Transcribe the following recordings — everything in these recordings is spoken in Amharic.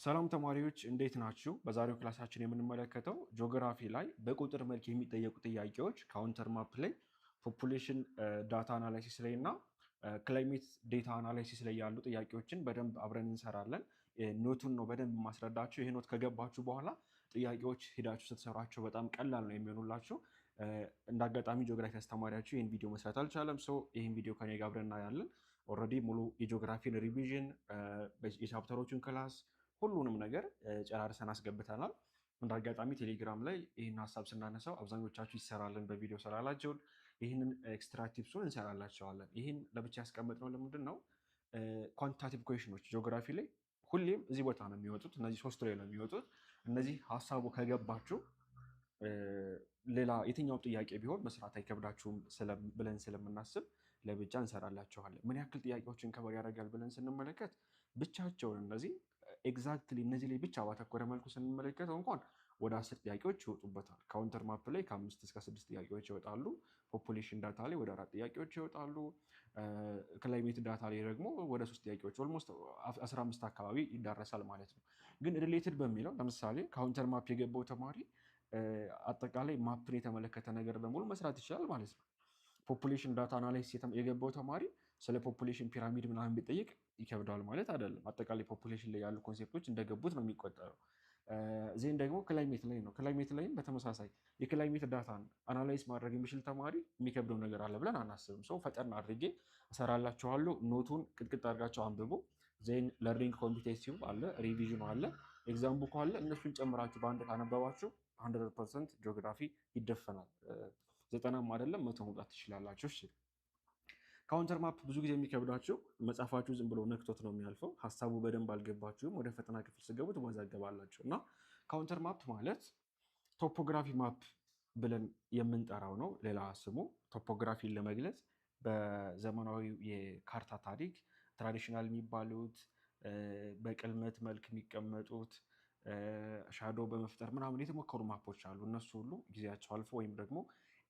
ሰላም ተማሪዎች እንዴት ናችሁ? በዛሬው ክላሳችን የምንመለከተው ጂኦግራፊ ላይ በቁጥር መልክ የሚጠየቁ ጥያቄዎች ካውንተር ማፕ ላይ ፖፑሌሽን ዳታ አናላይሲስ ላይ እና ክላይሜት ዴታ አናላይሲስ ላይ ያሉ ጥያቄዎችን በደንብ አብረን እንሰራለን። ኖቱን ነው በደንብ ማስረዳችሁ። ይህ ኖት ከገባችሁ በኋላ ጥያቄዎች ሄዳችሁ ስትሰሯቸው በጣም ቀላል ነው የሚሆኑላችሁ። እንደ አጋጣሚ ጂኦግራፊ አስተማሪያችሁ ይህን ቪዲዮ መስራት አልቻለም። ሰው ይህን ቪዲዮ ከኔ ጋር አብረን እናያለን። ኦልሬዲ ሙሉ የጂኦግራፊን ሪቪዥን የቻፕተሮችን ክላስ ሁሉንም ነገር ጨራርሰን አስገብተናል። እንደ አጋጣሚ ቴሌግራም ላይ ይህን ሀሳብ ስናነሳው አብዛኞቻችሁ ይሰራልን በቪዲዮ ስላላቸውን ይህንን ኤክስትራ ቲፕሱን እንሰራላቸዋለን። ይህን ለብቻ ያስቀመጥነው ለምንድን ነው? ኳንቲታቲቭ ኩዌሽኖች ጂኦግራፊ ላይ ሁሌም እዚህ ቦታ ነው የሚወጡት። እነዚህ ሶስቱ ላይ ነው የሚወጡት። እነዚህ ሀሳቡ ከገባችሁ ሌላ የትኛው ጥያቄ ቢሆን መስራት አይከብዳችሁም ብለን ስለምናስብ ለብቻ እንሰራላችኋለን። ምን ያክል ጥያቄዎችን ከበር ያደርጋል ብለን ስንመለከት ብቻቸውን እነዚህ ኤግዛክትሊ እነዚህ ላይ ብቻ ባተኮረ መልኩ ስንመለከተው እንኳን ወደ 10 ጥያቄዎች ይወጡበታል። ካውንተር ማፕ ላይ ከ5 እስከ 6 ጥያቄዎች ይወጣሉ። ፖፑሌሽን ዳታ ላይ ወደ 4 ጥያቄዎች ይወጣሉ። ክላይሜት ዳታ ላይ ደግሞ ወደ 3 ጥያቄዎች ኦልሞስት 15 አካባቢ ይዳረሳል ማለት ነው። ግን ሪሌትድ በሚለው ለምሳሌ ካውንተር ማፕ የገባው ተማሪ አጠቃላይ ማፕን የተመለከተ ነገር በሙሉ መስራት ይችላል ማለት ነው። ፖፑሌሽን ዳታ አናላይሲስ የገባው ተማሪ ስለ ፖፑሌሽን ፒራሚድ ምናምን ቢጠይቅ ይከብዳል ማለት አይደለም። አጠቃላይ ፖፑሌሽን ላይ ያሉ ኮንሴፕቶች እንደገቡት ነው የሚቆጠረው። ዜን ደግሞ ክላይሜት ላይ ነው። ክላይሜት ላይም በተመሳሳይ የክላይሜት ዳታን አናላይዝ ማድረግ የሚችል ተማሪ የሚከብደው ነገር አለ ብለን አናስብም። ሰው ፈጠን አድርጌ እሰራላችኋለሁ። ኖቱን ቅጥቅጥ አድርጋቸው አንብቡ። ዜን ለርኒንግ ኮምፒቴቲቭ አለ፣ ሪቪዥኑ አለ፣ ኤግዛም ቡክ አለ። እነሱን ጨምራችሁ በአንድ ካነበባችሁ 100% ጂኦግራፊ ይደፈናል። 90ም አይደለም 100 መውጣት ትችላላችሁ። እሺ ካውንተር ማፕ ብዙ ጊዜ የሚከብዳችሁ መጽሐፋችሁ ዝም ብሎ ነክቶት ነው የሚያልፈው። ሀሳቡ በደንብ አልገባችሁም። ወደ ፈተና ክፍል ስገቡ ትወዛገባላችሁ። እና ካውንተር ማፕ ማለት ቶፖግራፊ ማፕ ብለን የምንጠራው ነው። ሌላ ስሙ ቶፖግራፊን ለመግለጽ በዘመናዊ የካርታ ታሪክ ትራዲሽናል የሚባሉት በቅልመት መልክ የሚቀመጡት ሻዶ በመፍጠር ምናምን የተሞከሩ ማፖች አሉ። እነሱ ሁሉ ጊዜያቸው አልፎ ወይም ደግሞ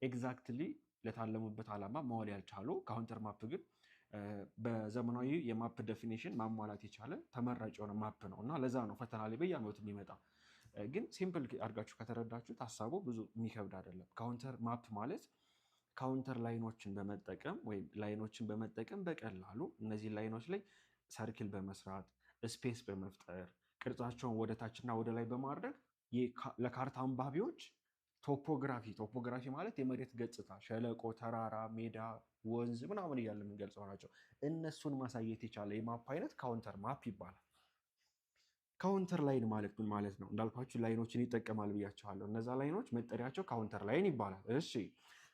ኤግዛክትሊ ለታለሙበት ዓላማ መዋል ያልቻሉ፣ ካውንተር ማፕ ግን በዘመናዊ የማፕ ዴፊኒሽን ማሟላት የቻለ ተመራጭ የሆነ ማፕ ነው እና ለዛ ነው ፈተና ላይ በየዓመቱ የሚመጣ። ግን ሲምፕል አድርጋችሁ ከተረዳችሁት ሀሳቡ ብዙ የሚከብድ አይደለም። ካውንተር ማፕ ማለት ካውንተር ላይኖችን በመጠቀም ወይም ላይኖችን በመጠቀም በቀላሉ እነዚህ ላይኖች ላይ ሰርክል በመስራት ስፔስ በመፍጠር ቅርጻቸውን ወደ ታችና ወደ ላይ በማድረግ ለካርታ አንባቢዎች ቶፖግራፊ ማለት የመሬት ገጽታ፣ ሸለቆ፣ ተራራ፣ ሜዳ፣ ወንዝ ምናምን እያለ የምንገልጸው ናቸው። እነሱን ማሳየት የቻለ የማፕ አይነት ካውንተር ማፕ ይባላል። ካውንተር ላይን ማለት ምን ማለት ነው? እንዳልኳችሁ ላይኖችን ይጠቀማል ብያቸዋለሁ። እነዛ ላይኖች መጠሪያቸው ካውንተር ላይን ይባላል። እሺ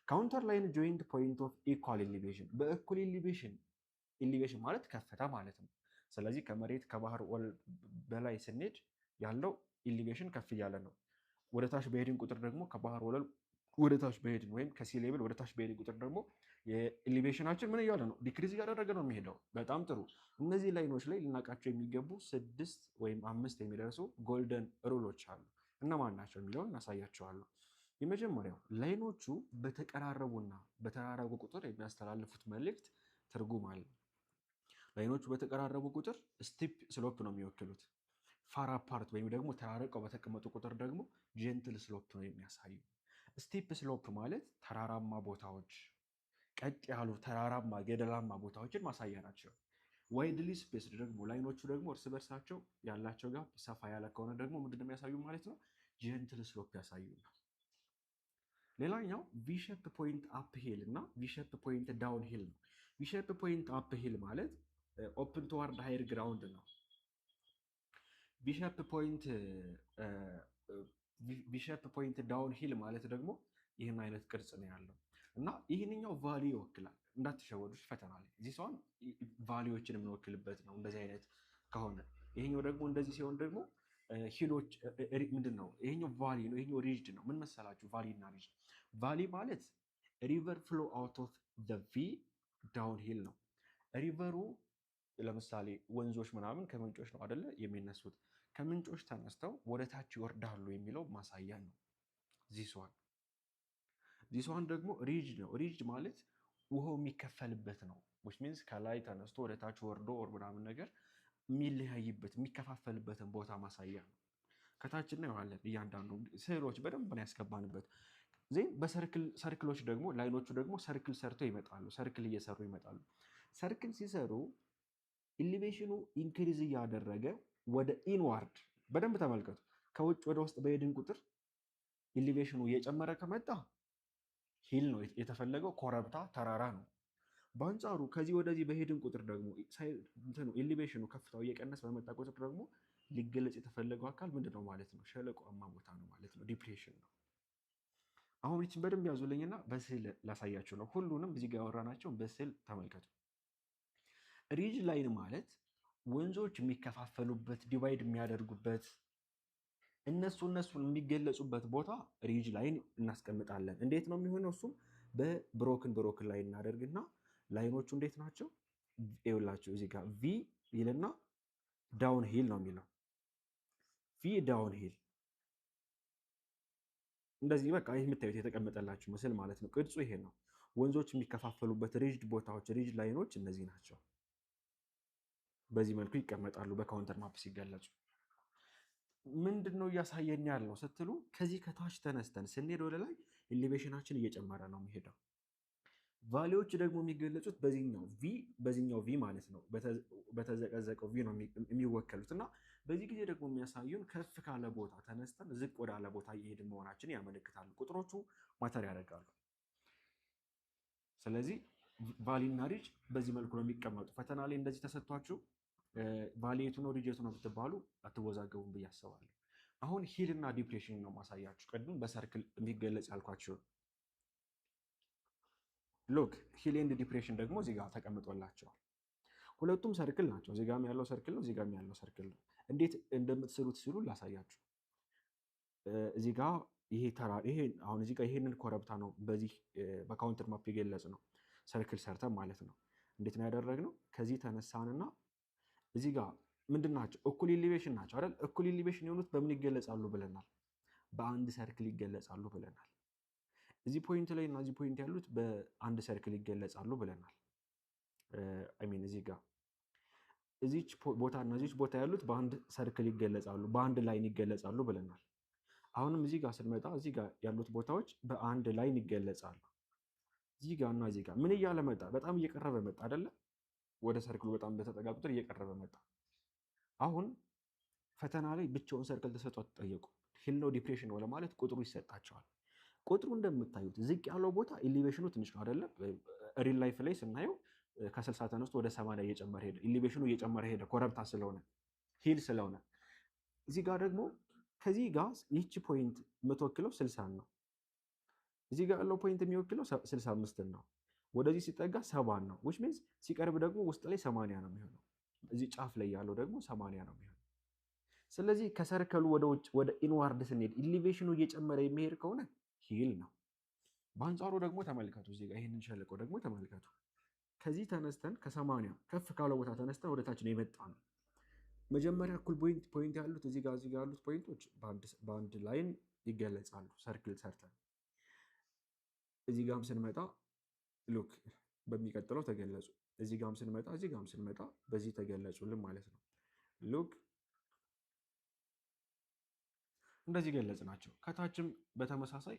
ካውንተር ላይን ጆይንት ፖይንት ኦፍ ኢኳል ኢሊቬሽን፣ በእኩል ኢሊቬሽን ማለት ከፍታ ማለት ነው። ስለዚህ ከመሬት ከባህር ወለል በላይ ስንሄድ ያለው ኢሊቬሽን ከፍ እያለ ነው። ወደ ታች በሄድን ቁጥር ደግሞ ከባህር ወለል ወደ ታች በሄድን ወይም ከሲ ሌቭል ወደ ታች በሄድን ቁጥር ደግሞ የኢሊቬሽናችን ምን እያለ ነው? ዲክሪዝ እያደረገ ነው የሚሄደው። በጣም ጥሩ። እነዚህ ላይኖች ላይ ልናውቃቸው የሚገቡ 6 ወይም 5 የሚደርሱ ጎልደን ሩሎች አሉ። እነማን ናቸው የሚለውን እናሳያቸዋለሁ። የመጀመሪያው ላይኖቹ በተቀራረቡና በተራራቁ ቁጥር የሚያስተላልፉት መልእክት ትርጉም አለ። ላይኖቹ በተቀራረቡ ቁጥር ስቲፕ ስሎፕ ነው የሚወክሉት። ፋር አፓርት ወይም ደግሞ ተራርቀው በተቀመጡ ቁጥር ደግሞ ጀንትል ስሎፕ ነው የሚያሳዩ። ስቲፕ ስሎፕ ማለት ተራራማ ቦታዎች፣ ቀጥ ያሉ ተራራማ ገደላማ ቦታዎችን ማሳያ ናቸው። ዋይድሊ ስፔስድ ደግሞ ላይኖቹ ደግሞ እርስ በርሳቸው ያላቸው ጋር ሰፋ ያለ ከሆነ ደግሞ ምንድን ነው የሚያሳዩ ማለት ነው? ጀንትል ስሎፕ ያሳዩናል። ሌላኛው ቪሸፕ ፖይንት አፕ ሂል እና ቪሸፕ ፖይንት ዳውን ሂል ነው። ቪሸፕ ፖይንት አፕ ሂል ማለት ኦፕን ቱዋርድ ሃይር ግራውንድ ነው። ቢሸፕ ፖይንት ዳውን ሂል ማለት ደግሞ ይህን አይነት ቅርጽ ነው ያለው እና ይህንኛው ቫሊ ይወክላል። እንዳትሸወዱ ፈተና ላይ እዚህ ሲሆን ቫሊዎችን የምንወክልበት ነው። እንደዚህ አይነት ከሆነ ይሄኛው ደግሞ እንደዚህ ሲሆን ደግሞ ሂሎች ምንድን ነው? ይሄኛው ቫሊ ነው፣ ይሄኛው ሪጅድ ነው። ምን መሰላችሁ? ቫሊ እና ሪጅድ። ቫሊ ማለት ሪቨር ፍሎ አውት ኦፍ ቪ ዳውን ሂል ነው። ሪቨሩ ለምሳሌ ወንዞች ምናምን ከምንጮች ነው አይደለ የሚነሱት። ከምንጮች ተነስተው ወደ ታች ይወርዳሉ የሚለው ማሳያ ነው። ዚስዋን ደግሞ ሪጅድ ነው። ሪጅድ ማለት ውሃው የሚከፈልበት ነው። which means ከላይ ተነስቶ ወደ ታች ወርዶ ምናምን ነገር የሚለያይበት የሚከፋፈልበትን ቦታ ማሳያ ነው። ከታች እናየዋለን። እያንዳንዱ ስዕሎች በደንብ ነው ያስገባንበት። ዜን ሰርክሎች ደግሞ ላይኖቹ ደግሞ ሰርክል ሰርተው ይመጣሉ። ሰርክል እየሰሩ ይመጣሉ። ሰርክል ሲሰሩ ኢሊቬሽኑ ኢንክሪዝ እያደረገ ወደ ኢንዋርድ በደንብ ተመልከቱ። ከውጭ ወደ ውስጥ በሄድን ቁጥር ኢሊቬሽኑ እየጨመረ ከመጣ ሂል ነው የተፈለገው፣ ኮረብታ ተራራ ነው። በአንጻሩ ከዚህ ወደዚህ በሄድን ቁጥር ደግሞ ኢሊቬሽኑ ከፍታው እየቀነሰ በመጣ ቁጥር ደግሞ ሊገለጽ የተፈለገው አካል ምንድን ነው ማለት ነው? ሸለቆማ ቦታ ነው ማለት ነው። ዲፕሬሽን ነው። አሁን ይችን በደንብ ያዙልኝና በስዕል ላሳያችሁ ነው። ሁሉንም እዚህ ጋር ያወራናቸውን በስዕል ተመልከቱ። ሪጅ ላይን ማለት ወንዞች የሚከፋፈሉበት ዲቫይድ የሚያደርጉበት እነሱን የሚገለጹበት ቦታ ሪጅ ላይን እናስቀምጣለን። እንዴት ነው የሚሆነው? እሱም በብሮክን ላይን እናደርግና ላይኖቹ እንዴት ናቸው? ይኸውላችሁ እዚህ ጋር ቪ ይልና ዳውን ሂል ነው የሚለው። ቪ ዳውን ሂል እንደዚህ በቃ ይህ የምታዩት የተቀመጠላችሁ ምስል ማለት ነው። ቅርጹ ይሄ ነው። ወንዞች የሚከፋፈሉበት ሪጅድ ቦታዎች ሪጅ ላይኖች እነዚህ ናቸው። በዚህ መልኩ ይቀመጣሉ በካውንተር ማፕ ሲገለጹ። ምንድን ነው እያሳየን ያለው ስትሉ፣ ከዚህ ከታች ተነስተን ስንሄድ ወደ ላይ ኤሌቬሽናችን እየጨመረ ነው የሚሄደው። ቫሌዎች ደግሞ የሚገለጹት በዚህኛው ቪ ማለት ነው። በተዘቀዘቀው ቪ ነው የሚወከሉት እና በዚህ ጊዜ ደግሞ የሚያሳዩን ከፍ ካለ ቦታ ተነስተን ዝቅ ወዳለ ቦታ እየሄድን መሆናችን ያመለክታሉ። ቁጥሮቹ ማተር ያደርጋሉ። ስለዚህ ቫሊና ሪጅ በዚህ መልኩ ነው የሚቀመጡ። ፈተና ላይ እንደዚህ ተሰጥቷችሁ ቫሊ የቱ ነው ሪጅ የቱ ነው ብትባሉ አትወዛገቡም ብዬ አስባለሁ። አሁን ሂል እና ዲፕሬሽን ነው ማሳያችሁ። ቅድም በሰርክል የሚገለጽ ያልኳችሁ ሎክ ሂል ኤንድ ዲፕሬሽን ደግሞ እዚህ ጋር ተቀምጦላቸዋል። ሁለቱም ሰርክል ናቸው። እዚህ ጋርም ያለው ሰርክል ነው፣ እዚህ ጋርም ያለው ሰርክል ነው። እንዴት እንደምትስሉት ሲሉ ላሳያችሁ። እዚህ ጋር ይሄ አሁን እዚህ ጋር ይሄንን ኮረብታ ነው በዚህ በካውንተር ማፕ የገለጽ ነው ሰርክል ሰርተን ማለት ነው። እንዴት ነው ያደረግነው? ከዚህ ተነሳንና እዚህ ጋር ምንድን ናቸው? እኩል ኢሊቬሽን ናቸው አይደል? እኩል ኢሊቬሽን የሆኑት በምን ይገለጻሉ ብለናል? በአንድ ሰርክል ይገለጻሉ ብለናል። እዚህ ፖይንት ላይ እና እዚህ ፖይንት ያሉት በአንድ ሰርክል ይገለጻሉ ብለናል። ሚን እዚህ ጋር እዚች ቦታ እና እዚች ቦታ ያሉት በአንድ ሰርክል ይገለጻሉ፣ በአንድ ላይን ይገለጻሉ ብለናል። አሁንም እዚህ ጋር ስንመጣ እዚህ ጋር ያሉት ቦታዎች በአንድ ላይን ይገለጻሉ። እዚህ ጋር እና እዚህ ጋር ምን እያለ መጣ? በጣም እየቀረበ መጣ አይደለ? ወደ ሰርክሉ በጣም በተጠጋ ቁጥር እየቀረበ መጣ። አሁን ፈተና ላይ ብቻውን ሰርክል ተሰጥቶ ተጠየቁ። ሂል ነው ዲፕሬሽን ነው ለማለት ቁጥሩ ይሰጣቸዋል። ቁጥሩ እንደምታዩት ዝቅ ያለው ቦታ ኢሊቬሽኑ ትንሽ ነው አይደለ? ሪል ላይፍ ላይ ስናየው ከ60 ተነስቶ ወደ 80 እየጨመረ ሄደ። ኢሊቬሽኑ እየጨመረ ሄደ፣ ኮረብታ ስለሆነ ሂል ስለሆነ። እዚህ ጋር ደግሞ ከዚህ ጋር ይህች ፖይንት የምትወክለው 60 ነው። እዚህ ጋር ያለው ፖይንት የሚወክለው 65 ነው። ወደዚህ ሲጠጋ 70 ነው። which means ሲቀርብ ደግሞ ውስጥ ላይ 80 ነው የሚሆነው። እዚህ ጫፍ ላይ ያለው ደግሞ 80 ነው የሚሆነው። ስለዚህ ከሰርከሉ ወደ ውጭ ወደ ኢንዋርድ ስንሄድ ኢሊቬሽኑ እየጨመረ የሚሄድ ከሆነ ሂል ነው። በአንጻሩ ደግሞ ተመልከቱ፣ እዚህ ጋር ይህንን ሸለቆ ደግሞ ተመልከቱ። ከዚህ ተነስተን ከ80 ከፍ ካለ ቦታ ተነስተን ወደ ታች ነው የመጣ ነው። መጀመሪያ እኩል ፖይንት ያሉት እዚህ ጋር ያሉት ፖይንቶች በአንድ ላይን ይገለጻሉ፣ ሰርክል ሰርተን። እዚህ ጋርም ስንመጣ ሉክ በሚቀጥለው ተገለጹ። እዚህ ጋርም ስንመጣ በዚህ ተገለጹልን ማለት ነው። ሉክ እንደዚህ ገለጽ ናቸው። ከታችም በተመሳሳይ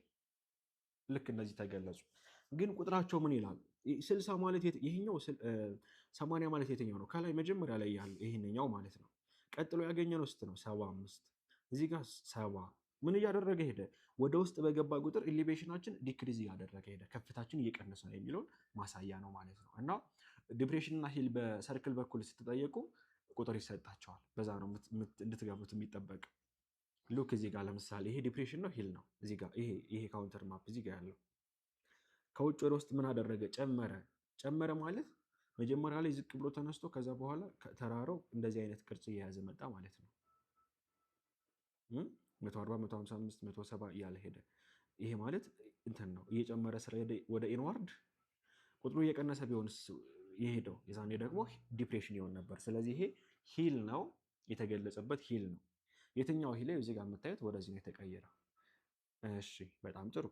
ልክ እንደዚህ ተገለጹ። ግን ቁጥራቸው ምን ይላል? 60 ማለት ይሄኛው 80 ማለት የትኛው ነው? ከላይ መጀመሪያ ላይ ያለው ይሄንኛው ማለት ነው። ቀጥሎ ያገኘነው ስንት ነው? 75። እዚህ ጋር 70 ምን እያደረገ ሄደ? ወደ ውስጥ በገባ ቁጥር ኢሊቬሽናችን ዲክሪዝ እያደረገ ሄደ፣ ከፍታችን እየቀነሰ ነው የሚለውን ማሳያ ነው ማለት ነው። እና ዲፕሬሽን እና ሂል በሰርክል በኩል ስትጠየቁ ቁጥር ይሰጣቸዋል። በዛ ነው እንድትገቡት የሚጠበቅ። ሉክ እዚህ ጋር ለምሳሌ ይሄ ዲፕሬሽን ነው፣ ሂል ነው። እዚህ ጋር ይሄ ካውንተር ማፕ እዚህ ጋር ያለው ከውጭ ወደ ውስጥ ምን አደረገ? ጨመረ ማለት መጀመሪያ ላይ ዝቅ ብሎ ተነስቶ ከዛ በኋላ ተራራው እንደዚህ አይነት ቅርጽ እየያዘ መጣ ማለት ነው። 140 155 170 እያለ ሄደ። ይሄ ማለት እንትን ነው እየጨመረ ስለሄደ ወደ ኢንዋርድ ቁጥሩ እየቀነሰ ቢሆንስ የሄደው የዛኔ ደግሞ ዲፕሬሽን ይሆን ነበር። ስለዚህ ይሄ ሂል ነው የተገለጸበት ሂል ነው። የትኛው ሂል እዚህ ጋር የምታዩት ወደዚህ ነው የተቀየረው። እሺ በጣም ጥሩ።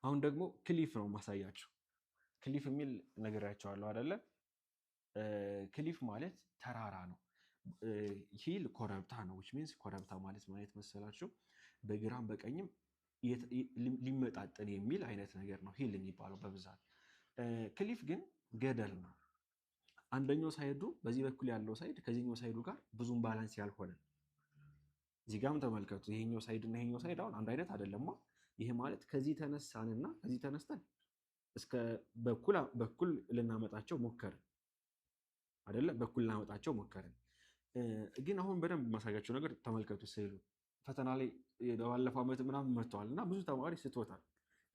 አሁን ደግሞ ክሊፍ ነው ማሳያችሁ። ክሊፍ የሚል ነግሬያቸዋለሁ አይደለ? ክሊፍ ማለት ተራራ ነው። ሂል ኮረብታ ነው። ዊች ሚንስ ኮረብታ ማለት ማለት መሰላችሁ በግራም በቀኝም ሊመጣጠን የሚል አይነት ነገር ነው ሂል የሚባለው በብዛት። ክሊፍ ግን ገደል ነው። አንደኛው ሳይዱ በዚህ በኩል ያለው ሳይድ ከዚህኛው ሳይዱ ጋር ብዙም ባላንስ ያልሆነ እዚህ ጋርም ተመልከቱ። ይሄኛው ሳይድ እና ይሄኛው ሳይድ አሁን አንድ አይነት አይደለማ። ይሄ ማለት ከዚህ ተነሳንና ከዚህ ተነስተን እስከ በኩል ልናመጣቸው ሞከርን አይደለ? በኩል ልናመጣቸው ሞከርን። ግን አሁን በደንብ ማሳያቸው ነገር ተመልከቱ። ስዕሉ ፈተና ላይ ባለፈው ዓመት ምናምን መጥተዋል እና ብዙ ተማሪ ስቶታል።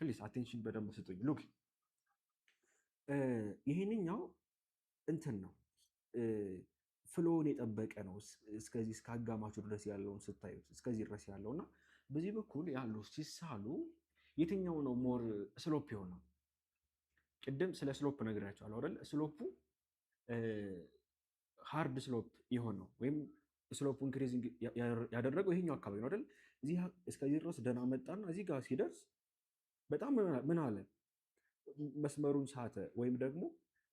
ፕሊስ አቴንሽን በደንብ ስጡኝ። ሉክ ይሄንኛው እንትን ነው ፍሎውን የጠበቀ ነው። እስከዚህ እስከ አጋማቹ ድረስ ያለውን ስታዩት እስከዚህ ድረስ ያለው እና በዚህ በኩል ያሉ ሲሳሉ የትኛው ነው ሞር ስሎፕ የሆነው? ቅድም ስለ ስሎፕ ነግራቸዋለሁ አይደል? ስሎፑ ሃርድ ስሎፕ የሆነው ወይም ስሎፑ ኢንክሪዚንግ ያደረገው ይሄኛው አካባቢ ነው አይደል? እዚህ እስከዚህ ድረስ ደህና መጣና እዚህ ጋር ሲደርስ በጣም ምን አለ መስመሩን ሳተ። ወይም ደግሞ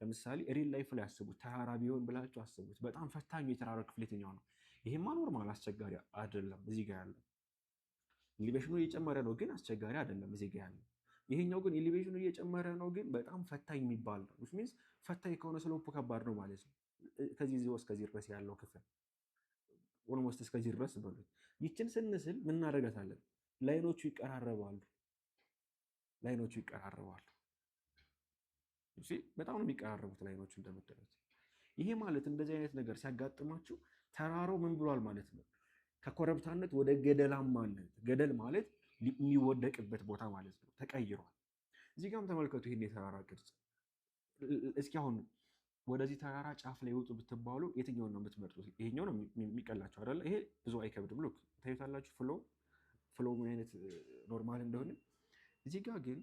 ለምሳሌ ሪል ላይፍ ላይ አስቡት፣ ተራራ ቢሆን ብላችሁ አስቡት። በጣም ፈታኙ የተራራ ክፍል የትኛው ነው? ይሄማ ኖርማል አስቸጋሪ አይደለም። እዚህ ጋር ያለው ኢሊቬሽኑ እየጨመረ ነው፣ ግን አስቸጋሪ አይደለም። እዚህ ጋር ያለው ይሄኛው ግን ኢሊቬሽኑ እየጨመረ ነው፣ ግን በጣም ፈታኝ የሚባል ነው። which means ፈታኝ ከሆነ ስሎፑ ከባድ ነው ማለት ነው። ከዚህ እስከዚህ ድረስ ያለው ክፍል ኦልሞስት እስከዚህ ድረስ በሉት። ይችን ስንስል ምን እናደርጋታለን? ላይኖቹ ይቀራረባሉ። ላይኖቹ ይቀራረባሉ። በጣም ነው የሚቀራረቡት ላይኖቹ እንደምታዩት። ይሄ ማለት እንደዚህ አይነት ነገር ሲያጋጥማችሁ ተራራው ምን ብሏል ማለት ነው? ከኮረብታነት ወደ ገደላማነት። ገደል ማለት የሚወደቅበት ቦታ ማለት ነው። ተቀይሯል። እዚህ ጋርም ተመልከቱ ይሄን የተራራ ቅርጽ። እስኪ አሁን ወደዚህ ተራራ ጫፍ ላይ ወጡ ብትባሉ የትኛውን ነው የምትመርጡት? ይሄኛው ነው የሚቀላቸው አይደለ? ይሄ ብዙ አይከብድም። ሉክ ታዩታላችሁ ፍሎ ምን አይነት ኖርማል እንደሆነ። እዚህ ጋር ግን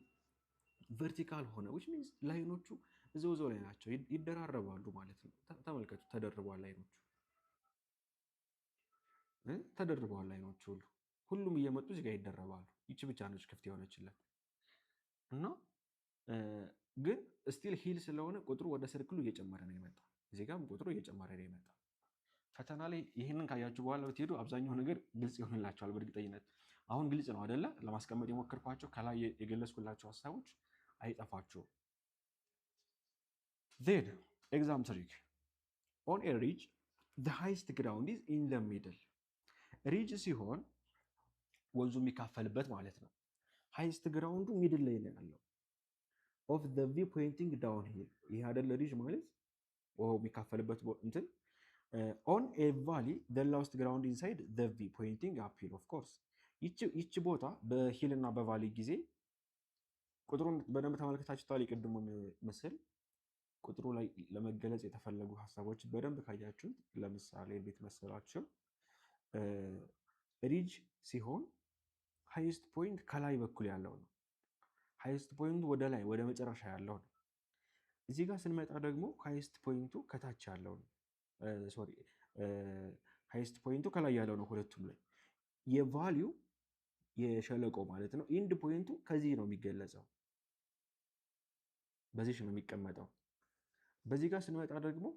ቨርቲካል ሆነ which means ላይኖቹ እዛው ላይ ናቸው፣ ይደራረባሉ ማለት ነው። ተመልከቱ፣ ተደርበዋል ላይኖቹ ተደርበዋል ላይኖቹ ሁሉም እየመጡ እዚህ ጋር ይደረባሉ። ይቺ ብቻ ነች ክፍት የሆነችለት እና ግን ስቲል ሂል ስለሆነ ቁጥሩ ወደ ሰርክሉ እየጨመረ ነው የመጣው። እዚህ ጋርም ቁጥሩ እየጨመረ ነው የመጣው። ፈተና ላይ ይህንን ካያችሁ በኋላ ብትሄዱ አብዛኛው ነገር ግልጽ ይሆንላቸዋል በእርግጠኝነት። አሁን ግልጽ ነው አይደለ? ለማስቀመጥ የሞከርኳቸው ከላይ የገለጽኩላቸው ሀሳቦች አይጠፋችሁም። ዜን ኤግዛም ትሪክ ኦን ኤ ሪጅ the highest ground is in the middle። ሪጅ ሲሆን ወንዙ የሚካፈልበት ማለት ነው። ሃይስት ግራውንዱ ሚድል ላይ ነው ያለው። ኦፍ the view pointing downhill ይሄ አይደለ ሪጅ ማለት ውሃው የሚካፈልበት እንትን ኦን ኤ ቫሊ the lowest ground inside the view pointing uphill of course። ይቺ ቦታ በሂል እና በቫሊ ጊዜ ቁጥሩን በደንብ ተመልክታችኋል። የቅድሙን ምስል ቁጥሩ ላይ ለመገለጽ የተፈለጉ ሀሳቦች በደንብ ካያችሁት፣ ለምሳሌ ቤት መሰላችሁ ሪጅ ሲሆን ሃይስት ፖይንት ከላይ በኩል ያለው ነው። ሃይስት ፖይንቱ ወደ ላይ ወደ መጨረሻ ያለው ነው። እዚህ ጋር ስንመጣ ደግሞ ሃይስት ፖይንቱ ከታች ያለው ነው። ሶሪ ሃይስት ፖይንቱ ከላይ ያለው ነው ሁለቱም ላይ። የቫሊው የሸለቆ ማለት ነው ኢንድ ፖይንቱ ከዚህ ነው የሚገለጸው፣ በዚህ ነው የሚቀመጠው። በዚህ ጋር ስንመጣ ደግሞ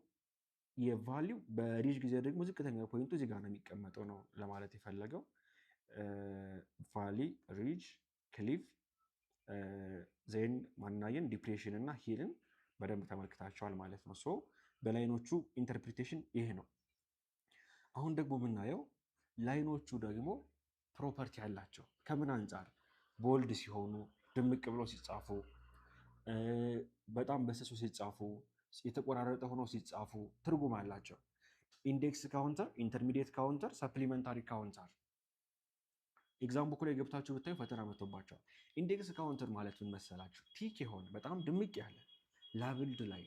የቫሊው በሪጅ ጊዜ ደግሞ ዝቅተኛ ፖይንቱ እዚህ ጋር ነው የሚቀመጠው ነው ለማለት የፈለገው። ቫሊ፣ ሪጅ፣ ክሊፍ ዜን ማናየን ዲፕሬሽን እና ሂልን በደንብ ተመልክታቸዋል ማለት ነው። ሶ በላይኖቹ ኢንተርፕሪቴሽን ይሄ ነው። አሁን ደግሞ የምናየው ላይኖቹ ደግሞ ፕሮፐርቲ ያላቸው ከምን አንጻር ቦልድ ሲሆኑ፣ ድምቅ ብለው ሲጻፉ፣ በጣም በስሱ ሲጻፉ፣ የተቆራረጠ ሆኖ ሲጻፉ ትርጉም አላቸው። ኢንዴክስ ካውንተር፣ ኢንተርሚዲየት ካውንተር፣ ሰፕሊመንታሪ ካውንተር። ኤግዛም ቡክ ላይ ገብታችሁ ብታዩ ፈተና መጥቶባቸዋል። ኢንዴክስ ካውንተር ማለት ምን መሰላችሁ? ቲክ የሆነ በጣም ድምቅ ያለ ላብልድ ላይ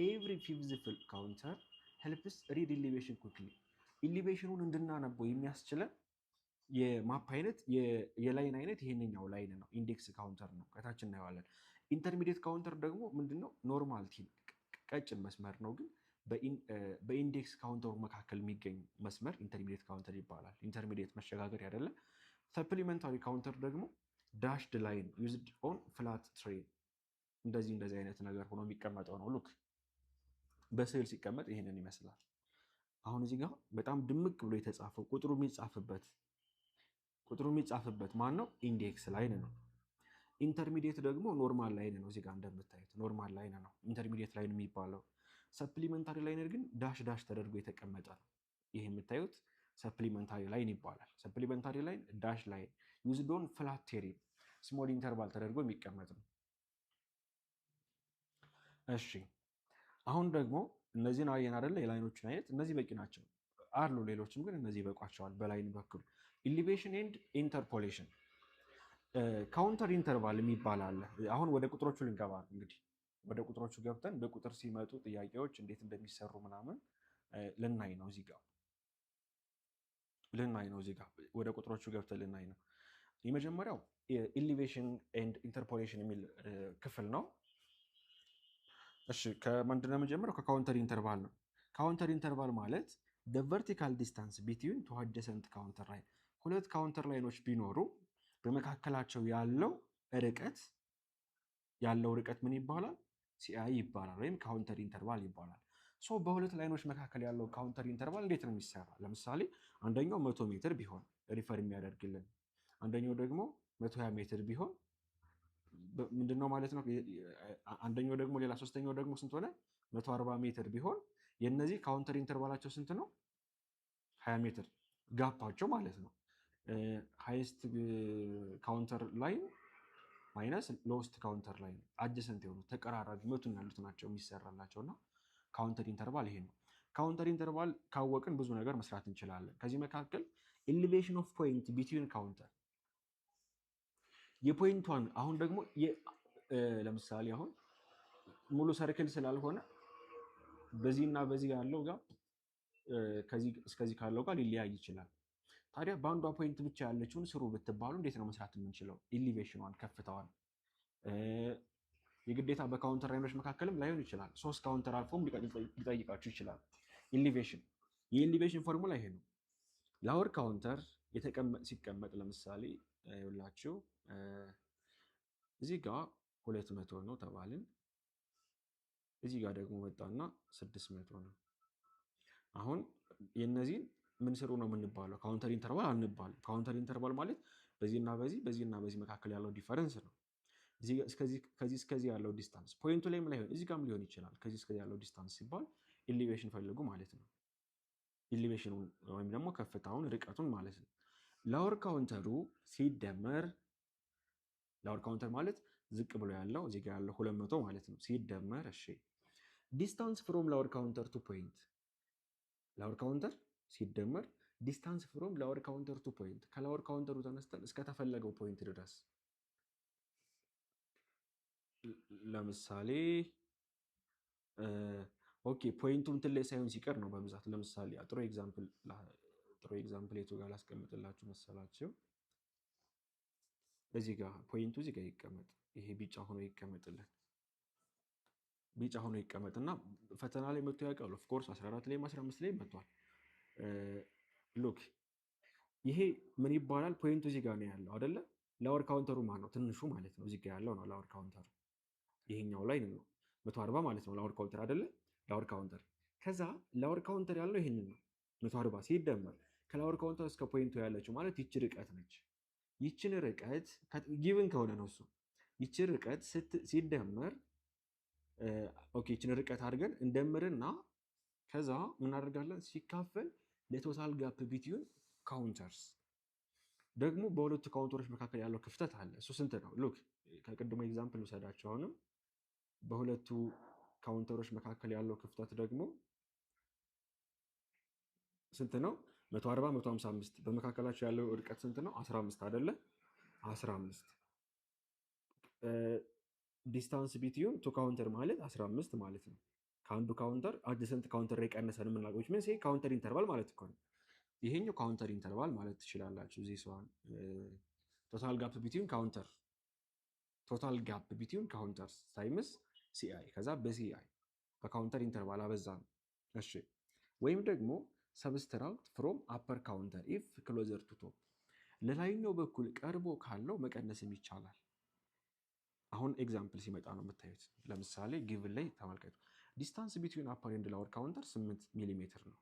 ኤቭሪ ፊፍዝ ካውንተር ሄልፕስ ሪድ ኢሊቬሽን ኩክሊ። ኢሊቬሽኑን እንድናነበው የሚያስችለን የማፕ አይነት የላይን አይነት ይሄንኛው ላይን ነው፣ ኢንዴክስ ካውንተር ነው። ከታች እናየዋለን። ኢንተርሚዲየት ካውንተር ደግሞ ምንድነው? ኖርማል ቲን ቀጭን መስመር ነው፣ ግን በኢንዴክስ ካውንተሩ መካከል የሚገኝ መስመር ኢንተርሚዲየት ካውንተር ይባላል። ኢንተርሚዲየት መሸጋገር አይደለ። ሰፕሊመንታሪ ካውንተር ደግሞ ዳሽድ ላይን ዩዝድ ኦን ፍላት ትሬን፣ እንደዚህ አይነት ነገር ሆኖ የሚቀመጠው ነው። ሉክ በስዕል ሲቀመጥ ይህንን ይመስላል። አሁን እዚህ ጋር በጣም ድምቅ ብሎ የተጻፈው ቁጥሩ የሚጻፍበት ማን ነው? ኢንዴክስ ላይን ነው። ኢንተርሚዲየት ደግሞ ኖርማል ላይን ነው። እዚህ ጋር እንደምታዩት ኖርማል ላይን ነው ኢንተርሚዲየት ላይን የሚባለው። ሰፕሊመንታሪ ላይን ግን ዳሽ ዳሽ ተደርጎ የተቀመጠ ነው። ይሄ የምታዩት ሰፕሊመንታሪ ላይን ይባላል። ሰፕሊመንታሪ ላይን ዳሽ ላይን ዩዝድ ኦን ፍላት ቴሪም ስሞል ኢንተርቫል ተደርጎ የሚቀመጥ ነው። እሺ አሁን ደግሞ እነዚህን አየን አይደለ? የላይኖችን አይነት እነዚህ በቂ ናቸው አሉ። ሌሎችም ግን እነዚህ ይበቋቸዋል። በላይን በኩል ኢሊቬሽን ኤንድ ኢንተርፖሌሽን ካውንተር ኢንተርቫል የሚባል አለ። አሁን ወደ ቁጥሮቹ ልንገባ ነው። እንግዲህ ወደ ቁጥሮቹ ገብተን በቁጥር ሲመጡ ጥያቄዎች እንዴት እንደሚሰሩ ምናምን ልናይ ነው። እዚህ ጋር ወደ ቁጥሮቹ ገብተን ልናይ ነው። የመጀመሪያው ኢሊቬሽን ኤንድ ኢንተርፖሌሽን የሚል ክፍል ነው። እሺ ከምንድን ነው የምንጀምረው? ከካውንተር ኢንተርቫል ነው። ካውንተር ኢንተርቫል ማለት the vertical distance between two adjacent counter line ሁለት ካውንተር ላይኖች ቢኖሩ በመካከላቸው ያለው ርቀት ምን ይባላል? ሲአይ ይባላል፣ ወይም ካውንተር ኢንተርቫል ይባላል። ሶ በሁለት ላይኖች መካከል ያለው ካውንተር ኢንተርቫል እንዴት ነው የሚሰራ? ለምሳሌ አንደኛው 100 ሜትር ቢሆን ሪፈር የሚያደርግልን፣ አንደኛው ደግሞ 120 ሜትር ቢሆን ምንድነው ማለት ነው? አንደኛው ደግሞ ሌላ ሶስተኛው ደግሞ ስንት ሆነ? 140 ሜትር ቢሆን የነዚህ ካውንተር ኢንተርቫላቸው ስንት ነው? 20 ሜትር ጋፓቸው ማለት ነው። ሃይስት ካውንተር ላይን ማይነስ ሎስት ካውንተር ላይን አጀሰንት የሆኑ ተቀራራቢ መቱን ያሉት ናቸው የሚሰራላቸው እና ካውንተር ኢንተርቫል ይሄ ነው። ካውንተር ኢንተርቫል ካወቅን ብዙ ነገር መስራት እንችላለን። ከዚህ መካከል ኤሊቬሽን ኦፍ ፖይንት ቢትዊን ካውንተር የፖይንቷን አሁን ደግሞ ለምሳሌ አሁን ሙሉ ሰርክል ስላልሆነ በዚህና በዚህ ያለው ጋር ከዚህ እስከዚህ ካለው ጋር ሊለያይ ይችላል። ታዲያ በአንዷ ፖይንት ብቻ ያለችውን ስሩ ብትባሉ እንዴት ነው መስራት የምንችለው? ኢሊቬሽኗን ከፍታዋን የግዴታ በካውንተር ላይኖች መካከልም ላይሆን ይችላል። 3 ካውንተር አልፎም ሊጠይቃችሁ ይችላል። የኢሊቬሽን ፎርሙላ ይሄ ነው። ላወር ካውንተር ሲቀመጥ ለምሳሌ ይኸውላችሁ እዚህ ጋር 200 ነው ተባልን። እዚህ ጋር ደግሞ መጣና 600 ነው። አሁን የነዚህን ምን ስሩ ነው የምንባለው? ካውንተር ኢንተርቫል አንባልም። ካውንተር ኢንተርቫል ማለት በዚህና በዚህ መካከል ያለው ዲፈረንስ ነው። ከዚህ እስከዚህ ያለው ዲስታንስ ፖይንቱ ላይ ምን ላይሆን እዚህ ጋርም ሊሆን ይችላል። ከዚህ እስከዚህ ያለው ዲስታንስ ሲባል ኢሊቬሽን ፈልጉ ማለት ነው። ኢሊቬሽኑን ወይም ደግሞ ከፍታውን ርቀቱን ማለት ነው። ላወር ካውንተሩ ሲደመር ላወር ካውንተር ማለት ዝቅ ብሎ ያለው እዚህ ጋር ያለው 200 ማለት ነው። ሲደመር እሺ ዲስታንስ ፍሮም ላወር ካውንተር ቱ ፖይንት ላወር ካውንተር ሲደመር ዲስታንስ ፍሮም ላወር ካውንተር ቱ ፖይንት ከላወር ካውንተሩ ተነስተን እስከተፈለገው ፖይንት ድረስ ለምሳሌ ኦኬ ፖይንቱ እንትን ላይ ሳይሆን ሲቀር ነው በብዛት። ለምሳሌ ጥሩ ኤግዛምፕል የቱ ጋር ላስቀምጥላችሁ መሰላችሁ? እዚህ ጋር ፖይንቱ እዚህ ጋር ይቀመጥ። ይሄ ቢጫ ሆኖ ይቀመጥልን። ቢጫ ሆኖ ይቀመጥና ፈተና ላይ መጥቶ ያውቃል። ኦፍ ኮርስ 14 ላይ 15 ላይ መጥቷል። ሉክ ይሄ ምን ይባላል? ፖይንቱ እዚህ ጋር ነው ያለው አይደለ? ላወር ካውንተሩ ማን ነው? ትንሹ ማለት ነው። እዚህ ጋር ያለው ነው ላወር ካውንተሩ። ይሄኛው ላይ ነው 140 ማለት ነው ላወር ካውንተር አይደለ? ላወር ካውንተር። ከዛ ላወር ካውንተር ያለው ይሄንን ነው 140 ሲደመር ከላወር ካውንተር እስከ ፖይንቱ ያለችው ማለት ይቺ ርቀት ነች። ይችን ርቀት ጊቭን ከሆነ ነው እሱ ይቺ ርቀት ሲደመር ኦኬ ይችን ርቀት አድርገን እንደምርና ከዛ ምን እናደርጋለን? ሲካፈል ለቶታል ጋፕ ቢትዊን ካውንተርስ ደግሞ በሁለቱ ካውንተሮች መካከል ያለው ክፍተት አለ። እሱ ስንት ነው? ሉክ ከቅድሞ ኤግዛምፕል ውሰዳቸው። አሁንም በሁለቱ ካውንተሮች መካከል ያለው ክፍተት ደግሞ ስንት ነው? 140 155 በመካከላቸው ያለው ርቀት ስንት ነው? 15 አይደለ? 15 ዲስታንስ ቢትዊን ቱ ካውንተር ማለት 15 ማለት ነው። ከአንዱ ካውንተር አጀሰንት ካውንተር ላይ ቀነሰን የምናገኝ ምን ካውንተር ኢንተርቫል ማለት እኮ ነው። ይሄኛው ካውንተር ኢንተርቫል ማለት ትችላላችሁ። እዚህ ሰዋን ቶታል ጋፕ ቢትዊን ካውንተርስ ታይምስ ሲአይ ከዛ በሲአይ በካውንተር ኢንተርቫል አበዛን። እሺ ወይም ደግሞ ሰብስትራክት ፍሮም አፐር ካውንተር ኢፍ ክሎዘር ቱ ቶፕ ለላይኛው በኩል ቀርቦ ካለው መቀነስም ይቻላል። አሁን ኤግዛምፕል ሲመጣ ነው የምታዩት። ለምሳሌ ጊቭን ላይ ተመልከቱ። ዲስታንስ ቢትዊን አፐር ኤንድ ላወር ካውንተር 8 ሚሊ ሜትር ነው።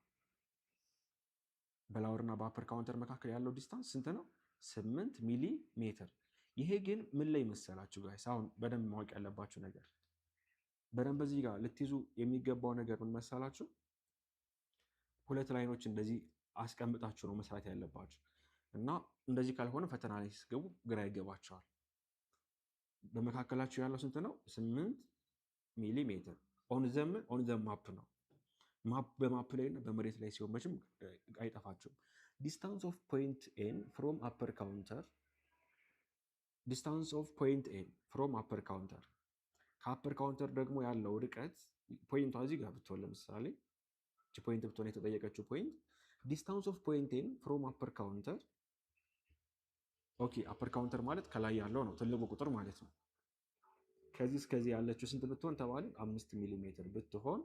በላወርና በአፐር ካውንተር መካከል ያለው ዲስታንስ ስንት ነው? 8 ሚሊ ሜትር። ይሄ ግን ምን ላይ መሰላችሁ ጋይስ? አሁን በደንብ ማወቅ ያለባችሁ ነገር በደንብ እዚህ ጋር ልትይዙ የሚገባው ነገር ምን መሰላችሁ? ሁለት ላይኖች እንደዚህ አስቀምጣችሁ ነው መስራት ያለባችሁ እና እንደዚህ ካልሆነ ፈተና ላይ ሲገቡ ግራ ይገባቸዋል። በመካከላችሁ ያለው ስንት ነው? 8 ሚሊ ሜትር። ኦን ዘ ማፕ ነው። በማፕ ላይ እና በመሬት ላይ ሲሆን መቼም አይጠፋችሁም። ዲስታንስ ኦፍ ፖይንት ኤን ፍሮም አፐር ካውንተር ዲስታንስ ኦፍ ፖይንት ኤን ፍሮም አፐር ካውንተር ከአፐር ካውንተር ደግሞ ያለው ርቀት ፖይንቷ እዚህ ጋር ብትሆን ለምሳሌ ፖይንት ብትሆን የተጠየቀችው ፖይንት ዲስታንስ ኦፍ ፖይንት ኤን ፍሮም አፐር ካውንተር። ኦኬ አፐር ካውንተር ማለት ከላይ ያለው ነው ትልቁ ቁጥር ማለት ነው። ከዚህ እስከዚህ ያለችው ስንት ብትሆን ተባለ? 5 ሚሊ ሜትር ብትሆን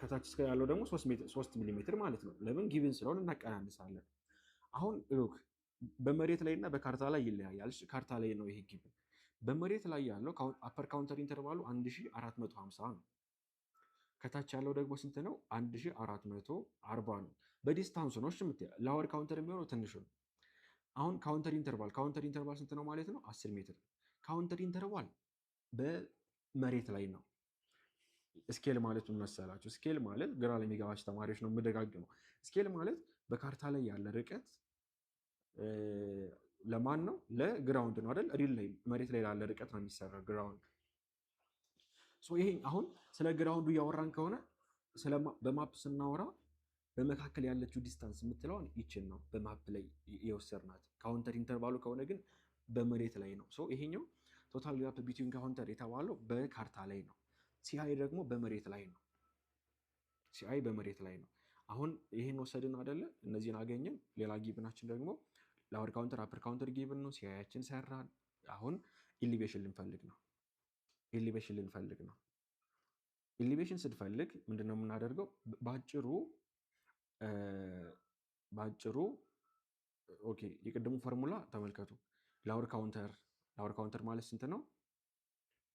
ከታች እስከ ያለው ደግሞ 3 ሚሊ ሜትር ማለት ነው። ለምን ጊቭን ስለሆነ እናቀናንሳለን። አሁን ሉክ በመሬት ላይ እና በካርታ ላይ ይለያያል። ካርታ ላይ ነው ይሄ ጊቭን። በመሬት ላይ ያለው አፐር ካውንተር ኢንተርቫሉ 1450 ነው። ከታች ያለው ደግሞ ስንት ነው? 1440 ነው። በዲስታንሱ ነው። እሺ ላወር ካውንተር የሚሆነው ትንሹ ነው። አሁን ካውንተር ኢንተርቫል ስንት ነው ማለት ነው? 10 ሜትር። ካውንተር ኢንተርቫል በመሬት ላይ ነው። ስኬል ማለት ምን መሰላችሁ? ስኬል ማለት ግራ ለሚገባችሁ ተማሪዎች ነው የምደጋግመው። ስኬል ማለት በካርታ ላይ ያለ ርቀት ለማን ነው? ለግራውንድ ነው አይደል? ሪል ላይ መሬት ላይ ላለ ርቀት ነው የሚሰራው ግራውንድ። ይሄ አሁን ስለ ግራውንዱ እያወራን ከሆነ በማፕ ስናወራ በመካከል ያለችው ዲስታንስ የምትለውን ይችን ነው በማፕ ላይ የወሰድናት። ካውንተር ኢንተርቫሉ ከሆነ ግን በመሬት ላይ ነው። ይሄኛው ቶታል ጋፕ ቢትዊን ካውንተር የተባለው በካርታ ላይ ነው። ሲአይ ደግሞ በመሬት ላይ ነው። ሲአይ በመሬት ላይ ነው። አሁን ይሄን ወሰድን አይደለ? እነዚህን አገኘን። ሌላ ጊቭናችን ደግሞ ላወር ካውንተር አፐር ካውንተር ጊቭን ነው። ሲአይያችን ሰራን። አሁን ኢሊቬሽን ልንፈልግ ነው። ኢሊቬሽን ስንፈልግ ምንድነው የምናደርገው? ባጭሩ ኦኬ የቅድሙ ፎርሙላ ተመልከቱ። ላወር ካውንተር ማለት ስንት ነው?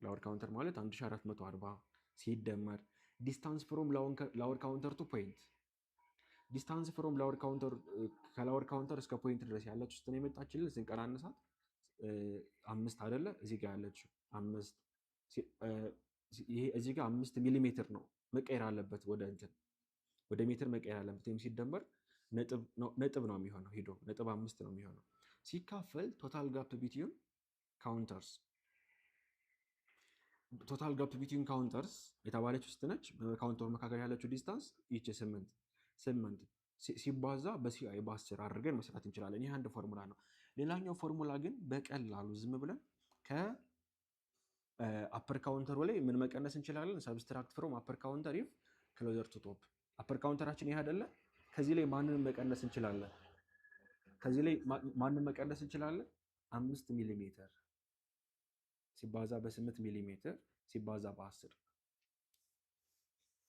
ላወር ካውንተር ማለት 1440 ሲደመር ዲስታንስ ፍሮም ላወር ካውንተር ቱ ፖይንት። ዲስታንስ ፍሮም ላወር ካውንተር ከላወር ካውንተር እስከ ፖይንት ድረስ ያለችው ውስጥ ነው የመጣችልን። ስንቀናነሳት 5 አይደለ? እዚህ ጋር ያለችው 5 ይሄ እዚህ ጋር 5 ሚሊ ሜትር ነው መቀየር አለበት ወደ ሜትር መቀየር አለበት። ወይም ሲደመር ነጥብ ነው የሚሆነው። ሄዶ ነጥብ 5 ነው የሚሆነው ሲካፈል ቶታል ጋፕ ቢትዊን ካውንተርስ የተባለች ውስጥ ነች። በካውንተሩ መካከል ያለችው ዲስታንስ ይቺ 8 ሲባዛ በሲአይ በ10 አድርገን መስራት እንችላለን። ይህ አንድ ፎርሙላ ነው። ሌላኛው ፎርሙላ ግን በቀላሉ ዝም ብለን ከአፐር ካውንተሩ ላይ ምን መቀነስ እንችላለን? ሰብስትራክት ፍሮም አፐር ካውንተር ኢፍ ክሎዘር ቱ ቶፕ። አፐር ካውንተራችን ይህ አይደለ? ከዚህ ላይ ማንን መቀነስ እንችላለን? 5 ሚሊ ሜትር ሲባዛ በ8 ሚሊ ሜትር ሲባዛ በ10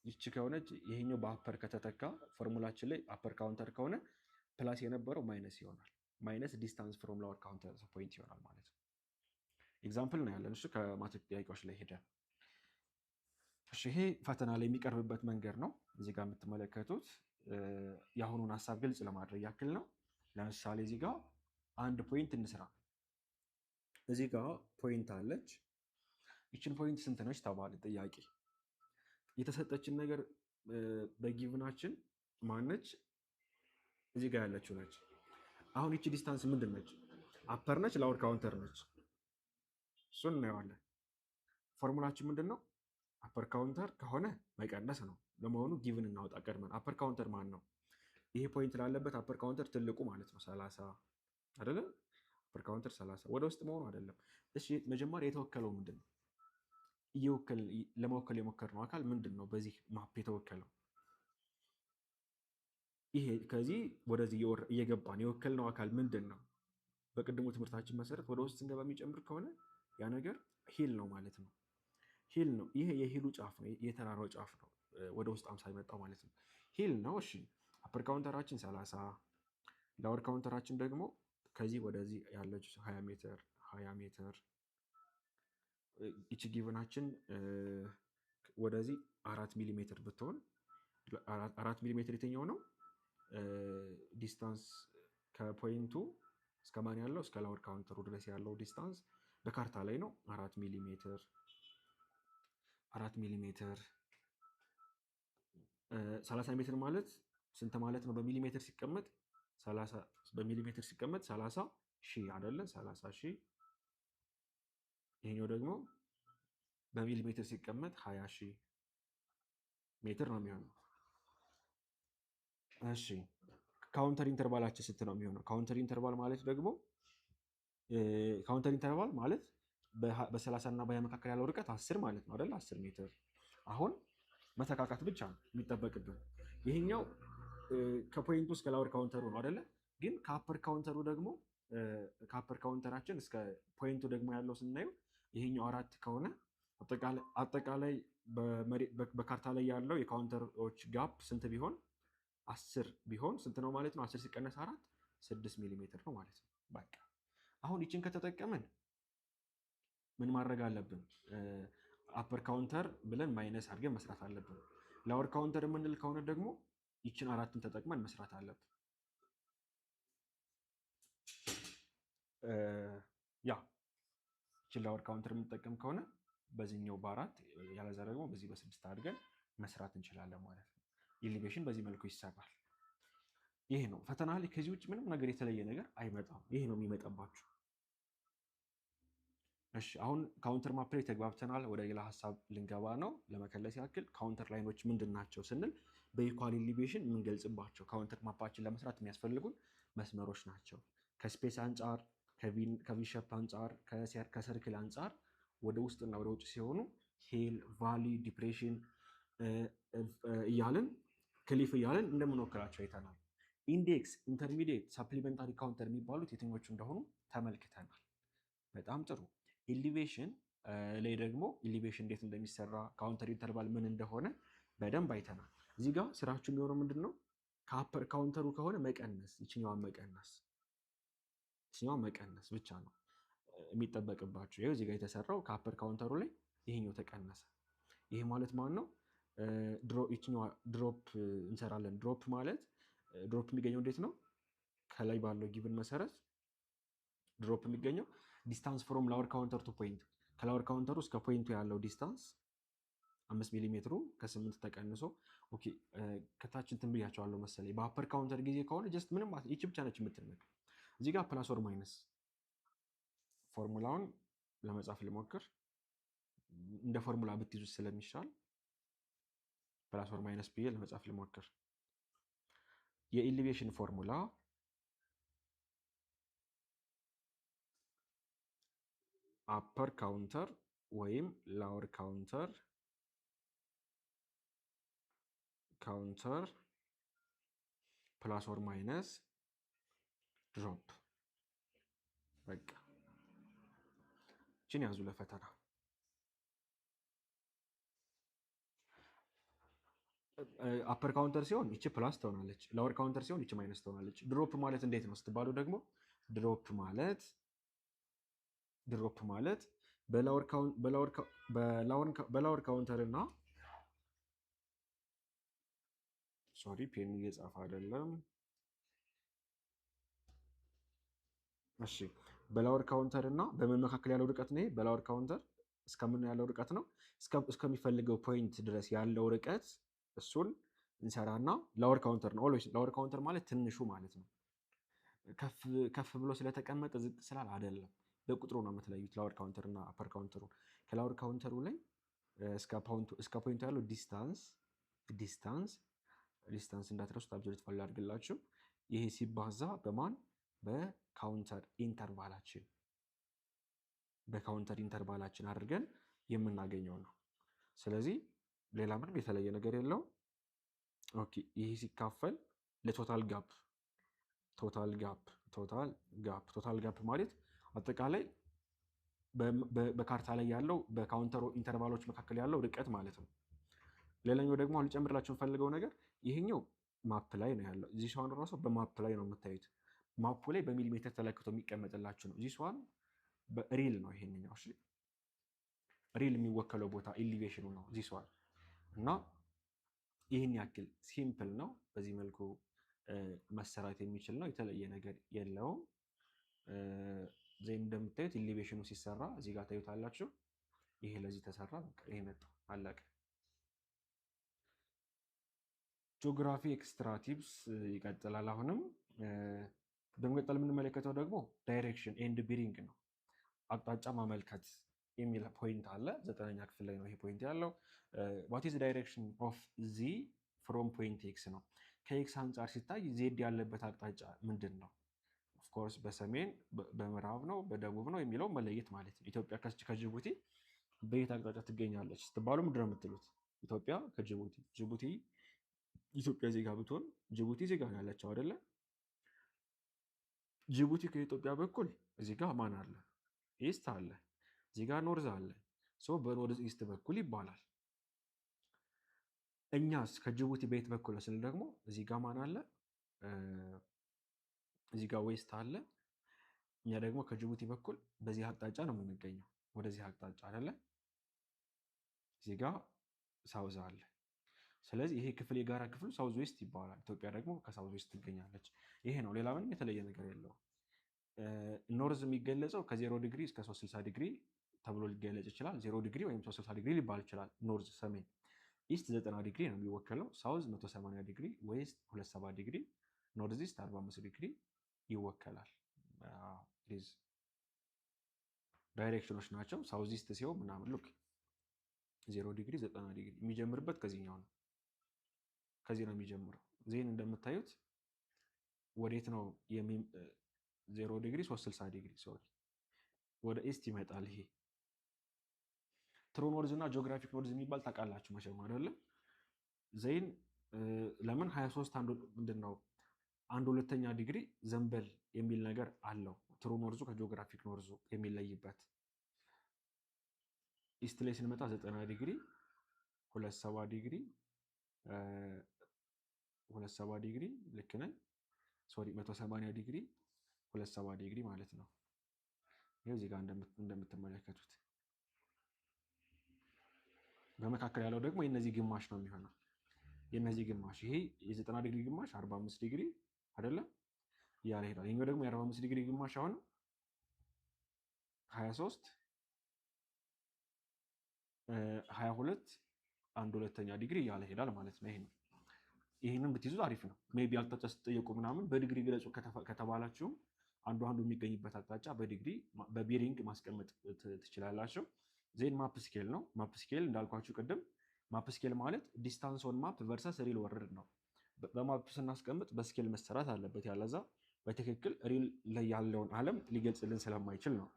ይቺ ከሆነች ይሄኛው በአፐር ከተተካ ፎርሙላችን ላይ አፐር ካውንተር ከሆነ ፕላስ የነበረው ማይነስ ይሆናል። ማይነስ ዲስታንስ ፍሮም ላወር ካውንተር ፖይንት ይሆናል ማለት ነው። ኤግዛምፕል ነው ያለን። እሺ ከማትሪክ ጥያቄዎች ላይ ሄደ። እሺ ይሄ ፈተና ላይ የሚቀርብበት መንገድ ነው። እዚህ ጋር የምትመለከቱት የአሁኑን ሀሳብ ግልጽ ለማድረግ ያክል ነው። ለምሳሌ እዚህ ጋር አንድ ፖይንት እንስራ። እዚህ ጋር ፖይንት አለች። ይችን ፖይንት ስንት ነች ተባለ ጥያቄ። የተሰጠችን ነገር በጊቭናችን ማነች? እዚህ ጋር ያለችው ነች። አሁን ይቺ ዲስታንስ ምንድን ነች? አፐር ነች? ላወር ካውንተር ነች? እሱን እናየዋለን። ፎርሙላችን ምንድን ነው? አፐር ካውንተር ከሆነ መቀነስ ነው። ለመሆኑ ጊቭን እናወጣ ቀድመን። አፐር ካውንተር ማን ነው? ይሄ ፖይንት ላለበት አፐር ካውንተር ትልቁ ማለት ነው 30 አይደለም? አፐር ካውንተር 30 ወደ ውስጥ መሆኑ አይደለም። እሺ መጀመሪያ የተወከለው ምንድን ነው? ለመወከል የሞከርነው አካል ምንድን ነው? በዚህ ማፕ የተወከለው ይሄ ከዚህ ወደዚህ እየገባን የወከልነው አካል ምንድን ነው? በቅድሙ ትምህርታችን መሰረት ወደ ውስጥ ስንገባ የሚጨምር ከሆነ ያ ነገር ሂል ነው ማለት ነው። ሂል ነው። ይሄ የሂሉ ጫፍ ነው፣ የተራራው ጫፍ ነው። ወደ ውስጥ 50 የመጣው ማለት ነው። ሂል ነው። እሺ አፐር ካውንተራችን 30፣ ላወር ካውንተራችን ደግሞ ከዚህ ወደዚህ ያለች 20 ሜትር። ይቺ ጊቭናችን ወደዚህ 4 ሚሊ ሜትር ብትሆን 4 ሚሊ ሜትር የትኛው ነው? ዲስታንስ ከፖይንቱ እስከ ማን ያለው እስከ ላወር ካውንተሩ ድረስ ያለው ዲስታንስ በካርታ ላይ ነው 4 ሚሊ ሜትር 30 ሜትር ማለት ስንት ማለት ነው? በሚሊሜትር ሲቀመጥ 30 ሺህ አይደለ? 30 ሺህ። ይሄኛው ደግሞ በሚሊሜትር ሲቀመጥ 20 ሺህ ሜትር ነው የሚሆነው። እሺ ካውንተር ኢንተርቫላችን ስንት ነው የሚሆነው? ካውንተር ኢንተርቫል ማለት በ30 እና በ20 መካከል ያለው ርቀት 10 ማለት ነው አይደል? 10 ሜትር። አሁን መተካካት ብቻ ነው የሚጠበቅብን። ይሄኛው ከፖይንቱ እስከ ላወር ካውንተሩ ነው አይደለ? ግን ከአፐር ካውንተሩ ደግሞ ከአፐር ካውንተራችን እስከ ፖይንቱ ደግሞ ያለው ስናየው ይሄኛው 4 ከሆነ አጠቃላይ በካርታ ላይ ያለው የካውንተሮች ጋፕ ስንት ቢሆን 10 ቢሆን ስንት ነው ማለት ነው? 10 ሲቀነስ 4 6 ሚሊ ሜትር ነው ማለት ነው። በቃ አሁን ይችን ከተጠቀምን ምን ማድረግ አለብን? አፐር ካውንተር ብለን ማይነስ አድርገን መስራት አለብን። ላወር ካውንተር የምንል ከሆነ ደግሞ ይችን 4ን ተጠቅመን መስራት አለብን። ያ ይችን ላወር ካውንተር የምንጠቀም ከሆነ በዚህኛው በ4 ያለዛ ደግሞ በዚህ በ6 አድርገን መስራት እንችላለን ማለት ነው። ኢሊቬሽን በዚህ መልኩ ይሰራል። ይሄ ነው ፈተና ላይ። ከዚህ ውጭ ምንም ነገር የተለየ ነገር አይመጣም። ይሄ ነው የሚመጣባችሁ። እሺ አሁን ካውንተር ማፕ ላይ ተግባብተናል። ወደ ሌላ ሀሳብ ልንገባ ነው። ለመከለስ ያክል ካውንተር ላይኖች ምንድን ናቸው ስንል በኢኳል ኢሊቬሽን የምንገልጽባቸው ካውንተር ማፓችን ለመስራት የሚያስፈልጉን መስመሮች ናቸው። ከስፔስ አንጻር፣ ከቪ ሼፕ አንጻር፣ ከሰርክል አንጻር ወደ ውስጥና ወደ ውጭ ሲሆኑ ሂል፣ ቫሊ፣ ዲፕሬሽን እያልን ክሊፍ እያልን እንደምንወክላቸው አይተናል። ኢንዴክስ፣ ኢንተርሚዲየት፣ ሳፕሊመንታሪ ካውንተር የሚባሉት የትኞቹ እንደሆኑ ተመልክተናል። በጣም ጥሩ። ኢሊቬሽን ላይ ደግሞ ኢሊቬሽን እንዴት እንደሚሰራ ካውንተር ኢንተርቫል ምን እንደሆነ በደንብ አይተናል። እዚህ ጋር ስራችሁ የሚሆነው ምንድን ነው? ከአፐር ካውንተሩ ከሆነ መቀነስ፣ ይችኛዋን መቀነስ ብቻ ነው የሚጠበቅባቸው። ይኸው እዚህ ጋር የተሰራው ከአፐር ካውንተሩ ላይ ይሄኛው ተቀነሰ። ይሄ ማለት ማለት ነው ይችኛዋ ድሮፕ እንሰራለን። ድሮፕ የሚገኘው እንዴት ነው? ከላይ ባለው ጊቭን መሰረት ድሮፕ የሚገኘው ዲስታንስ ፍሮም ላወር ካውንተር ቱ ፖይንት፣ ከላወር ካውንተሩ እስከ ፖይንቱ ያለው ዲስታንስ 5 ሚሊ ሜትሩ ከ8 ተቀንሶ። ኦኬ ከታች እንትን ብያቸዋለሁ መሰለኝ። በአፐር ካውንተር ጊዜ ከሆነ ጀስት ምንም ይቺ ብቻ ነች የምትነገር። እዚህ ጋር ፕላስ ኦር ማይነስ ፎርሙላውን ለመጻፍ ልሞክር። እንደ ፎርሙላ ብትይዙ ስለሚሻል ፕላስ ኦር ማይነስ ብዬ ለመጻፍ ልሞክር። የኢሊቬሽን ፎርሙላ አፐር ካውንተር ወይም ላወር ካውንተር ፕላስ ኦር ማይነስ ድሮፕ። በቃ እችን ያዙ ለፈተና። አፐር ካውንተር ሲሆን ይቺ ፕላስ ትሆናለች፣ ላወር ካውንተር ሲሆን ይቺ ማይነስ ትሆናለች። ድሮፕ ማለት እንዴት ነው ስትባሉ ደግሞ ድሮፕ ማለት በላወር ካውንተር እና ሶሪ ፔኑ እየጻፈ አይደለም። እሺ በላወር ካውንተር እና በምን መካከል ያለው ርቀት ነው? በላወር ካውንተር እስከምን ያለው ርቀት ነው? እስከሚፈልገው ፖይንት ድረስ ያለው ርቀት እሱን እንሰራና ላወር ካውንተር ነው። ኦልዌይስ ላወር ካውንተር ማለት ትንሹ ማለት ነው። ከፍ ብሎ ስለተቀመጠ ዝቅ ስላል አይደለም። በቁጥሩ ነው የምትለዩት ላወር ካውንተር እና አፐር ካውንተሩ። ከላወር ካውንተሩ ላይ እስከ ፖይንቱ ያለው ዲስታንስ እንዳትረሱት፣ አብዞሉት ቫልዩ አድርግላችሁ። ይሄ ሲባዛ በማን በካውንተር ኢንተርቫላችን አድርገን የምናገኘው ነው። ስለዚህ ሌላ ምንም የተለየ ነገር የለውም። ኦኬ ይሄ ሲካፈል ለቶታል ጋፕ ማለት አጠቃላይ በካርታ ላይ ያለው በካውንተር ኢንተርቫሎች መካከል ያለው ርቀት ማለት ነው። ሌላኛው ደግሞ ልጨምርላችሁ የምፈልገው ነገር ይሄኛው ማፕ ላይ ነው ያለው። እዚህ ሰዋን ራሱ በማፕ ላይ ነው የምታዩት። ማፑ ላይ በሚሊሜትር ተለክቶ የሚቀመጥላችሁ ነው። እዚህ ሰዋን በሪል ነው። ይሄንኛው እሺ ሪል የሚወከለው ቦታ ኢሊቬሽኑ ነው እዚህ ሰዋን እና ይህን ያክል ሲምፕል ነው። በዚህ መልኩ መሰራት የሚችል ነው። የተለየ ነገር የለውም። ዜን እንደምታዩት ኢሊቬሽኑ ሲሰራ እዚህ ጋር ታዩታላችሁ። ይሄ ለዚህ ተሰራ፣ ይሄ መጣ፣ አለቀ። ጂኦግራፊ ኤክስትራ ቲፕስ ይቀጥላል። አሁንም በመቀጠል የምንመለከተው ደግሞ ዳይሬክሽን ኤንድ ቢሪንግ ነው። አቅጣጫ ማመልከት የሚል ፖይንት አለ። 9ኛ ክፍል ላይ ነው ይሄ ፖይንት ያለው። ዋት ኢዝ ዳይሬክሽን ኦፍ ዚ ፍሮም ፖይንት ኤክስ ነው። ከኤክስ አንጻር ሲታይ ዜድ ያለበት አቅጣጫ ምንድን ነው? ኦፍኮርስ በሰሜን በምዕራብ ነው በደቡብ ነው የሚለው መለየት ማለት ነው። ኢትዮጵያ ከጅቡቲ በየት አቅጣጫ ትገኛለች ስትባሉ ምንድን ነው የምትሉት? ኢትዮጵያ ከጅቡቲ፣ ጅቡቲ ኢትዮጵያ ዜጋ ብትሆን ጅቡቲ ዜጋ ነው ያለችው አይደለ? ጅቡቲ ከኢትዮጵያ በኩል እዚህ ጋር ማን አለ? ኢስት አለ። እዚህ ጋር ኖርዝ አለ። በኖርዝ ኢስት በኩል ይባላል። እኛስ ከጅቡቲ በየት በኩል ስል ደግሞ እዚህ ጋር ማን አለ? እዚህ ጋር ዌስት አለ። እኛ ደግሞ ከጅቡቲ በኩል በዚህ አቅጣጫ ነው የምንገኘው፣ ወደዚህ አቅጣጫ አይደለ? እዚህ ጋር ሳውዝ አለ። ስለዚህ ይሄ ክፍል የጋራ ክፍሉ ሳውዝ ዌስት ይባላል። ኢትዮጵያ ደግሞ ከሳውዝ ዌስት ትገኛለች። ይሄ ነው፣ ሌላ ምንም የተለየ ነገር የለውም። ኖርዝ የሚገለጸው ከ0 ዲግሪ እስከ 360 ዲግሪ ተብሎ ሊገለጽ ይችላል። 0 ዲግሪ ወይም 360 ዲግሪ ሊባል ይችላል። ኖርዝ ሰሜን፣ ኢስት 90 ዲግሪ ነው የሚወከለው። ሳውዝ 180 ዲግሪ፣ ዌስት 270 ዲግሪ፣ ኖርዝ ኢስት 45 ዲግሪ ይወከላል። ዳይሬክሽኖች ናቸው። ሳውዝ ኢስት ሲሆን ምናምን ሉክ 0 ዲግሪ 90 ዲግሪ የሚጀምርበት ከዚህኛው ነው፣ ከዚህ ነው የሚጀምረው። ዜን እንደምታዩት ወዴት ነው 0 ዲግሪ 360 ዲግሪ ሶሪ ወደ ኢስት ይመጣል። ይሄ ትሩ ኖርዝ እና ጂኦግራፊክ ኖርዝ የሚባል ታውቃላችሁ መቼም አይደለም? ዜን ለምን 23 ምንድነው 1/2 ዲግሪ ዘንበል የሚል ነገር አለው። ትሩ ኖርዙ ከጂኦግራፊክ ኖርዙ የሚለይበት። ኢስት ላይ ስንመጣ 90 ዲግሪ 270 ዲግሪ 270 ዲግሪ ልክ ነኝ። ሶሪ 180 ዲግሪ 270 ዲግሪ ማለት ነው። ይሄው እዚህ ጋር እንደምትመለከቱት በመካከል ያለው ደግሞ የነዚህ ግማሽ ነው የሚሆነው። የነዚህ ግማሽ ይሄ የ90 ዲግሪ ግማሽ 45 ዲግሪ አይደለም እያለ ሄዳል። ይሄኛው ደግሞ የ45 ዲግሪ ግማሽ አሁን 23 22 1/2 ዲግሪ እያለ ሄዳል ማለት ነው። ይሄ ነው። ይህንን ብትይዙ አሪፍ ነው። ሜቢ አቅጣጫ ስትጠየቁ ምናምን በዲግሪ ግለጹ ከተባላችሁም አንዱ የሚገኝበት አቅጣጫ በዲግሪ በቢሪንግ ማስቀመጥ ትችላላችሁ። ዜን ማፕ ስኬል ነው። ማፕ ስኬል እንዳልኳችሁ ቅድም ማፕ ስኬል ማለት ዲስታንስ ኦን ማፕ ቨርሰስ ሪል ወርልድ ነው። በማፕ ስናስቀምጥ በስኬል መሰራት አለበት፣ ያለዛ በትክክል ሪል ላይ ያለውን ዓለም ሊገልጽልን ስለማይችል ነው።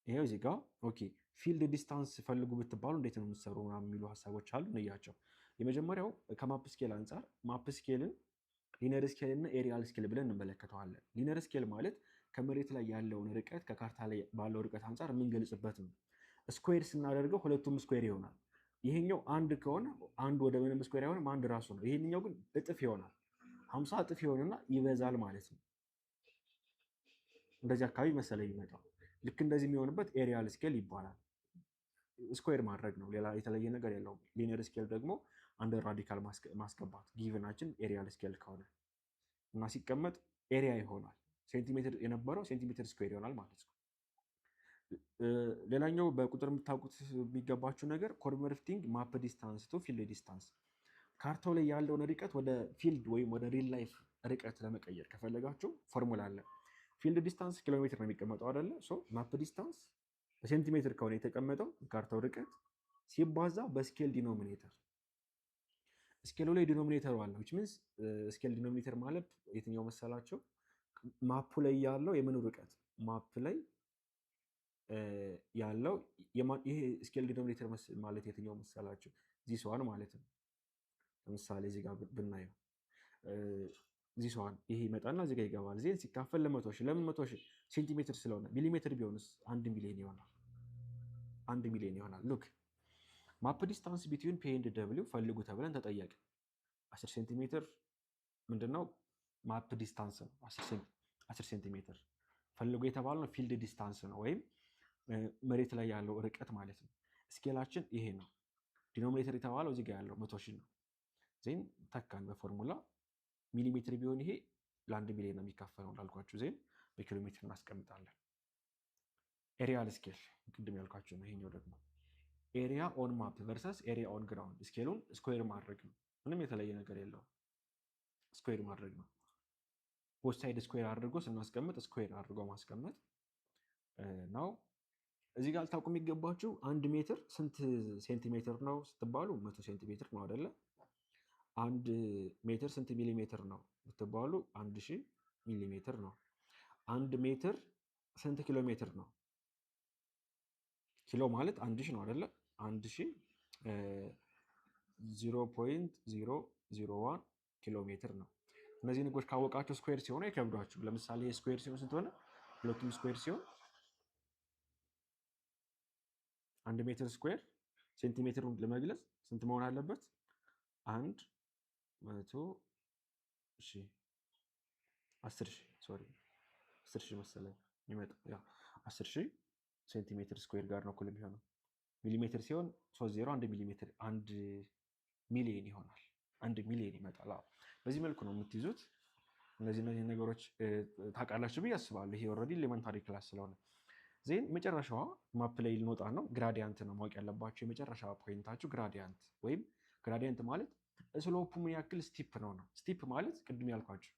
ይሄው እዚህ ጋር ኦኬ ፊልድ ዲስታንስ ፈልጉ ብትባሉ እንዴት ነው የምትሰሩ ምናምን የሚሉ ሀሳቦች አሉ። እንያቸው። የመጀመሪያው ከማፕ ስኬል አንጻር ማፕ ስኬልን ሊነር ስኬል እና ኤሪያል ስኬል ብለን እንመለከተዋለን። ሊነር ስኬል ማለት ከመሬት ላይ ያለውን ርቀት ከካርታ ላይ ባለው ርቀት አንጻር የምንገልጽበት ነው። ስኩዌር ስናደርገው ሁለቱም ስኩዌር ይሆናል። ይሄኛው አንድ ከሆነ አንድ ወደ ምንም ስኩዌር አይሆንም፣ አንድ ራሱ ነው። ይሄኛው ግን እጥፍ ይሆናል። 50 እጥፍ ይሆንና ይበዛል ማለት ነው። እንደዚህ አካባቢ መሰለኝ ይመጣው። ልክ እንደዚህ የሚሆንበት ኤሪያል ስኬል ይባላል። ስኩዌር ማድረግ ነው፣ ሌላ የተለየ ነገር የለውም። ሊኒየር ስኬል ደግሞ አንደር ራዲካል ማስገባት ጊቭናችን ኤሪያል ስኬል ከሆነ እና ሲቀመጥ ኤሪያ ይሆናል። ሴንቲሜትር የነበረው ሴንቲሜትር ስኩዌር ይሆናል ማለት ነው። ሌላኛው በቁጥር የምታውቁት የሚገባችሁ ነገር ኮንቨርቲንግ ማፕ ዲስታንስ ቱ ፊልድ ዲስታንስ፣ ካርታው ላይ ያለውን ርቀት ወደ ፊልድ ወይም ወደ ሪል ላይፍ ርቀት ለመቀየር ከፈለጋችሁ ፎርሙላ አለ። ፊልድ ዲስታንስ ኪሎ ሜትር ነው የሚቀመጠው አይደለ? ማፕ ዲስታንስ በሴንቲሜትር ከሆነ የተቀመጠው ካርታው ርቀት ሲባዛ በስኬል ዲኖሚኔተር። ስኬሉ ላይ ዲኖሚኔተር አለው። which means ስኬል ዲኖሚኔተር ማለት የትኛው መሰላቸው? ማፑ ላይ ያለው የምኑ ርቀት ማፕ ላይ ያለው ይሄ ስኬል ዲኖሚኔተር ማለት የትኛው መሰላቸው? ዚስ ዋን ማለት ነው። ለምሳሌ እዚህ ጋር ብናየው ዚስ ዋን ይሄ ይመጣና እዚህ ጋር ይገባል። ዜን ሲካፈል ለ100 ሺህ ለምን 100 ሺህ ሴንቲሜትር ስለሆነ፣ ሚሊሜትር ቢሆንስ 1 ሚሊዮን ይሆናል። 1 ሚሊዮን ይሆናል። ሉክ ማፕ ዲስታንስ ቢትዊን ፒ ኤንድ ደብሊው ፈልጉ ተብለን ተጠየቀ። 10 ሴንቲሜትር ምንድነው? ማፕ ዲስታንስ ነው። 10 ሴንቲሜትር ፈልጉ የተባለው ፊልድ ዲስታንስ ነው፣ ወይም መሬት ላይ ያለው ርቀት ማለት ነው። ስኬላችን ይሄ ነው። ዲኖሚኔተር የተባለው እዚህ ጋር ያለው 100,000 ነው። ዜን ተካን በፎርሙላ ሚሊሜትር ቢሆን ይሄ ለ1 ሚሊዮን ነው የሚካፈለው እንዳልኳችሁ። ዜን በኪሎ ሜትር እናስቀምጣለን። ኤሪያል ስኬል ቅድም ያልኳችሁ ነው። ይሄኛው ደግሞ ኤሪያ ኦን ማፕ ቨርሰስ ኤሪያ ኦን ግራውንድ። ስኬሉን ስኩዌር ማድረግ ነው። ምንም የተለየ ነገር የለውም። ስኩዌር ማድረግ ነው። ቦት ሳይድ ስኩዌር አድርጎ ስናስቀምጥ ስኩዌር አድርጎ ማስቀመጥ ነው። እዚህ ጋር ልታውቁ የሚገባችሁ 1 ሜትር ስንት ሴንቲሜትር ነው ስትባሉ 100 ሴንቲሜትር ነው አይደለ? 1 ሜትር ስንት ሚሊሜትር ነው ስትባሉ 1000 ሚሊሜትር ነው። 1 ሜትር ስንት ኪሎ ሜትር ነው? ኪሎ ማለት 1000 ነው አይደለ? 1000 0.001 ኪሎ ሜትር ነው። እነዚህ ነገሮች ካወቃቸው ስኩዌር ሲሆኑ አይከብዷችሁ። ለምሳሌ ስኩዌር ሲሆን ስንት ሆነ? ሁለቱም ስኩዌር ሲሆን 1 ሜትር ስኩዌር ሴንቲሜትሩን ለመግለጽ ስንት መሆን አለበት? 10,000 መሰለኝ የሚመጣው ያ 10,000 ሴንቲሜትር ስኩዌር ጋር ነው እኩል የሚሆነው። ሚሊሜትር ሲሆን 30 1 ሚሊሜትር 1 ሚሊዮን ይሆናል። 1 ሚሊዮን ይመጣል። በዚህ መልኩ ነው የምትይዙት። እነዚህ ነገሮች ታውቃላችሁ ብዬ አስባለሁ። ይሄ ኦልሬዲ ኤሌመንታሪ ክላስ ስለሆነ ዜን መጨረሻዋ ማፕ ላይ ልንወጣ ነው። ግራዲያንት ነው ማወቅ ያለባቸው። የመጨረሻ ፖይንታችሁ ግራዲያንት ወይም ግራዲያንት ማለት ስሎፑ ምን ያክል ስቲፕ ነው ነው። ስቲፕ ማለት ቅድም ያልኳችሁ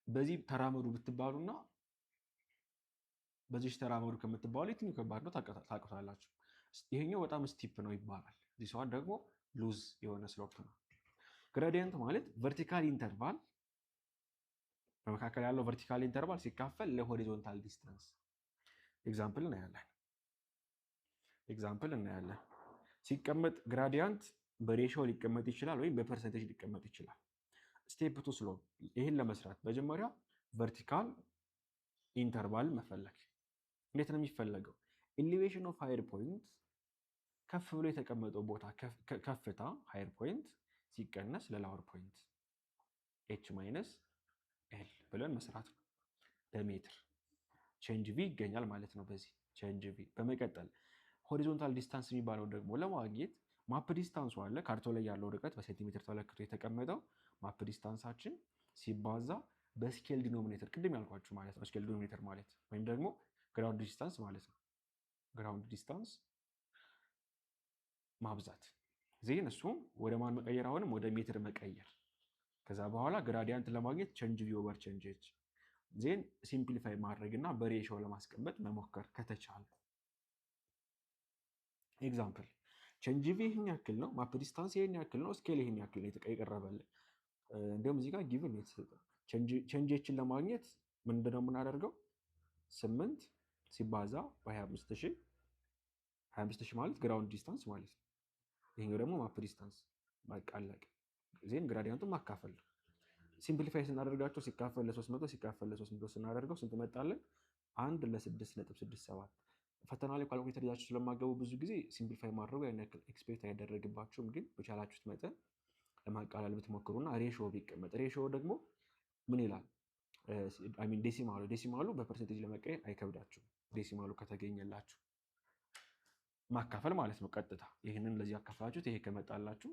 በዚህ ተራመዱ ብትባሉና በዚህ ተራመዱ ከምትባሉ የትኛው ከባድ ነው ታውቁታላችሁ። ይሄኛው በጣም ስቲፕ ነው ይባላል። ዚስ ዋን ደግሞ ሉዝ የሆነ ስሎፕ ነው። ግራዲያንት ማለት ቨርቲካል ኢንተርቫል በመካከል ያለው ቨርቲካል ኢንተርቫል ሲካፈል ለሆሪዞንታል ዲስታንስ። ኤግዛምፕል እናያለን። ሲቀመጥ ግራዲያንት በሬሽዮ ሊቀመጥ ይችላል ወይም በፐርሰንቴጅ ሊቀመጥ ይችላል። ስቴፕ ቱ ስሎፕ። ይህን ለመስራት መጀመሪያ ቨርቲካል ኢንተርቫል መፈለግ። እንዴት ነው የሚፈለገው? ኤሊቬሽን ኦፍ ሃየር ፖይንት ከፍ ብሎ የተቀመጠው ቦታ ከፍታ ሃየር ፖይንት ሲቀነስ ለላወር ፖይንት ኤች ማይነስ ኤል ብለን መስራት ነው። በሜትር ቼንጅ ቪ ይገኛል ማለት ነው። በዚህ ቼንጅ ቪ። በመቀጠል ሆሪዞንታል ዲስታንስ የሚባለው ደግሞ ለማግኘት ማፕ ዲስታንሱ አለ። ካርቶን ላይ ያለው ርቀት በሴንቲሜትር ተለክቶ የተቀመጠው ማፕ ዲስታንሳችን ሲባዛ በስኬል ዲኖሚኔተር ቅድም ያልኳችሁ ማለት ነው። ስኬል ዲኖሚኔተር ማለት ወይም ደግሞ ግራውንድ ዲስታንስ ማለት ነው። ግራውንድ ዲስታንስ ማብዛት ዜን እሱም ወደ ማን መቀየር? አሁንም ወደ ሜትር መቀየር። ከዛ በኋላ ግራዲያንት ለማግኘት ቼንጅ ቪ ኦቨር ቼንጅ ኤች ዜን ሲምፕሊፋይ ማድረግ እና በሬሽዮ ለማስቀመጥ መሞከር ከተቻለ። ኤግዛምፕል ቼንጅ ቪ ይህን ያክል ነው፣ ማፕ ዲስታንስ ይህን ያክል ነው፣ ስኬል ይህን ያክል ነው የቀረበልን። እንዲሁም እዚህ ጋር ጊቭን የተሰጠው ቼንጅ ኤችን ለማግኘት ምንድነው የምናደርገው? 8 ሲባዛ በ25,000 25,000 ማለት ግራውንድ ዲስታንስ ማለት ነው። ይሄኛው ደግሞ ማፕ ዲስታንስ ማቃለቅ ዜን ግራዲያንቱን ማካፈል ነው። ሲምፕሊፋይ ስናደርጋቸው ሲካፈል ለ300 ሲካፈል ለ300 ስናደርገው ስንት መጣለን? 1 ለ6.67። ፈተና ላይ ካልኩሌተር ይዛችሁ ስለማገቡ ብዙ ጊዜ ሲምፕሊፋይ ማድረጉ ያን ያክል ኤክስፔክት አይደረግባችሁም። ግን በቻላችሁት መጠን ለማቃለል ብትሞክሩና ሬሽዮ ቢቀመጥ፣ ሬሽዮ ደግሞ ምን ይላል? ዴሲማሉ በፐርሰንቴጅ ለመቀየር አይከብዳችሁም። ዴሲማሉ ከተገኘላችሁ ማካፈል ማለት ነው ቀጥታ። ይህንን ለዚህ አካፍላችሁት ይሄ ከመጣላችሁ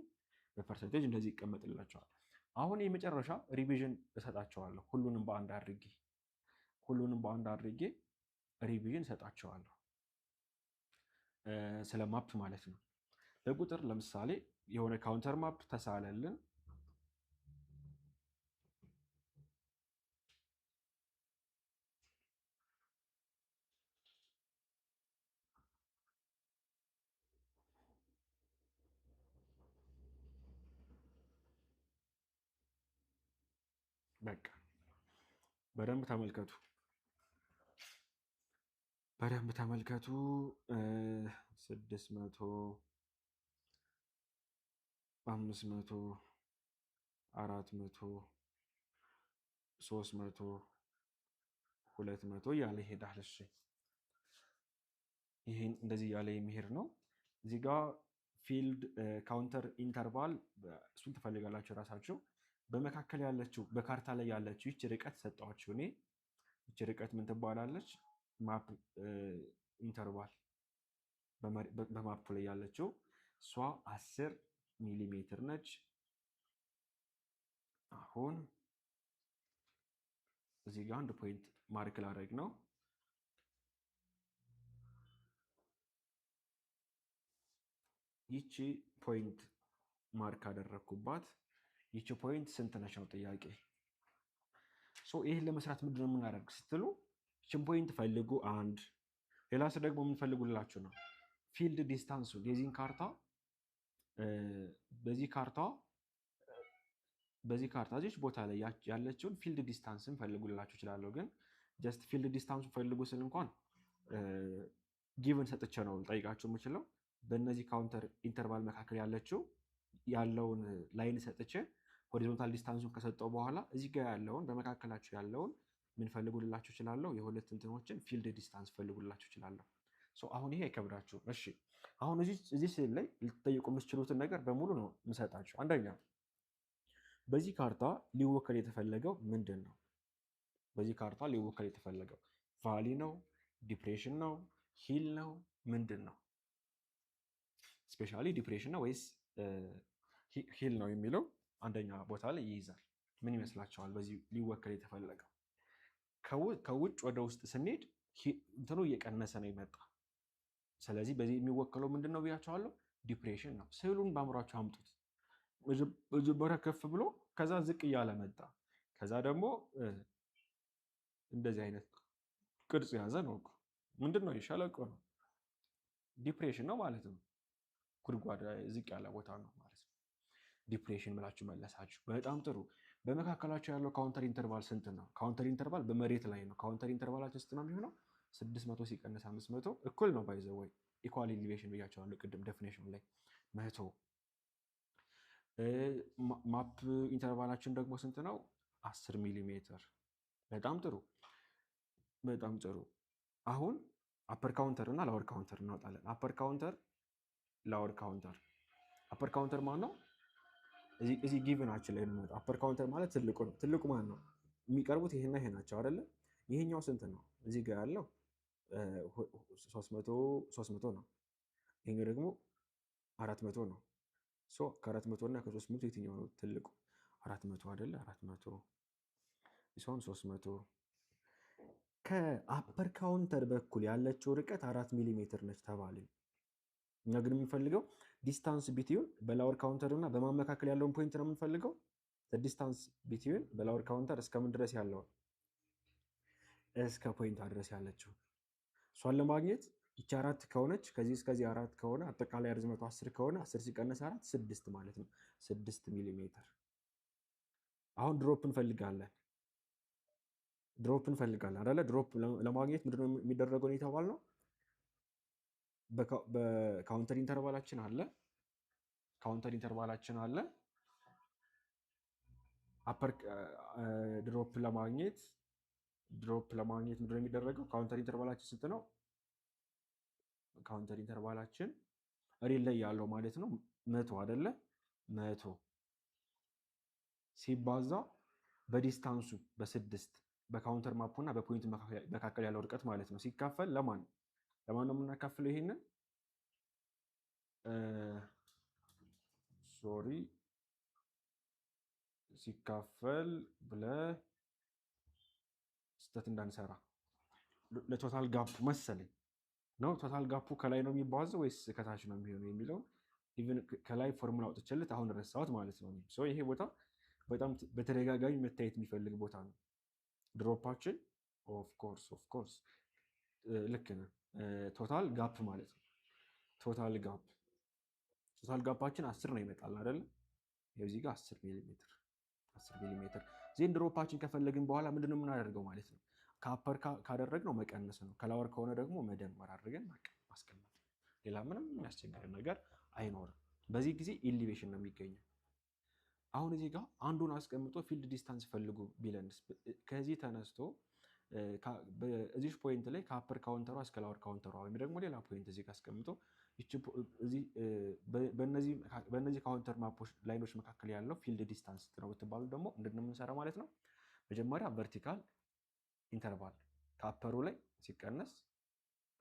በፐርሰንቴጅ እንደዚህ ይቀመጥላቸዋል። አሁን የመጨረሻ ሪቪዥን እሰጣቸዋለሁ። ሁሉንም በአንድ አድርጌ ሪቪዥን እሰጣቸዋለሁ ስለ ማፕ ማለት ነው። በቁጥር ለምሳሌ የሆነ ካውንተር ማፕ ተሳለልን። በቃ በደንብ ተመልከቱ። 600 500 400 300 200 እያለ ይሄዳል። እሺ ይሄን እንደዚህ እያለ የሚሄድ ነው። እዚህ ጋር ፊልድ ካውንተር ኢንተርቫል እሱን ትፈልጋላችሁ ራሳችሁ። በመካከል ያለችው በካርታ ላይ ያለችው ይች ርቀት ሰጠዋችሁ። እኔ ይች ርቀት ምን ትባላለች? ማፕ ኢንተርቫል በማፕ ላይ ያለችው እሷ 10 ሚሊ ሜትር ነች። አሁን እዚህ ጋር አንድ ፖይንት ማርክ ላደርግ ነው። ይቺ ፖይንት ማርክ አደረግኩባት። ይቺ ፖይንት ስንት ነች ነው ጥያቄ። ይህን ለመስራት ምንድን ነው የምናደርግ ስትሉ ይችን ፖይንት ፈልጉ። አንድ ሌላ ደግሞ የምንፈልጉላችሁ ነው ፊልድ ዲስታንሱ የዚህን ካርታ በዚህ ካርታ እዚች ቦታ ላይ ያለችውን ፊልድ ዲስታንስን ፈልጉላችሁ እችላለሁ። ግን ጀስት ፊልድ ዲስታንሱ ፈልጉ ስል እንኳን ጊቭን ሰጥቼ ነው ጠይቃችሁ የምችለው። በእነዚህ ካውንተር ኢንተርቫል መካከል ያለውን ላይን ሰጥቼ ሆሪዞንታል ዲስታንሱን ከሰጠው በኋላ እዚህ ጋር ያለውን በመካከላችሁ ያለውን ምን ፈልጉላችሁ እችላለሁ? የሁለት እንትኖችን ፊልድ ዲስታንስ ፈልጉላችሁ እችላለሁ። አሁን ይሄ አይከብዳችሁ። እሺ አሁን እዚህ ስዕል ላይ ልትጠይቁ የምትችሉትን ነገር በሙሉ ነው የምሰጣችሁ። አንደኛ በዚህ ካርታ ሊወከል የተፈለገው ምንድን ነው? በዚህ ካርታ ሊወከል የተፈለገው ቫሊ ነው? ዲፕሬሽን ነው? ሂል ነው? ምንድን ነው? ስፔሻሊ ዲፕሬሽን ነው ወይስ ሂል ነው የሚለው አንደኛ ቦታ ላይ ይይዛል። ምን ይመስላችኋል? በዚህ ሊወከል የተፈለገው ከውጭ ወደ ውስጥ ስንሄድ እንትኑ እየቀነሰ ነው ይመጣ። ስለዚህ በዚህ የሚወከለው ምንድን ነው ብያቸዋለሁ? ዲፕሬሽን ነው። ስዕሉን በአእምሯችሁ አምጡት። መጀመሪያ ከፍ ብሎ ከዛ ዝቅ እያለ መጣ። ከዛ ደግሞ እንደዚህ አይነት ቅርጽ ያዘ ነው። ምንድን ነው? ሸለቆ ነው። ዲፕሬሽን ነው ማለት ነው። ጉድጓድ ዝቅ ያለ ቦታ ነው ማለት ነው። ዲፕሬሽን ብላችሁ መለሳችሁ። በጣም ጥሩ። በመካከላቸው ያለው ካውንተር ኢንተርቫል ስንት ነው? ካውንተር ኢንተርቫል በመሬት ላይ ነው። ካውንተር ኢንተርቫላችን ስንት ነው የሚሆነው? 600 ሲቀነስ 500 እኩል ነው። ባይ ዘ ወይ ኢኳል ኢሊቬሽን ብያቸዋለሁ ቅድም ዴፊኔሽን ላይ 100። ማፕ ኢንተርቫላችን ደግሞ ስንት ነው? 10 ሚሊ ሜትር። በጣም ጥሩ በጣም ጥሩ። አሁን አፐር ካውንተር እና ላወር ካውንተር እናወጣለን። አፐር ካውንተር፣ ላወር ካውንተር። አፐር ካውንተር ማን ነው? እዚህ ጊቭናችን ላይ ነው። አፐር ካውንተር ማለት ትልቁ ነው። ትልቁ ማን ነው? የሚቀርቡት ይሄና ይሄ ናቸው አይደለ? ይሄኛው ስንት ነው? እዚህ ጋር ያለው 300 ነው። ይሄኛው ደግሞ 400 ነው። ከ400 እና ከ300 የትኛው ነው ትልቁ? 400 አይደለ? 400 ሲሆን 300። ከአፐር ካውንተር በኩል ያለችው ርቀት 4 ሚሊ ሜትር ነች ተባልን። እኛ ግን የምንፈልገው ዲስታንስ ቢትዊን በላወር ካውንተር እና በማመካከል ያለውን ፖይንት ነው የምንፈልገው። ዲስታንስ ቢትዊን በላወር ካውንተር እስከምን ድረስ ያለውን? እስከ ፖይንቷ ድረስ ያለችው። እሷን ለማግኘት ይቺ 4 ከሆነች ከዚህ እስከዚህ 4 ከሆነ አጠቃላይ ርዝመቱ 10 ከሆነ 10 ሲቀነስ 4 6 ማለት ነው። 6 ሚሊ ሜትር። አሁን ድሮፕ እንፈልጋለን። አይደለ? ድሮፕ ለማግኘት ምንድነው የሚደረገው የተባልነው? በካውንተር ኢንተርቫላችን አለ። አፐር ድሮፕ ለማግኘት ምንድነው የሚደረገው? ካውንተር ኢንተርቫላችን ስንት ነው? ካውንተር ኢንተርቫላችን ሪል ላይ ያለው ማለት ነው 100 አይደለ? 100 ሲባዛ በዲስታንሱ በ6 በካውንተር ማፑ እና በፖይንት መካከል ያለው ርቀት ማለት ነው ሲካፈል ለማን ነው የምናካፍለው? ይሄንን ሲካፈል ብለህ ስህተት እንዳንሰራ ለቶታል ጋፑ መሰለኝ ነው። ቶታል ጋፑ ከላይ ነው የሚባዛው ወይስ ከታች ነው የሚሆነው የሚለውን ኢቭን ከላይ ፎርሙላ አውጥቼለት አሁን ረሳሁት ማለት ነው። ይሄ ቦታ በጣም በተደጋጋሚ መታየት የሚፈልግ ቦታ ነው። ድሮፓችን ኦፍኮርስ ልክ ነህ። ቶታል ጋፕ ማለት ነው። ቶታል ጋፓችን 10 ነው ይመጣል አይደለ? እዚህ ጋር 10 ሚሊ ሜትር። ዜን ድሮፓችን ከፈለግን በኋላ ምንድነው የምናደርገው ማለት ነው? ከአፐር ካደረግነው መቀነስ ነው። ከላወር ከሆነ ደግሞ መደመር አድርገን ማስቀመጥ። ሌላ ምንም የሚያስቸግረን ነገር አይኖርም። በዚህ ጊዜ ኢሊቬሽን ነው የሚገኘው። አሁን እዚህ ጋር አንዱን አስቀምጦ ፊልድ ዲስታንስ ፈልጉ ቢለንስ ከዚህ ተነስቶ እዚህ ፖይንት ላይ ከአፐር ካውንተሯ እስከ ላወር ካውንተሯ ወይም ደግሞ ሌላ ፖይንት እዚህ ጋር አስቀምጦ በእነዚህ ካውንተር ማፖች ላይኖች መካከል ያለው ፊልድ ዲስታንስ ነው ብትባሉ ደግሞ ምንድን ነው የምንሰራው ማለት ነው? መጀመሪያ ቨርቲካል ኢንተርቫል ከአፐሩ ላይ ሲቀነስ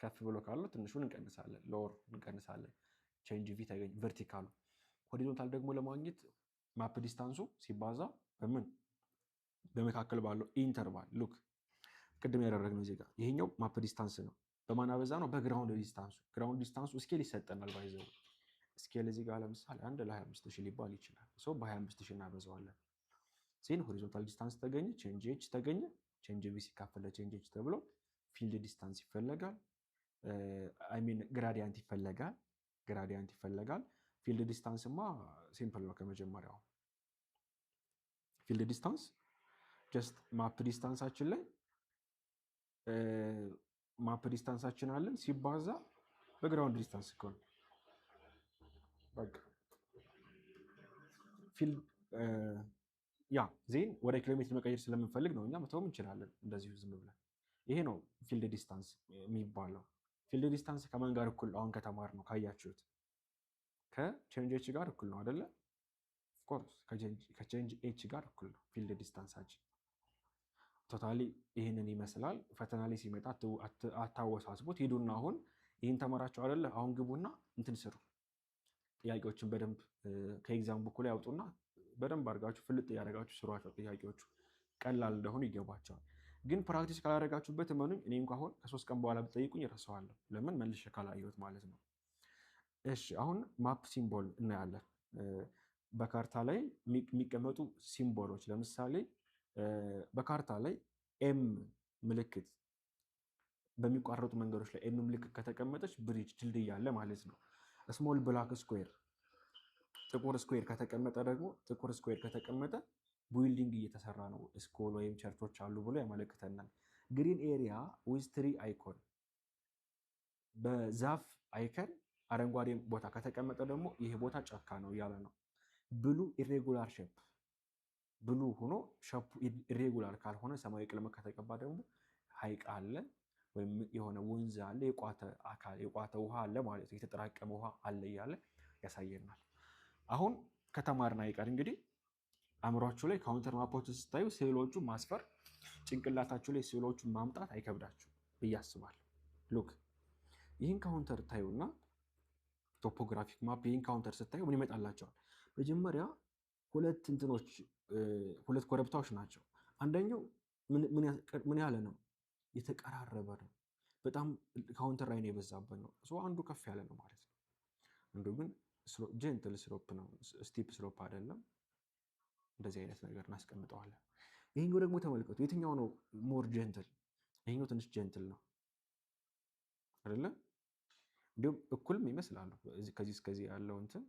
ከፍ ብሎ ካለው ትንሹን እንቀንሳለን፣ ሎወር እንቀንሳለን። ቼንጅ ቪ ተገኘ ቨርቲካሉ። ሆሪዞንታል ደግሞ ለማግኘት ማፕ ዲስታንሱ ሲባዛ በምን በመካከል ባለው ኢንተርቫል ሉክ ቅድም ያደረግነው ዜጋ ይሄኛው ማፕ ዲስታንስ ነው። በማናበዛ ነው በግራውንድ ዲስታንሱ። ግራውንድ ዲስታንሱ ስኬል ይሰጠናል። ባይዘው ስኬል እዚህ ጋር ለምሳሌ አንድ ለ25000 ሊባል ይችላል። ሰው በ25000 እናበዛዋለን። ዜን ሆሪዞንታል ዲስታንስ ተገኘ፣ ቼንጅ ኤች ተገኘ። ቼንጅ ቪ ሲካፈል ለቼንጅ ኤች ተብሎ ፊልድ ዲስታንስ ይፈለጋል። አይ ሚን ግራዲያንት ይፈለጋል። ግራዲያንት ይፈለጋል። ፊልድ ዲስታንስማ ሲምፕል ነው። ከመጀመሪያው ፊልድ ዲስታንስ ጀስት ማፕ ዲስታንሳችን ላይ ማፕ ዲስታንሳችን አለን ሲባዛ በግራውንድ ዲስታንስ ከሆነ በቃ ፊልድ ያ ዜን ወደ ኪሎ ሜትር መቀየር ስለምንፈልግ ነው። እኛ መተውም እንችላለን እንደዚሁ ዝም ብለን። ይሄ ነው ፊልድ ዲስታንስ የሚባለው። ፊልድ ዲስታንስ ከማን ጋር እኩል አሁን ከተማር ነው ካያችሁት ከቼንጅ ኤች ጋር እኩል ነው አይደለ? ኦፍኮርስ ከቼንጅ ኤች ጋር እኩል ነው ፊልድ ዲስታንሳችን። ቶታሊ ይህንን ይመስላል። ፈተና ላይ ሲመጣ አታወሳስቡት። ሂዱና አሁን ይህን ተመራችሁ አይደለ? አሁን ግቡና እንትን ስሩ። ጥያቄዎችን በደንብ ከኤግዛም ቡኩ ላይ ያውጡና በደንብ አድርጋችሁ ፍልጥ እያደረጋችሁ ስሯቸው። ጥያቄዎቹ ቀላል እንደሆኑ ይገባቸዋል። ግን ፕራክቲስ ካላደረጋችሁበት እመኑኝ፣ እኔ እንኳ አሁን ከ3 ቀን በኋላ ብጠይቁኝ እረሳዋለሁ። ለምን መልሼ ካላየሁት ማለት ነው። እሺ አሁን ማፕ ሲምቦል እናያለን። በካርታ ላይ የሚቀመጡ ሲምቦሎች ለምሳሌ በካርታ ላይ ኤም ምልክት በሚቋረጡ መንገዶች ላይ ኤም ምልክት ከተቀመጠች ብሪጅ ድልድይ አለ ማለት ነው። ስሞል ብላክ ስኩዌር ጥቁር ስኩዌር ከተቀመጠ ደግሞ ጥቁር ስኩዌር ከተቀመጠ ቢልዲንግ እየተሰራ ነው፣ ስኩል ወይም ቸርቾች አሉ ብሎ ያመለክተናል። ግሪን ኤሪያ ዊዝ ትሪ አይኮን በዛፍ አይከን አረንጓዴ ቦታ ከተቀመጠ ደግሞ ይሄ ቦታ ጫካ ነው እያለ ነው። ብሉ ኢሬጉላር ሼፕ ብሉ ሆኖ ሼፑ ኢሬጉላር ካልሆነ ሰማያዊ ቀለም ከተቀባ ደግሞ ሐይቅ አለ ወይም የሆነ ወንዝ አለ፣ የቋተ ውሃ አለ ማለት ነው። የተጠራቀመ ውሃ አለ እያለ ያሳየናል። አሁን ከተማርን አይቀር እንግዲህ አእምሯችሁ ላይ ካውንተር ማፖችን ስታዩ ስዕሎቹ ማስፈር ጭንቅላታችሁ ላይ ስዕሎቹን ማምጣት አይከብዳችሁ ብዬ አስባለሁ። ሉክ ይህን ካውንተር ታዩና ቶፖግራፊክ ማፕ ይህን ካውንተር ስታዩ ምን ይመጣላቸዋል? መጀመሪያ ሁለት ኮረብታዎች ናቸው። አንደኛው ምን ያለ ነው? የተቀራረበ ነው። በጣም ካውንተር ላይ ነው የበዛበት ነው። አንዱ ከፍ ያለ ነው ማለት ነው። አንዱ ግን ጀንትል ስሎፕ ነው፣ ስቲፕ ስሎፕ አይደለም። እንደዚህ አይነት ነገር እናስቀምጠዋለን። ይሄኛው ደግሞ ተመልከቱ። የትኛው ነው ሞር ጀንትል? ይሄኛው ትንሽ ጀንትል ነው አይደለ? እንዲሁም እኩልም ይመስላሉ ከዚህ እስከዚህ ያለው እንትን።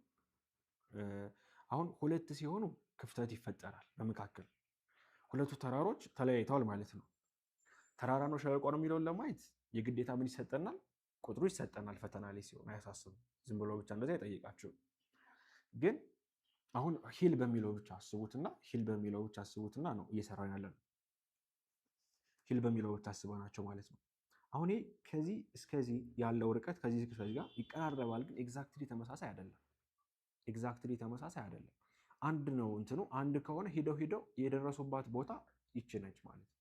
አሁን ሁለት ሲሆኑ ክፍተት ይፈጠራል በመካከል። ሁለቱ ተራሮች ተለያይተዋል ማለት ነው። ተራራ ነው ሸለቆ ነው የሚለውን ለማየት የግዴታ ምን ይሰጠናል? ቁጥሩ ይሰጠናል። ፈተና ላይ ሲሆን አያሳስብም። ዝም ብሎ ብቻ እንደዛ አይጠይቃችሁም። ግን አሁን ሂል በሚለው ብቻ አስቡትና ነው እየሰራን ያለ ነው። ሂል በሚለው ብቻ አስበናቸው ማለት ነው። አሁን ከዚህ እስከዚህ ያለው ርቀት ከዚህ እስከዚህ ጋር ይቀራረባል፣ ግን ኤግዛክትሊ ተመሳሳይ አይደለም። አንድ ነው እንትኑ አንድ ከሆነ ሂደው የደረሱባት ቦታ ይቺ ነች ማለት ነው።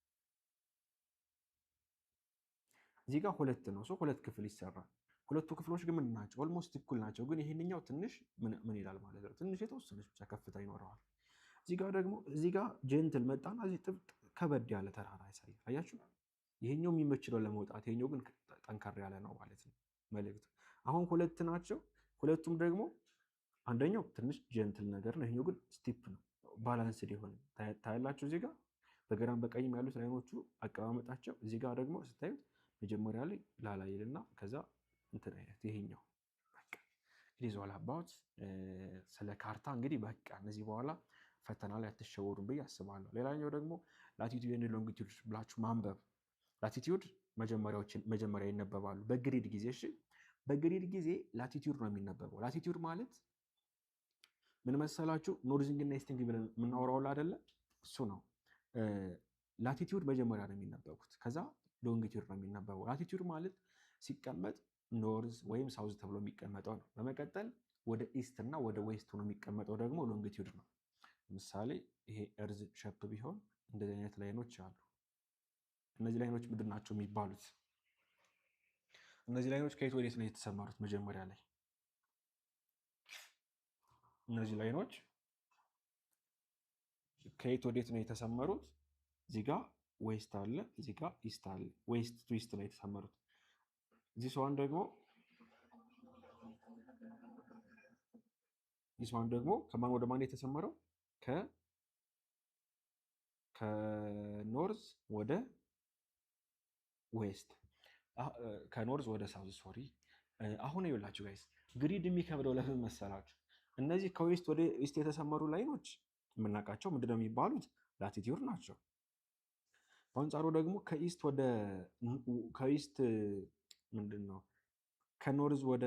እዚህ ጋር ሁለት ነው፣ ሁለት ክፍል ይሰራል። ሁለቱ ክፍሎች ግን ምን ናቸው? ኦልሞስት እኩል ናቸው። ግን ይሄንኛው ትንሽ ምን ይላል ማለት ነው። ትንሽ የተወሰነች ብቻ ከፍታ ይኖረዋል። እዚህ ጋር ጀንትል መጣና እዚህ ጥብጥ ከበድ ያለ ተራራ ያሳያል። አያችሁ? ይሄኛው የሚመችለው ለመውጣት፣ ይሄኛው ግን ጠንከር ያለ ነው ማለት ነው መልእክቱ። አሁን ሁለት ናቸው። ሁለቱም ደግሞ አንደኛው ትንሽ ጀንትል ነገር ነው፣ ይሄኛው ግን ስቲፕ ነው። ባላንስ ሊሆን ታያላችሁ። እዚህ ጋር በግራም በቀኝም ያሉት ላይኖቹ አቀማመጣቸው። እዚህ ጋር ደግሞ ስታዩት መጀመሪያ ላይ ላላ ይልና ከዛ እንትን አይነት ይሄኛው በቃ ኢዝ ኦል አባውት ስለ ካርታ እንግዲህ በቃ እነዚህ በኋላ ፈተና ላይ አትሸወሩም ብዬ አስባለሁ። ሌላኛው ደግሞ ላቲቲዩድ ኤንድ ሎንጊቲዩድ ብላችሁ ማንበብ። ላቲቲዩድ መጀመሪያ ይነበባሉ በግሪድ ጊዜ። እሺ በግሪድ ጊዜ ላቲቲዩድ ነው የሚነበበው። ላቲቲዩድ ማለት ምን መሰላችሁ? ኖርዚንግ እና ኢስቲንግ ብለን የምናወራው አይደለ? እሱ ነው። ላቲቲዩድ መጀመሪያ ነው የሚነበቡት፣ ከዛ ሎንጊቲዩድ ነው የሚነበበው። ላቲቲዩድ ማለት ሲቀመጥ ኖርዝ ወይም ሳውዝ ተብሎ የሚቀመጠው ነው። በመቀጠል ወደ ኢስት እና ወደ ዌስት ነው የሚቀመጠው ደግሞ ሎንጊቲዩድ ነው። ለምሳሌ ይሄ እርዝ ሸፕ ቢሆን እንደዚህ አይነት ላይኖች አሉ። እነዚህ ላይኖች ምንድን ናቸው የሚባሉት? እነዚህ ላይኖች ከየት ወዴት ነው የተሰመሩት? መጀመሪያ ላይ እነዚህ ላይኖች ከየት ወዴት ነው የተሰመሩት? እዚህ ጋ ዌስት አለ፣ እዚህ ጋ ኢስት አለ። ዌስት ቱ ኢስት ነው የተሰመሩት። ዚስ ዋን ደግሞ ከማን ወደ ማን የተሰመረው? ከኖርዝ ወደ ዌስት፣ ከኖርዝ ወደ ሳውዝ። ሶሪ። አሁን ይኸውላችሁ ጋይስ ግሪድ የሚከብደው ለምን መሰላችሁ? እነዚህ ከዌስት ወደ ኢስት የተሰመሩ ላይኖች የምናውቃቸው ምንድነው የሚባሉት? ላቲቲዩድ ናቸው። በአንጻሩ ደግሞ ከኢስት ምንድን ነው ከኖርዝ ወደ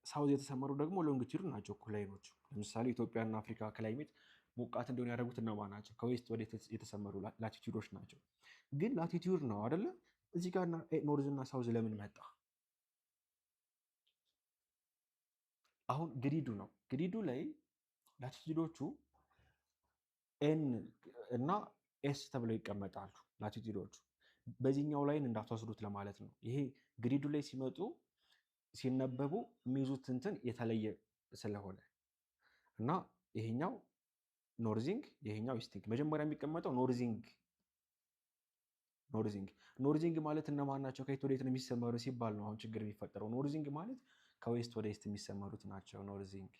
ሳውዝ የተሰመሩ ደግሞ ሎንግቲዩድ ናቸው ላይኖቹ። ለምሳሌ ኢትዮጵያና አፍሪካ ክላይሜት ሞቃት እንዲሆን ያደረጉት እነማን ናቸው? ከዌስት ወደ የተሰመሩ ላቲቲዩዶች ናቸው። ግን ላቲቲዩድ ነው አይደለ? እዚህ ጋር ኖርዝ እና ሳውዝ ለምን መጣ? አሁን ግሪዱ ነው። ግሪዱ ላይ ላቲቲዩዶቹ ኤን እና ኤስ ተብለው ይቀመጣሉ። ላቲቲዩዶቹ በዚህኛው ላይን እንዳትወስዱት ለማለት ነው። ይሄ ግሪዱ ላይ ሲመጡ ሲነበቡ የሚይዙት እንትን የተለየ ስለሆነ እና ይሄኛው ኖርዚንግ ይሄኛው ኢስቲንግ። መጀመሪያ የሚቀመጠው ኖርዚንግ ማለት እነማን ናቸው? ከየት ወደ የት ነው የሚሰመሩ ሲባል ነው አሁን ችግር የሚፈጠረው። ኖርዚንግ ማለት ከዌስት ወደ ኢስት የሚሰመሩት ናቸው። ኖርዚንግ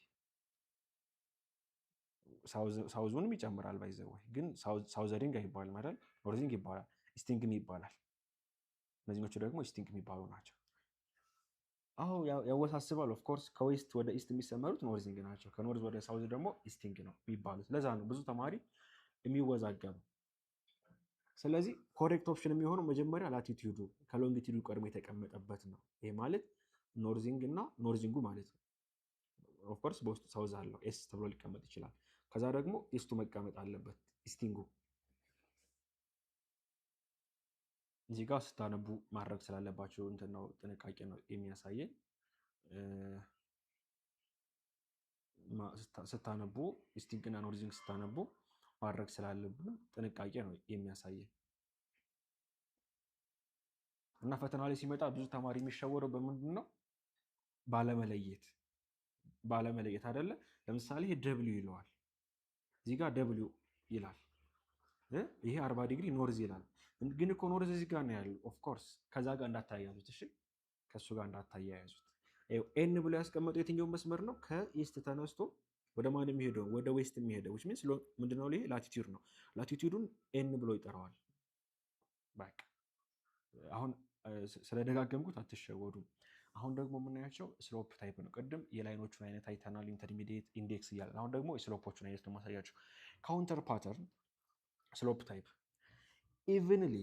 ሳውዙንም ይጨምራል ባይዘው፣ ግን ሳውዘሪንግ አይባልም አይደል? ኖርዚንግ ይባላል፣ ኢስቲንግም ይባላል። እነዚህኞቹ ደግሞ ኢስቲንግ የሚባሉ ናቸው። አዎ ያወሳስባል። ኦፍኮርስ ከዌስት ወደ ኢስት የሚሰመሩት ኖርዚንግ ናቸው። ከኖርዝ ወደ ሳውዝ ደግሞ ኢስቲንግ ነው የሚባሉት። ለዛ ነው ብዙ ተማሪ የሚወዛገበው። ስለዚህ ኮሬክት ኦፕሽን የሚሆነው መጀመሪያ ላቲቲዩዱ ከሎንጊቲዩዱ ቀድሞ የተቀመጠበት ነው። ይሄ ማለት ኖርዚንግ እና ኖርዚንጉ ማለት ነው። ኦፍኮርስ በውስጡ ሳውዝ አለው፣ ኤስ ተብሎ ሊቀመጥ ይችላል። ከዛ ደግሞ ኢስቱ መቀመጥ አለበት፣ ኢስቲንጉ። እዚህ ጋር ስታነቡ ማድረግ ስላለባቸው እንትን ነው፣ ጥንቃቄ ነው የሚያሳየን። ስታነቡ ኢስቲንግ እና ኖርዚንግ ስታነቡ ማድረግ ስላለብን ጥንቃቄ ነው የሚያሳየን። እና ፈተና ላይ ሲመጣ ብዙ ተማሪ የሚሸወረው በምንድን ነው? ባለመለየት አይደለ? ለምሳሌ ይሄ ደብሊው ይለዋል፣ እዚህ ጋር ደብሊው ይላል፣ ይሄ 40 ዲግሪ ኖርዝ ይላል። ግን እኮ ኖርዝ እዚህ ጋር ነው ያለው። ኦፍኮርስ ከዛ ጋር እንዳታያዙት፣ እሺ፣ ከእሱ ጋር እንዳታያያዙት። ኤን ብሎ ያስቀመጠው የትኛውን መስመር ነው? ከኢስት ተነስቶ ወደ ማን የሚሄደው? ወደ ዌስት የሚሄደው። ዊች ሚንስ ምንድነው? ይሄ ላቲቲዩድ ነው። ላቲቲዩዱን ኤን ብሎ ይጠራዋል። በቃ አሁን ስለደጋገምኩት አትሸወዱም። አሁን ደግሞ የምናያቸው ስሎፕ ታይፕ ነው። ቅድም የላይኖቹን አይነት አይተናል፣ ኢንተርሚዲየት፣ ኢንዴክስ እያለን። አሁን ደግሞ የስሎፖቹን አይነት ነው ማሳያቸው። ካውንተር ፓተርን ስሎፕ ታይፕ ኢቭንሊ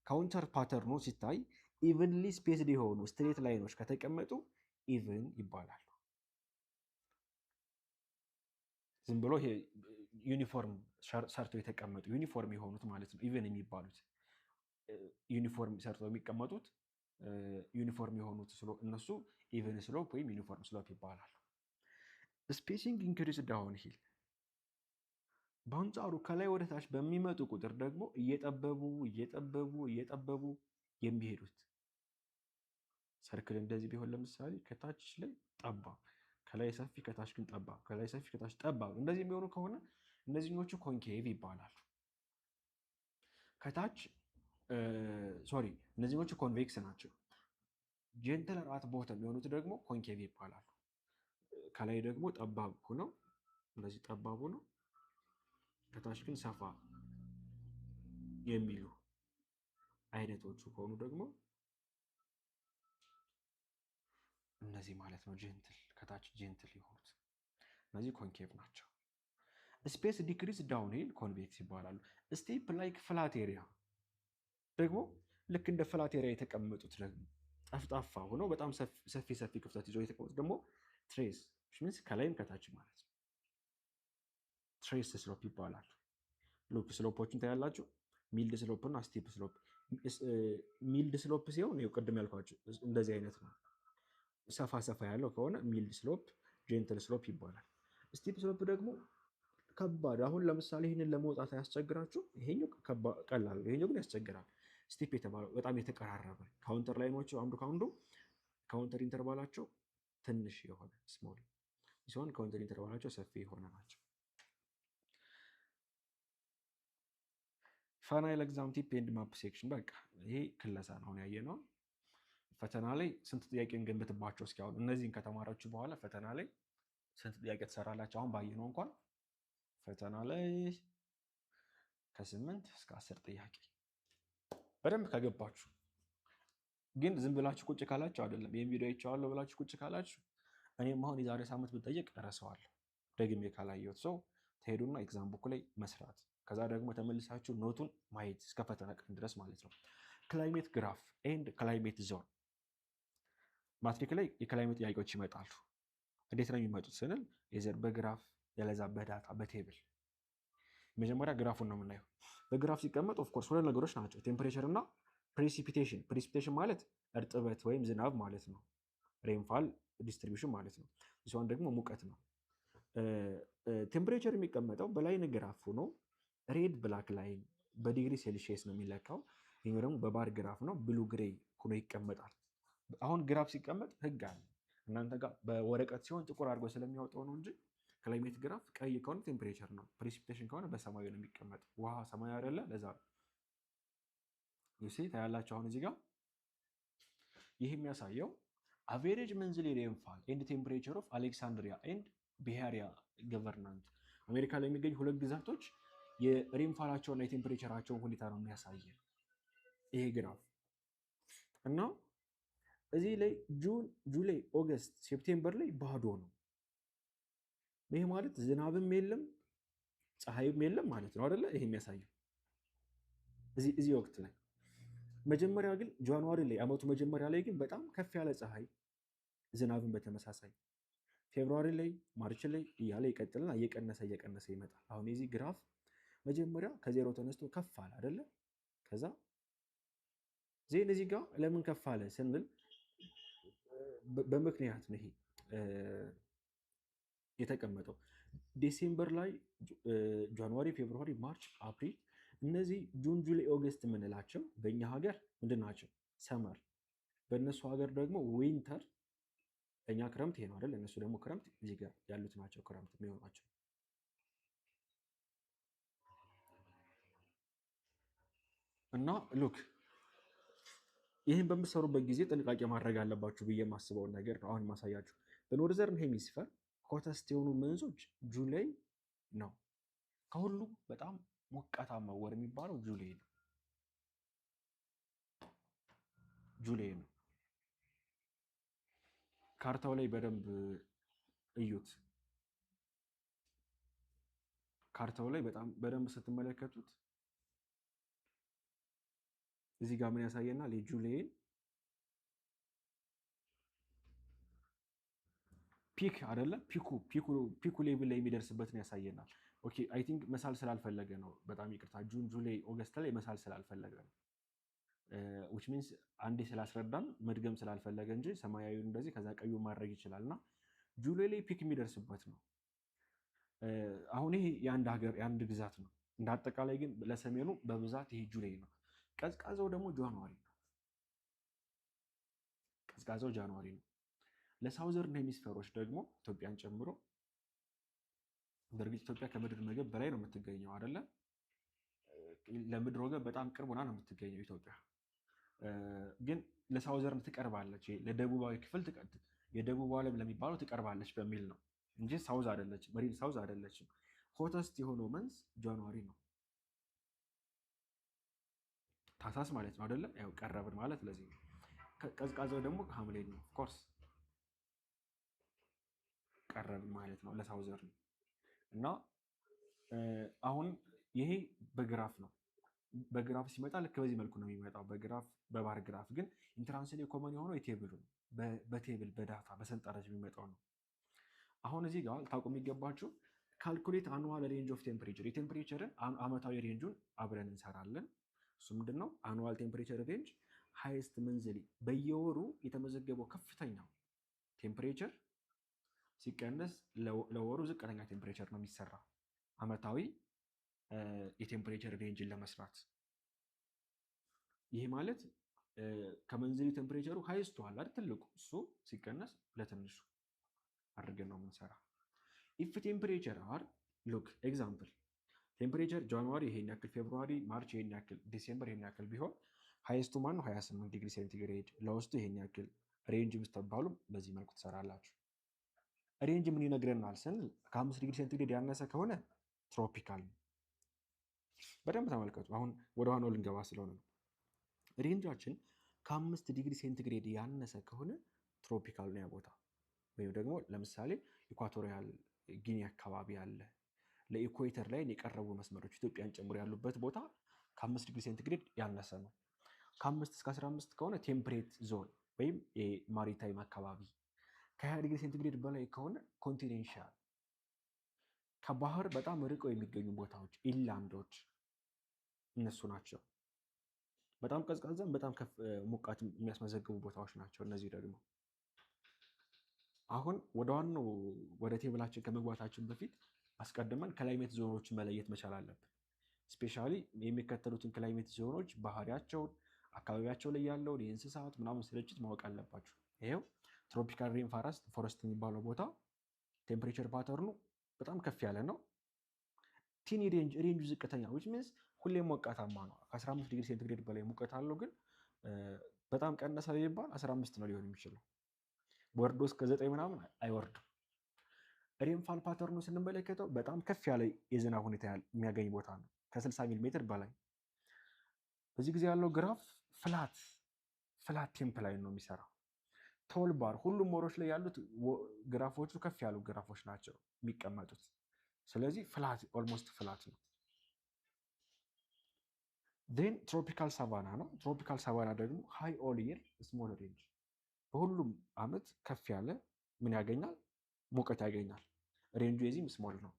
ካውንተር ፓተርኑ ሲታይ ኢቭንሊ ስፔስድ የሆኑ ስትሬት ላይኖች ከተቀመጡ ኢቭን ይባላሉ። ዝም ብሎ ይሄ ዩኒፎርም ሰርተው የተቀመጡ ዩኒፎርም የሆኑት ማለት ነው ኢቭን የሚባሉት። ዩኒፎርም ሰርተው የሚቀመጡት ዩኒፎርም የሆኑት እነሱ ኢቭን ስሎፕ ወይም ዩኒፎርም ስሎፕ ይባላሉ። ስፔሲንግ ኢንክሪዝ ዳውን ሂል በአንጻሩ ከላይ ወደ ታች በሚመጡ ቁጥር ደግሞ እየጠበቡ የሚሄዱት ሰርክል እንደዚህ ቢሆን ለምሳሌ ከታች ላይ ጠባብ፣ ከላይ ሰፊ፣ ከታች ግን ጠባብ፣ ከላይ ሰፊ፣ ከታች ጠባብ፣ እንደዚህ የሚሆኑ ከሆነ እነዚህኞቹ ኮንኬቭ ይባላሉ። ከታች እነዚህኞቹ ኮንቬክስ ናቸው። ጀንትለር አት ቦተም የሆኑት ደግሞ ኮንኬቭ ይባላሉ። ከላይ ደግሞ ጠባብ ሆነው እንደዚህ ጠባብ ሆነው ከታች ግን ሰፋ የሚሉ አይነቶቹ ከሆኑ ደግሞ እነዚህ ማለት ነው ጀንትል፣ ከታች ጀንትል የሆኑት እነዚህ ኮንኬቭ ናቸው። ስፔስ ዲክሪዝ ዳውንሂል ኮንቬክስ ይባላሉ። ስቴፕ ላይክ ፍላት ኤሪያ ደግሞ ልክ እንደ ፍላት ኤሪያ የተቀመጡት ደግሞ ጠፍጣፋ ሆነው በጣም ሰፊ ክፍተት ይዘው የተቀመጡት ደግሞ ትሬስ ሚንስ ከላይም ከታች ማለት ነው ትሬስ ስሎፕ ይባላሉ። ሉክ ስሎፖችን ታያላችሁ። ሚልድ ስሎፕ እና ስቲፕ ስሎፕ። ሚልድ ስሎፕ ሲሆን ይኸው ቅድም ያልኳችሁ እንደዚህ አይነት ነው። ሰፋ ያለው ከሆነ ሚልድ ስሎፕ፣ ጀንትል ስሎፕ ይባላል። ስቲፕ ስሎፕ ደግሞ ከባድ። አሁን ለምሳሌ ይህንን ለመውጣት አያስቸግራችሁ? ይሄኛው ቀላል፣ ይሄኛው ግን ያስቸግራል። ስቲፕ የተባለው በጣም የተቀራረበ ካውንተር ላይኖቹ አንዱ ከአንዱ ካውንተር ኢንተርቫላቸው ትንሽ የሆነ ስሞል ሲሆን ካውንተር ኢንተርቫላቸው ሰፊ የሆነ ናቸው። ፋይናል ኤግዛም ቲፕ ኤንድ ማፕ ሴክሽን በቃ ይሄ ክለሳ ነው ያየነው። ፈተና ላይ ስንት ጥያቄ እንገንብትባቸው እስኪ አሁን እነዚህን ከተማራችሁ በኋላ ፈተና ላይ ስንት ጥያቄ ትሰራላችሁ? አሁን ባየነው እንኳን ፈተና ላይ ከ8 እስከ 10 ጥያቄ በደንብ ከገባችሁ። ግን ዝም ብላችሁ ቁጭ ካላችሁ አይደለም። ይህን ቪዲዮ አይቼዋለሁ ብላችሁ ቁጭ ካላችሁ እኔም አሁን የዛሬ ሳምንት ብጠየቅ እረሳዋለሁ ደግሜ ካላየሁት። ሰው ትሄዱና ኤግዛም ቡክ ላይ መስራት፣ ከዛ ደግሞ ተመልሳችሁ ኖቱን ማየት እስከ ፈተና ቀን ድረስ ማለት ነው። ክላይሜት ግራፍ ኤንድ ክላይሜት ዞን ማትሪክ ላይ የክላይሜት ጥያቄዎች ይመጣሉ። እንዴት ነው የሚመጡት ስንል የዘር በግራፍ ያለዛ በዳታ በቴብል። መጀመሪያ ግራፉን ነው የምናየው። በግራፍ ሲቀመጥ ኦፍኮርስ ሁለት ነገሮች ናቸው፣ ቴምፕሬቸር እና ፕሬሲፒቴሽን። ፕሬሲፒቴሽን ማለት እርጥበት ወይም ዝናብ ማለት ነው። ሬንፋል ዲስትሪቢሽን ማለት ነው። ሲሆን ደግሞ ሙቀት ነው። ቴምፕሬቸር የሚቀመጠው በላይን ግራፍ ሆኖ ሬድ ብላክ ላይን በዲግሪ ሴልሺየስ ነው የሚለካው። ይህ ደግሞ በባር ግራፍ ነው ብሉ ግሬ ሆኖ ይቀመጣል። አሁን ግራፍ ሲቀመጥ ህግ አለ እናንተ ጋር። በወረቀት ሲሆን ጥቁር አድርጎ ስለሚያወጣው ነው እንጂ ክላይሜት ግራፍ ቀይ ከሆነ ቴምፕሬቸር ነው፣ ፕሬሲፒቴሽን ከሆነ በሰማያዊ ነው የሚቀመጥ። ውሃ ሰማያዊ አይደለ? ለዛ ነው ዩሲ ታያላችሁ። አሁን እዚህ ጋር ይህ የሚያሳየው አቬሬጅ መንዝሊ ሬንፋል ኤንድ ቴምፕሬቸር ኦፍ አሌክሳንድሪያ ኤንድ ቢሃሪያ ገቨርናንት። አሜሪካ ላይ የሚገኙ ሁለት ግዛቶች የሬንፋላቸውና የቴምፕሬቸራቸውን ሁኔታ ነው የሚያሳየን ይሄ ግራፍ። እና እዚህ ላይ ጁን፣ ጁላይ፣ ኦገስት፣ ሴፕቴምበር ላይ ባዶ ነው። ይሄ ማለት ዝናብም የለም ፀሐይም የለም ማለት ነው አይደለ? ይሄ የሚያሳየው እዚህ ወቅት ላይ። መጀመሪያ ግን ጃንዋሪ ላይ አመቱ መጀመሪያ ላይ ግን በጣም ከፍ ያለ ፀሐይ፣ ዝናብን በተመሳሳይ ፌብሩዋሪ ላይ ማርች ላይ እያለ ይቀጥልና እየቀነሰ ይመጣል። አሁን የዚህ ግራፍ መጀመሪያ ከዜሮ ተነስቶ ከፍ አለ አይደለ? ከዛ ዜን እዚህ ጋር ለምን ከፍ አለ ስንል በምክንያት ነው ይሄ የተቀመጠው። ዲሴምበር ላይ ጃንዋሪ፣ ፌብሩዋሪ፣ ማርች፣ አፕሪል እነዚህ ጁን፣ ጁላይ፣ ኦገስት የምንላቸው በእኛ ሀገር ምንድን ናቸው? ሰመር። በእነሱ ሀገር ደግሞ ዊንተር። እኛ ክረምት ይሄ ነው አይደል? እነሱ ደግሞ ክረምት እዚህ ጋር ያሉት ናቸው ክረምት የሚሆናቸው። እና ሉክ ይህን በምትሰሩበት ጊዜ ጥንቃቄ ማድረግ አለባችሁ ብዬ የማስበውን ነገር ነው አሁን ማሳያችሁ። በኖርዘርን ሄሚስፈር ሆተስት የሆኑ መንዞች ጁላይ ነው። ከሁሉም በጣም ሞቃታማ ወር የሚባለው ጁላይ ነው። ጁላይ ነው። ካርታው ላይ በደንብ እዩት። ካርታው ላይ በጣም በደንብ ስትመለከቱት እዚህ ጋር ምን ያሳየናል? የጁላይን ፒክ አይደለ? ፒኩ ሌቭል ላይ የሚደርስበትን ያሳየናል። ኦኬ አይ ቲንክ መሳል ስላልፈለገ ነው። በጣም ይቅርታ። ጁን፣ ጁላይ፣ ኦገስት ላይ መሳል ስላልፈለገ ነው። which means አንዴ ስላስረዳን መድገም ስላልፈለገ እንጂ ሰማያዊ እንደዚህ ከዛ ቀዩ ማድረግ ይችላልና ጁላይ ላይ ፒክ የሚደርስበት ነው። አሁን ይሄ የአንድ ሀገር የአንድ ግዛት ነው። እንደ አጠቃላይ ግን ለሰሜኑ በብዛት ይሄ ጁላይ ነው። ቀዝቃዛው ደግሞ ጃንዋሪ ነው። ቀዝቃዛው ጃንዋሪ ነው። ለሳውዘርን ሄሚስፌሮች ደግሞ ኢትዮጵያን ጨምሮ፣ በእርግጥ ኢትዮጵያ ከምድር ምግብ በላይ ነው የምትገኘው አይደለ? ለምድር ወገብ በጣም ቅርብ ሆና ነው የምትገኘው ኢትዮጵያ። ግን ለሳውዘርን ትቀርባለች፣ ለደቡባዊ ክፍል የደቡብ ዓለም ለሚባለው ትቀርባለች በሚል ነው እንጂ ሳውዝ አይደለችም፣ መሪን ሳውዝ አይደለችም። ሆተስት የሆነው መንዝ ጃንዋሪ ነው፣ ታሳስ ማለት ነው አይደለ? ያው ቀረብን ማለት ለዚህ ነው። ቀዝቃዛው ደግሞ ሐምሌ ነው። ኦፍ ኮርስ ቀረብን ማለት ነው ለሳውዘርን። እና አሁን ይሄ በግራፍ ነው። በግራፍ ሲመጣ ልክ በዚህ መልኩ ነው የሚመጣው፣ በግራፍ በባር ግራፍ። ግን ኢንትራንስ ላይ ኮመን የሆነው የቴብሉ በቴብል በዳታ በሰንጠረዥ የሚመጣው ነው። አሁን እዚህ ጋር ታውቁ የሚገባችሁ ካልኩሌት አኑዋል ሬንጅ ኦፍ ቴምፕሬቸር፣ የቴምፕሬቸርን አመታዊ ሬንጁን አብረን እንሰራለን። እሱ ምንድነው? አኑዋል ቴምፕሬቸር ሬንጅ ሃይስት መንዝሊ፣ በየወሩ የተመዘገበው ከፍተኛው ቴምፕሬቸር ሲቀነስ ለወሩ ዝቅተኛ ቴምፕሬቸር ነው የሚሰራ አመታዊ የቴምፕሬቸር ሬንጅን ለመስራት። ይህ ማለት ከመንዝሊ ቴምፕሬቸሩ ሃይስቱ አለ አይደል ትልቁ እሱ ሲቀነስ ለትንሹ አድርገን ነው የምንሰራ። ኢፍ ቴምፕሬቸር አር ሉክ ኤግዛምፕል ቴምፕሬቸር ጃንዋሪ ይሄን ያክል፣ ፌብሩዋሪ ማርች ይሄን ያክል፣ ዲሴምበር ይሄን ያክል ቢሆን ሃይስቱ ማን ነው 28 ዲግሪ ሴንቲግሬድ፣ ለውስጡ ይሄን ያክል ሬንጅ ብትባሉ በዚህ መልኩ ትሰራላችሁ። ሬንጅ ምን ይነግረናል ስንል ከ5 ዲግሪ ሴንቲግሬድ ያነሰ ከሆነ ትሮፒካል ነው። በደንብ ተመልከቱ። አሁን ወደ ዋናው ልንገባ ስለሆነ ነው። ሬንጃችን ከ5 ዲግሪ ሴንቲግሬድ ያነሰ ከሆነ ትሮፒካል ነው ያ ቦታ። ወይም ደግሞ ለምሳሌ ኢኳቶሪያል ጊኒ አካባቢ አለ፣ ለኢኩዌተር ላይ የቀረቡ መስመሮች ኢትዮጵያን ጨምሮ ያሉበት ቦታ ከ5 ዲግሪ ሴንቲግሬድ ያነሰ ነው። ከ5 እስከ 15 ከሆነ ቴምፕሬት ዞን ወይም ማሪታይም አካባቢ፣ ከ20 ዲግሪ ሴንቲግሬድ በላይ ከሆነ ኮንቲኔንሻል፣ ከባህር በጣም ርቀው የሚገኙ ቦታዎች ኢንላንዶች እነሱ ናቸው። በጣም ቀዝቃዛም በጣም ሙቀት የሚያስመዘግቡ ቦታዎች ናቸው እነዚህ ደግሞ። አሁን ወደ ዋናው ወደ ቴብላችን ከመግባታችን በፊት አስቀድመን ክላይሜት ዞኖችን መለየት መቻል አለብን። ስፔሻሊ የሚከተሉትን ክላይሜት ዞኖች ባህሪያቸውን፣ አካባቢያቸው ላይ ያለውን የእንስሳት ምናምን ስርጭት ማወቅ አለባቸው። ይሄው ትሮፒካል ሬን ፎረስት የሚባለው ቦታ ቴምፕሬቸር ፓተርኑ በጣም ከፍ ያለ ነው። ቲኒ ሬንጁ ዝቅተኛ ዊች ሚንስ ሁሌም ሞቃታማ ነው። ከ15 ዲግሪ ሴንቲግሬድ በላይ ሙቀት አለው። ግን በጣም ቀነሰ ቢባል 15 ነው ሊሆን የሚችለው። ወርዶ እስከ 9 ምናምን አይወርድም። ሬንፋል ፓተርኑ ስንመለከተው በጣም ከፍ ያለ የዝናብ ሁኔታ የሚያገኝ ቦታ ነው፣ ከ60 ሚሊ ሜትር በላይ። በዚህ ጊዜ ያለው ግራፍ ፍላት ቴምፕ ላይ ነው የሚሰራው። ቶል ባር ሁሉም ወሮች ላይ ያሉት ግራፎቹ ከፍ ያሉ ግራፎች ናቸው የሚቀመጡት። ስለዚህ ፍላት ኦልሞስት ፍላት ነው። ዜን ትሮፒካል ሳቫና ነው። ትሮፒካል ሳቫና ደግሞ ሃይ ኦል ይር ስሞል ሬንጅ፣ በሁሉም ዓመት ከፍ ያለ ምን ያገኛል? ሙቀት ያገኛል። ሬንጁ የዚህም ስሞል ነው።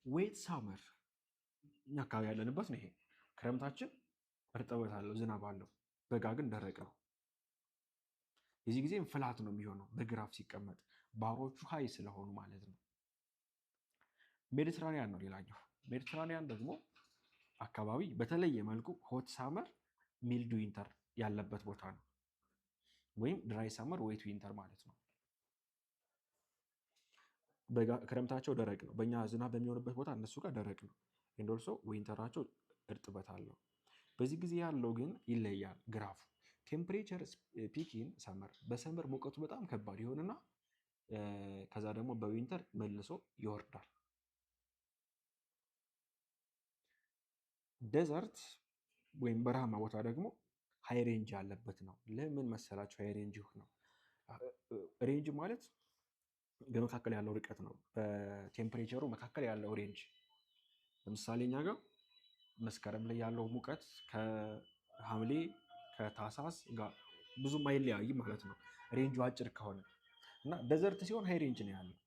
ዌት ሳመር እኛ አካባቢ ያለንበት ነው። ይሄ ክረምታችን እርጥበት አለው፣ ዝናብ አለው። በጋ ግን ደረቅ ነው። የዚህ ጊዜም ፍላት ነው የሚሆነው በግራፍ ሲቀመጥ፣ ባህሮቹ ሀይ ስለሆኑ ማለት ነው። ሜዲትራኒያን ነው ሌላኛው። ሜዲትራኒያን ደግሞ አካባቢ በተለየ መልኩ ሆት ሳመር ሚልድ ዊንተር ያለበት ቦታ ነው። ወይም ድራይ ሳመር ዌት ዊንተር ማለት ነው። ክረምታቸው ደረቅ ነው። በእኛ ዝናብ በሚሆንበት ቦታ እነሱ ጋር ደረቅ ነው። እንደርሶ ዊንተራቸው እርጥበት አለው። በዚህ ጊዜ ያለው ግን ይለያል ግራፉ። ቴምፕሬቸር ፒኪን ሰመር፣ በሰመር ሙቀቱ በጣም ከባድ ይሆንና ከዛ ደግሞ በዊንተር መልሶ ይወርዳል። ዴዘርት ወይም በረሃማ ቦታ ደግሞ ሃይ ሬንጅ ያለበት ነው። ለምን መሰላቸው ሃይ ሬንጅ ነው? ሬንጅ ማለት በመካከል ያለው ርቀት ነው። በቴምፕሬቸሩ መካከል ያለው ሬንጅ። ለምሳሌ እኛ ጋር መስከረም ላይ ያለው ሙቀት ከሐምሌ ከታህሳስ ጋር ብዙም አይለያይም ማለት ነው፣ ሬንጁ አጭር ከሆነ እና ደዘርት ሲሆን ሃይ ሬንጅ ነው ያለው።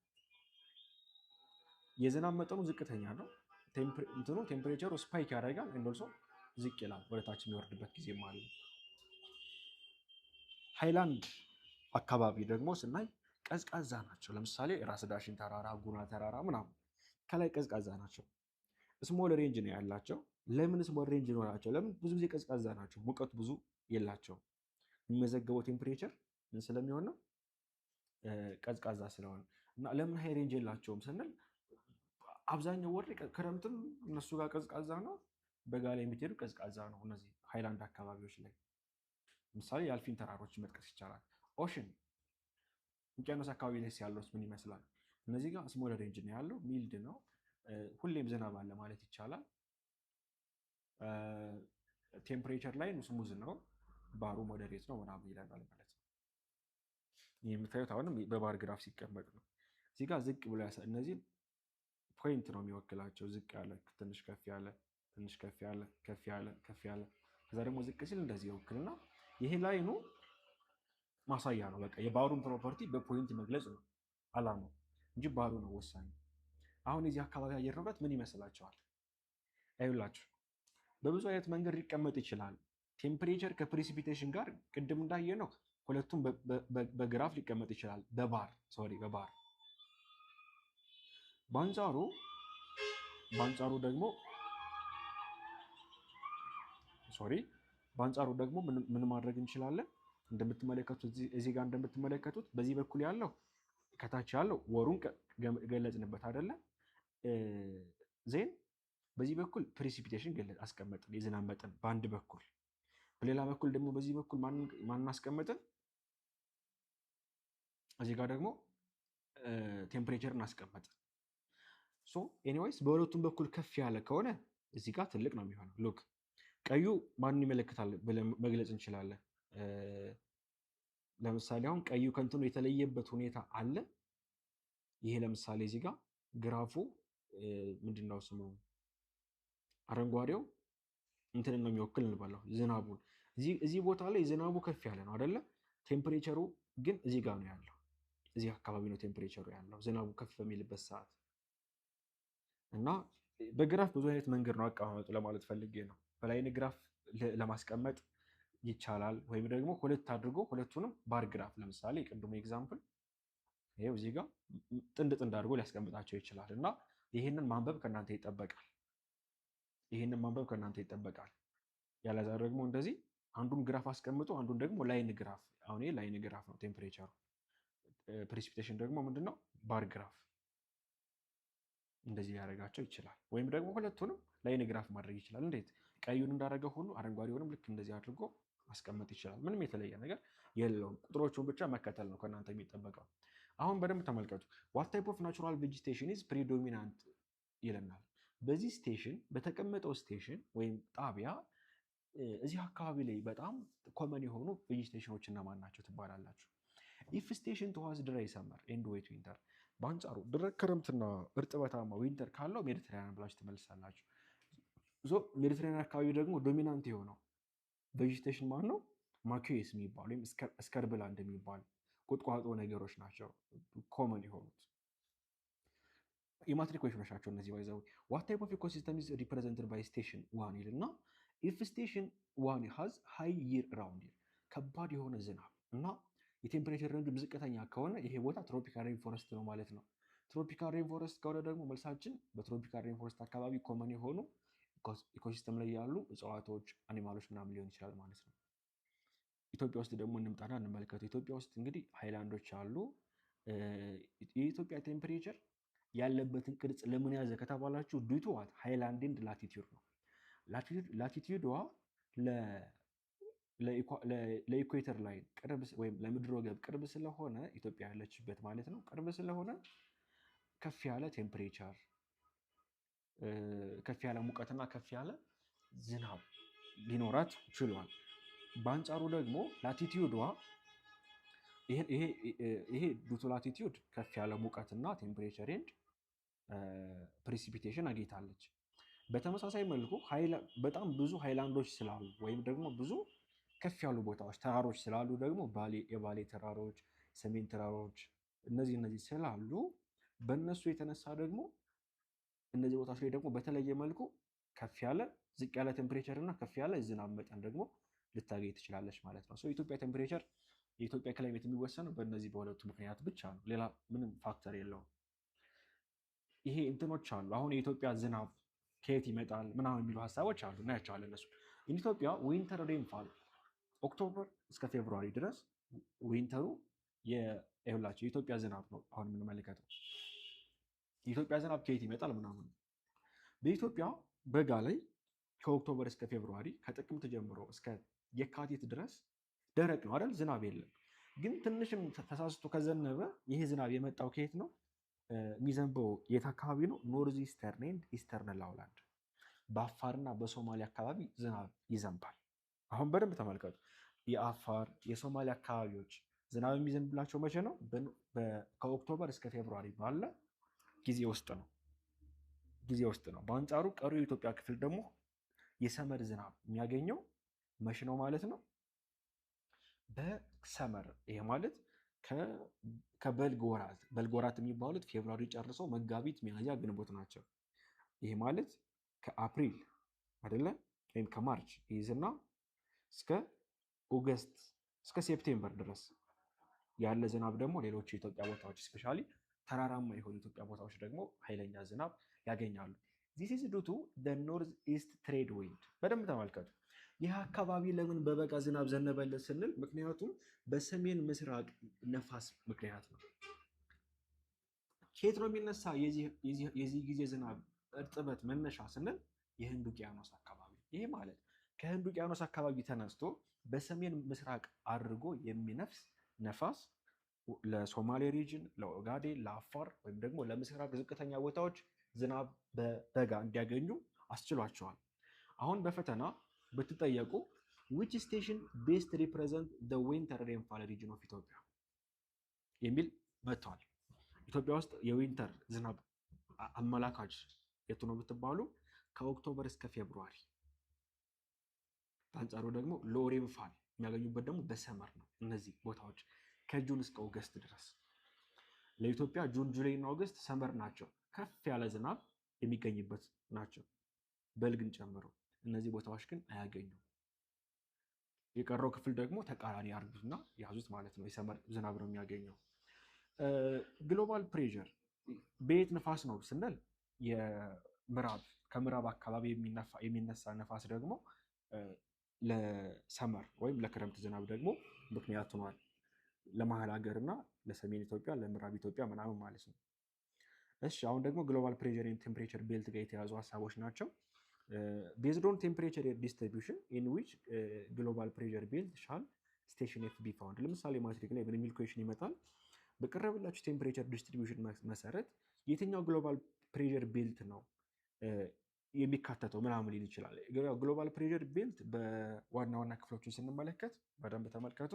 የዝናብ መጠኑ ዝቅተኛ ነው። ቴምፕሬቸሩ ስፓይክ ያደርጋል፣ እንደልሶ ዝቅ ይላል፣ ወደታች የሚወርድበት ጊዜም አለ። ሃይላንድ አካባቢ ደግሞ ስናይ ቀዝቃዛ ናቸው። ለምሳሌ ራስ ዳሽን ተራራ፣ ጉና ተራራ ምናምን ከላይ ቀዝቃዛ ናቸው። ስሞል ሬንጅ ነው ያላቸው። ለምን ስሞል ሬንጅ ይኖራቸው? ለምን ብዙ ጊዜ ቀዝቃዛ ናቸው፣ ሙቀቱ ብዙ የላቸውም። የሚመዘገበው ቴምፕሬቸር ምን ስለሚሆን ነው? ቀዝቃዛ ስለሆነ። እና ለምን ሃይ ሬንጅ የላቸውም ስንል አብዛኛው ወር ክረምትም እነሱ ጋር ቀዝቃዛ ነው፣ በጋ ላይ የምትሄዱ ቀዝቃዛ ነው። እነዚህ ሃይላንድ አካባቢዎች ላይ ምሳሌ የአልፒን ተራሮች መጥቀስ ይቻላል። ኦሽን ውቅያኖስ አካባቢ ላይ ያለው ምን ይመስላል? እነዚህ ጋር ስሞል ሬንጅ ነው ያለው፣ ሚልድ ነው፣ ሁሌም ዝናብ አለ ማለት ይቻላል። ቴምፕሬቸር ላይ ስሙዝ ነው፣ ባሩ ሞዴሬት ነው ምናምን ይለናል ማለት ነው። ይህ የምታዩት አሁንም በባር ግራፍ ሲቀመጥ ነው። እዚህ ጋር ዝቅ ብሎ እነዚህ ፖይንት ነው የሚወክላቸው። ዝቅ ያለ፣ ትንሽ ከፍ ያለ፣ ትንሽ ከፍ ያለ፣ ከፍ ያለ፣ ከፍ ያለ፣ ከዛ ደግሞ ዝቅ ሲል እንደዚህ ይወክልና ይሄ ላይኑ ማሳያ ነው። በቃ የባሩን ፕሮፐርቲ በፖይንት መግለጽ ነው አላማው እንጂ ባሩ ነው ወሳኝ። አሁን የዚህ አካባቢ አየር ንብረት ምን ይመስላችኋል? አይውላችሁ በብዙ አይነት መንገድ ሊቀመጥ ይችላል። ቴምፕሬቸር ከፕሪሲፒቴሽን ጋር ቅድም እንዳየ ነው ሁለቱም በግራፍ ሊቀመጥ ይችላል። በባር በአንጻሩ ደግሞ ሶሪ። በአንጻሩ ደግሞ ምን ማድረግ እንችላለን? እንደምትመለከቱት እዚህ ጋር እንደምትመለከቱት በዚህ በኩል ያለው ከታች ያለው ወሩን ገለጽንበት አይደለ? ዜን በዚህ በኩል ፕሪሲፒቴሽን አስቀመጥን፣ የዝናብ መጠን በአንድ በኩል። በሌላ በኩል ደግሞ በዚህ በኩል ማንን አስቀመጥን? እዚህ ጋር ደግሞ ቴምፕሬቸርን አስቀመጥን። ሶ ኤኒዌይስ በሁለቱም በኩል ከፍ ያለ ከሆነ እዚህ ጋር ትልቅ ነው የሚሆነው። ሉክ ቀዩ ማንን ይመለከታል ብለን መግለጽ እንችላለን። ለምሳሌ አሁን ቀዩ ከእንትኑ የተለየበት ሁኔታ አለ። ይሄ ለምሳሌ እዚህ ጋር ግራፉ ምንድነው ስሙ? አረንጓዴው እንትን ነው የሚወክል እንባለው ዝናቡን። እዚህ ቦታ ላይ ዝናቡ ከፍ ያለ ነው አይደለ? ቴምፕሬቸሩ ግን እዚህ ጋር ነው ያለው። እዚህ አካባቢ ነው ቴምፕሬቸሩ ያለው ዝናቡ ከፍ በሚልበት ሰዓት። እና በግራፍ ብዙ አይነት መንገድ ነው አቀማመጡ ለማለት ፈልጌ ነው። በላይን ግራፍ ለማስቀመጥ ይቻላል፣ ወይም ደግሞ ሁለት አድርጎ ሁለቱንም ባር ግራፍ፣ ለምሳሌ ቅድሙ ኤግዛምፕል ይሄው እዚህ ጋር ጥንድ ጥንድ አድርጎ ሊያስቀምጣቸው ይችላል። እና ይህንን ማንበብ ከእናንተ ይጠበቃል። ያለዛ ደግሞ እንደዚህ አንዱን ግራፍ አስቀምጦ አንዱን ደግሞ ላይን ግራፍ፣ አሁን ይሄ ላይን ግራፍ ነው ቴምፕሬቸሩ፣ ፕሬሲፒቴሽን ደግሞ ምንድነው ባር ግራፍ፣ እንደዚህ ሊያደርጋቸው ይችላል። ወይም ደግሞ ሁለቱንም ላይን ግራፍ ማድረግ ይችላል። እንዴት? ቀዩን እንዳደረገ ሁሉ አረንጓዴውንም ልክ እንደዚህ አድርጎ ማስቀመጥ ይችላል። ምንም የተለየ ነገር የለውም። ቁጥሮቹን ብቻ መከተል ነው ከእናንተ የሚጠበቀው። አሁን በደንብ ተመልከቱ። ዋት ታይፕ ኦፍ ናቹራል ቬጂቴሽን ኢዝ ፕሪዶሚናንት ይለናል። በዚህ ስቴሽን በተቀመጠው ስቴሽን ወይም ጣቢያ እዚህ አካባቢ ላይ በጣም ኮመን የሆኑ ቬጂቴሽኖች እነማን ናቸው ትባላላችሁ? ኢፍ ስቴሽን ተዋዝ ድራይ ሰመር ኤንድ ዌት ዊንተር፣ በአንጻሩ ደረቅ ክረምትና እርጥበታማ ዊንተር ካለው ሜዲትራኒያን ብላችሁ ትመልሳላችሁ። ሜዲትራኒያን አካባቢ ደግሞ ዶሚናንት የሆነው ቬጂቴሽን ማን ነው? ማኩዌስ የሚባሉ ወይም ስከርብላንድ የሚባሉ ቁጥቋጦ ነገሮች ናቸው ኮመን የሆኑት። የማትሪክ ኩዌሽኖች ናቸው እነዚህ። ባይዘው ዋት ታይፕ ኦፍ ኢኮሲስተም ኢዝ ሪፕሬዘንትድ ባይ ስቴሽን ዋን ይልና ኢፍ ስቴሽን ዋን ሃዝ ሃይ ይር ራውንድ ይር፣ ከባድ የሆነ ዝናብ እና የቴምፕሬቸር ሬንጅ ዝቅተኛ ከሆነ ይሄ ቦታ ትሮፒካል ሬን ፎረስት ነው ማለት ነው። ትሮፒካል ሬን ፎረስት ከሆነ ደግሞ መልሳችን በትሮፒካል ሬን ፎረስት አካባቢ ኮመን የሆኑ ኢኮሲስተም ላይ ያሉ እጽዋቶች፣ አኒማሎች ምናምን ሊሆን ይችላል ማለት ነው። ኢትዮጵያ ውስጥ ደግሞ እንምጣና እንመልከቱ። ኢትዮጵያ ውስጥ እንግዲህ ሃይላንዶች አሉ። የኢትዮጵያ ቴምፕሬቸር ያለበትን ቅርጽ ለምን ያዘ ከተባላችሁ ዱቱ ዋት ሃይላንድ ኤንድ ላቲቲዩድ ነው። ላቲቲዩድዋ ለኢኩዌተር ላይ ቅርብ ወይም ለምድር ወገብ ቅርብ ስለሆነ ኢትዮጵያ ያለችበት ማለት ነው፣ ቅርብ ስለሆነ ከፍ ያለ ቴምፕሬቸር፣ ከፍ ያለ ሙቀትና ከፍ ያለ ዝናብ ሊኖራት ችሏል። በአንጻሩ ደግሞ ላቲቲዩድዋ ይሄ ዱቱ ላቲቲዩድ ከፍ ያለ ሙቀትና ቴምፕሬቸር ኤንድ ፕሬሲፒቴሽን አግኝታለች። በተመሳሳይ መልኩ በጣም ብዙ ሃይላንዶች ስላሉ ወይም ደግሞ ብዙ ከፍ ያሉ ቦታዎች ተራሮች ስላሉ ደግሞ የባሌ ተራሮች፣ ሰሜን ተራሮች እነዚህ ስላሉ በእነሱ የተነሳ ደግሞ እነዚህ ቦታዎች ላይ ደግሞ በተለየ መልኩ ከፍ ያለ ዝቅ ያለ ቴምፕሬቸር እና ከፍ ያለ ዝናብ መጠን ደግሞ ልታገኝ ትችላለች ማለት ነው። የኢትዮጵያ ቴምፕሬቸር የኢትዮጵያ ክላይሜት የሚወሰነው በእነዚህ በሁለቱ ምክንያት ብቻ ነው። ሌላ ምንም ፋክተር የለውም። ይሄ እንትኖች አሉ። አሁን የኢትዮጵያ ዝናብ ከየት ይመጣል ምናምን የሚሉ ሀሳቦች አሉ፣ እናያቸዋለን እነሱ። ኢትዮጵያ ዊንተር ሬንፋል ኦክቶበር እስከ ፌብሩዋሪ ድረስ ዊንተሩ የኢትዮጵያ ዝናብ ነው። አሁን የምንመለከተው የኢትዮጵያ ዝናብ ከየት ይመጣል ምናምን። በኢትዮጵያ በጋ ላይ ከኦክቶበር እስከ ፌብሩዋሪ ከጥቅምት ጀምሮ እስከ የካቲት ድረስ ደረቅ ነው አይደል? ዝናብ የለም። ግን ትንሽም ተሳስቶ ከዘነበ ይሄ ዝናብ የመጣው ከየት ነው? የሚዘንበው የት አካባቢ ነው? ኖርዝ ኢስተርን ኤንድ ኢስተርን ላውላንድ፣ በአፋርና በሶማሌ አካባቢ ዝናብ ይዘንባል። አሁን በደንብ ተመልከቱ። የአፋር የሶማሌ አካባቢዎች ዝናብ የሚዘንብላቸው መቼ ነው? ከኦክቶበር እስከ ፌብሩዋሪ ባለ ጊዜ ውስጥ ነው። በአንጻሩ ቀሩ የኢትዮጵያ ክፍል ደግሞ የሰመር ዝናብ የሚያገኘው መቼ ነው ማለት ነው? በሰመር። ይሄ ማለት ከበልግ ወራት የሚባሉት ፌብሩዋሪ ጨርሰው መጋቢት፣ ሚያዝያ፣ ግንቦት ናቸው። ይሄ ማለት ከአፕሪል አይደለ ወይም ከማርች ይይዝና እስከ ኦገስት እስከ ሴፕቴምበር ድረስ ያለ ዝናብ ደግሞ ሌሎች የኢትዮጵያ ቦታዎች ስፔሻሊ ተራራማ የሆኑ የኢትዮጵያ ቦታዎች ደግሞ ኃይለኛ ዝናብ ያገኛሉ። ዚስ ኢዝ ዱ ቱ ዘ ኖርዝ ኢስት ትሬድ ዊንድ። በደንብ ተመልከቱ። ይህ አካባቢ ለምን በበጋ ዝናብ ዘነበለት ስንል ምክንያቱም በሰሜን ምስራቅ ነፋስ ምክንያት ነው። ከየት ነው የሚነሳ የዚህ ጊዜ ዝናብ እርጥበት መነሻ ስንል የህንድ ውቅያኖስ አካባቢ። ይሄ ማለት ከህንድ ውቅያኖስ አካባቢ ተነስቶ በሰሜን ምስራቅ አድርጎ የሚነፍስ ነፋስ ለሶማሌ ሪጅን፣ ለኦጋዴን፣ ለአፋር ወይም ደግሞ ለምስራቅ ዝቅተኛ ቦታዎች ዝናብ በበጋ እንዲያገኙ አስችሏቸዋል። አሁን በፈተና ብትጠየቁ which station best represent the winter rainfall region of ኢትዮጵያ የሚል መጥቷል። ኢትዮጵያ ውስጥ የዊንተር ዝናብ አመላካች የቱ ነው ብትባሉ ከኦክቶበር እስከ ፌብሩዋሪ። በአንጻሩ ደግሞ ሎ ሬንፋል የሚያገኙበት ደግሞ በሰመር ነው። እነዚህ ቦታዎች ከጁን እስከ ኦገስት ድረስ ለኢትዮጵያ ጁን፣ ጁላይ እና ኦገስት ሰመር ናቸው፣ ከፍ ያለ ዝናብ የሚገኝበት ናቸው በልግን ጨምሮ። እነዚህ ቦታዎች ግን አያገኙም። የቀረው ክፍል ደግሞ ተቃራኒ አርጉትና ያዙት ማለት ነው፣ የሰመር ዝናብ ነው የሚያገኘው። ግሎባል ፕሬዠር በየት ንፋስ ነው ስንል ከምዕራብ አካባቢ የሚነሳ ነፋስ ደግሞ ለሰመር ወይም ለክረምት ዝናብ ደግሞ ምክንያት ሆኗል። ለመሀል ሀገር እና ለሰሜን ኢትዮጵያ፣ ለምዕራብ ኢትዮጵያ ምናምን ማለት ነው። እሺ አሁን ደግሞ ግሎባል ፕሬዠር ኤንድ ቴምፕሬቸር ቤልት ጋር የተያዙ ሀሳቦች ናቸው። ቤዝድ ኦን ቴምፕሬቸር ዲስትሪቢዩሽን ኢን ዊች ግሎባል ፕሬዠር ቤልት ሻል ስቴሽን ኤፍ ቢ ፋውንድ። ለምሳሌ ማትሪክ ላይ ምን የሚል ኩዌሽን ይመጣል? በቀረበላችሁ ቴምፕሬቸር ዲስትሪቢዩሽን መሰረት የትኛው ግሎባል ፕሬዠር ቤልት ነው የሚካተተው ምናምን ሊል ይችላል። ግሎባል ፕሬዠር ቤልት በዋና ዋና ክፍሎችን ስንመለከት በደንብ ተመልከቱ።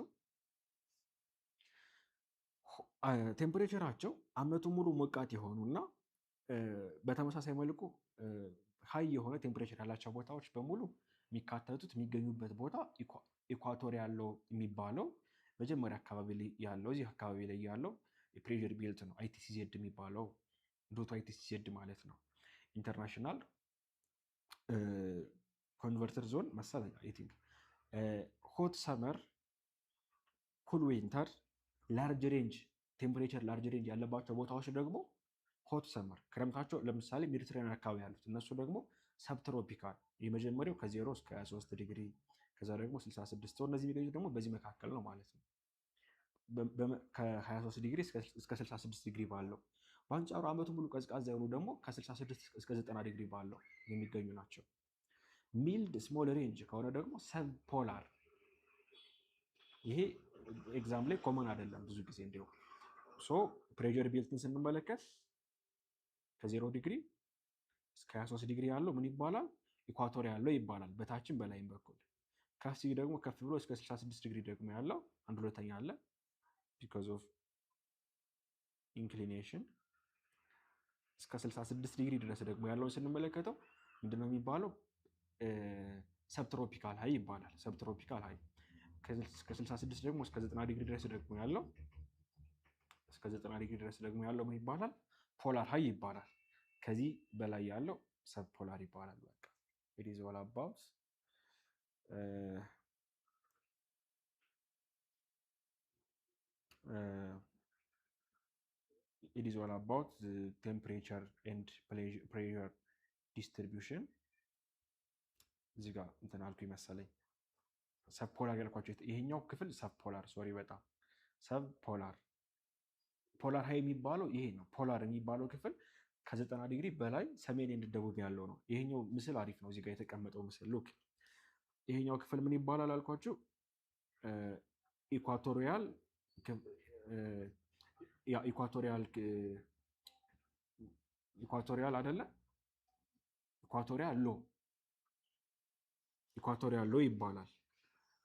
ቴምፕሬቸራቸው አመቱን ሙሉ ሞቃት የሆኑ እና በተመሳሳይ መልኩ ሀይ የሆነ ቴምፕሬቸር ያላቸው ቦታዎች በሙሉ የሚካተቱት የሚገኙበት ቦታ ኢኳቶሪያል ሎ የሚባለው መጀመሪያ አካባቢ ላይ ያለው እዚህ አካባቢ ላይ ያለው የፕሬዠር ቤልት ነው። አይቲሲዜድ የሚባለው ዶቶ አይቲሲዜድ ማለት ነው። ኢንተርናሽናል ኮንቨርተር ዞን መሰለኝ አይ ቲንክ። ሆት ሰመር፣ ኩል ዊንተር፣ ላርጅ ሬንጅ ቴምፕሬቸር ላርጅ ሬንጅ ያለባቸው ቦታዎች ደግሞ ሆት ሰመር፣ ክረምታቸው ለምሳሌ ሜዲትሬኒያን አካባቢ ያሉት እነሱ ደግሞ ሰብትሮፒካል፣ የመጀመሪያው ከ0 እስከ 23 ዲግሪ ከዛ ደግሞ 66። እነዚህ የሚገኙት ደግሞ በዚህ መካከል ነው ማለት ነው፣ ከ23 ዲግሪ እስከ 66 ዲግሪ ባለው። በአንጻሩ አመቱ ሙሉ ቀዝቃዛ የሆኑ ደግሞ ከ66 እስከ 90 ዲግሪ ባለው የሚገኙ ናቸው። ሚልድ ስሞል ሬንጅ ከሆነ ደግሞ ሰብ ፖላር። ይሄ ኤግዛም ላይ ኮመን አይደለም ብዙ ጊዜ እንዲሁ። ሶ ፕሬዠር ቤልትን ስንመለከት ከ0 ዲግሪ እስከ 23 ዲግሪ ያለው ምን ይባላል? ኢኳቶሪያል ያለው ይባላል፣ በታችን በላይም በኩል። ከፍ ደግሞ ከፍ ብሎ እስከ 66 ዲግሪ ደግሞ ያለው አንድ ሁለተኛ አለ because of inclination። እስከ 66 ዲግሪ ድረስ ደግሞ ያለውን ስንመለከተው ምንድነው የሚባለው? ሰብትሮፒካል ሃይ ይባላል። ሰብትሮፒካል ሃይ እስከ 66 ደግሞ እስከ 90 ዲግሪ ድረስ ደግሞ ያለው ምን ይባላል? ፖላር ሃይ ይባላል። ከዚህ በላይ ያለው ሰብ ፖላር ይባላል። በቃ it is all about the temperature and pressure distribution። እዚህ ጋር እንትን አልኩ ይመሰለኝ ሰብ ፖላር ያልኳቸው ይሄኛው ክፍል ሰብ ፖላር፣ ሶሪ በጣም ሰብ ፖላር። ፖላር ሃይ የሚባለው ይሄ ነው። ፖላር የሚባለው ክፍል ከ90 ዲግሪ በላይ ሰሜን እና ደቡብ ያለው ነው። ይሄኛው ምስል አሪፍ ነው፣ እዚህ ጋር የተቀመጠው ምስል ሉክ። ይሄኛው ክፍል ምን ይባላል አልኳችሁ? ኢኳቶሪያል አይደለ? ኢኳቶሪያል ሎ ይባላል።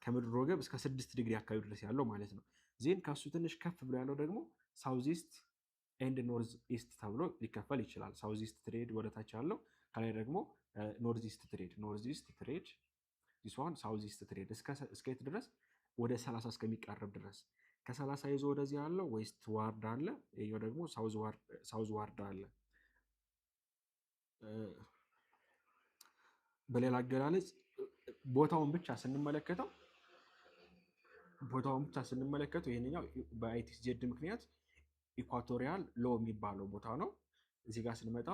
ከምድር ወገብ እስከ 6 ዲግሪ አካባቢ ድረስ ያለው ማለት ነው። ዜን ከሱ ትንሽ ከፍ ብሎ ያለው ደግሞ ሳውዝ ኢስት ኤንድ ኖርዝ ኢስት ተብሎ ሊከፈል ይችላል። ሳውዝ ኢስት ትሬድ ወደታች ያለው፣ ከላይ ደግሞ ኖርዝ ኢስት ትሬድ ዲስ ዋን ሳውዝ ኢስት ትሬድ እስከ የት ድረስ? ወደ 30 እስከሚቃረብ ድረስ። ከ30 ይዞ ወደዚህ ያለው ዌስት ዋርድ አለ፣ ይሄው ደግሞ ሳውዝ ዋርድ አለ። በሌላ አገላለጽ ቦታውን ብቻ ስንመለከተው ይሄንኛው በአይቲሲዜድ ምክንያት ኢኳቶሪያል ሎ የሚባለው ቦታ ነው። እዚህ ጋር ስንመጣ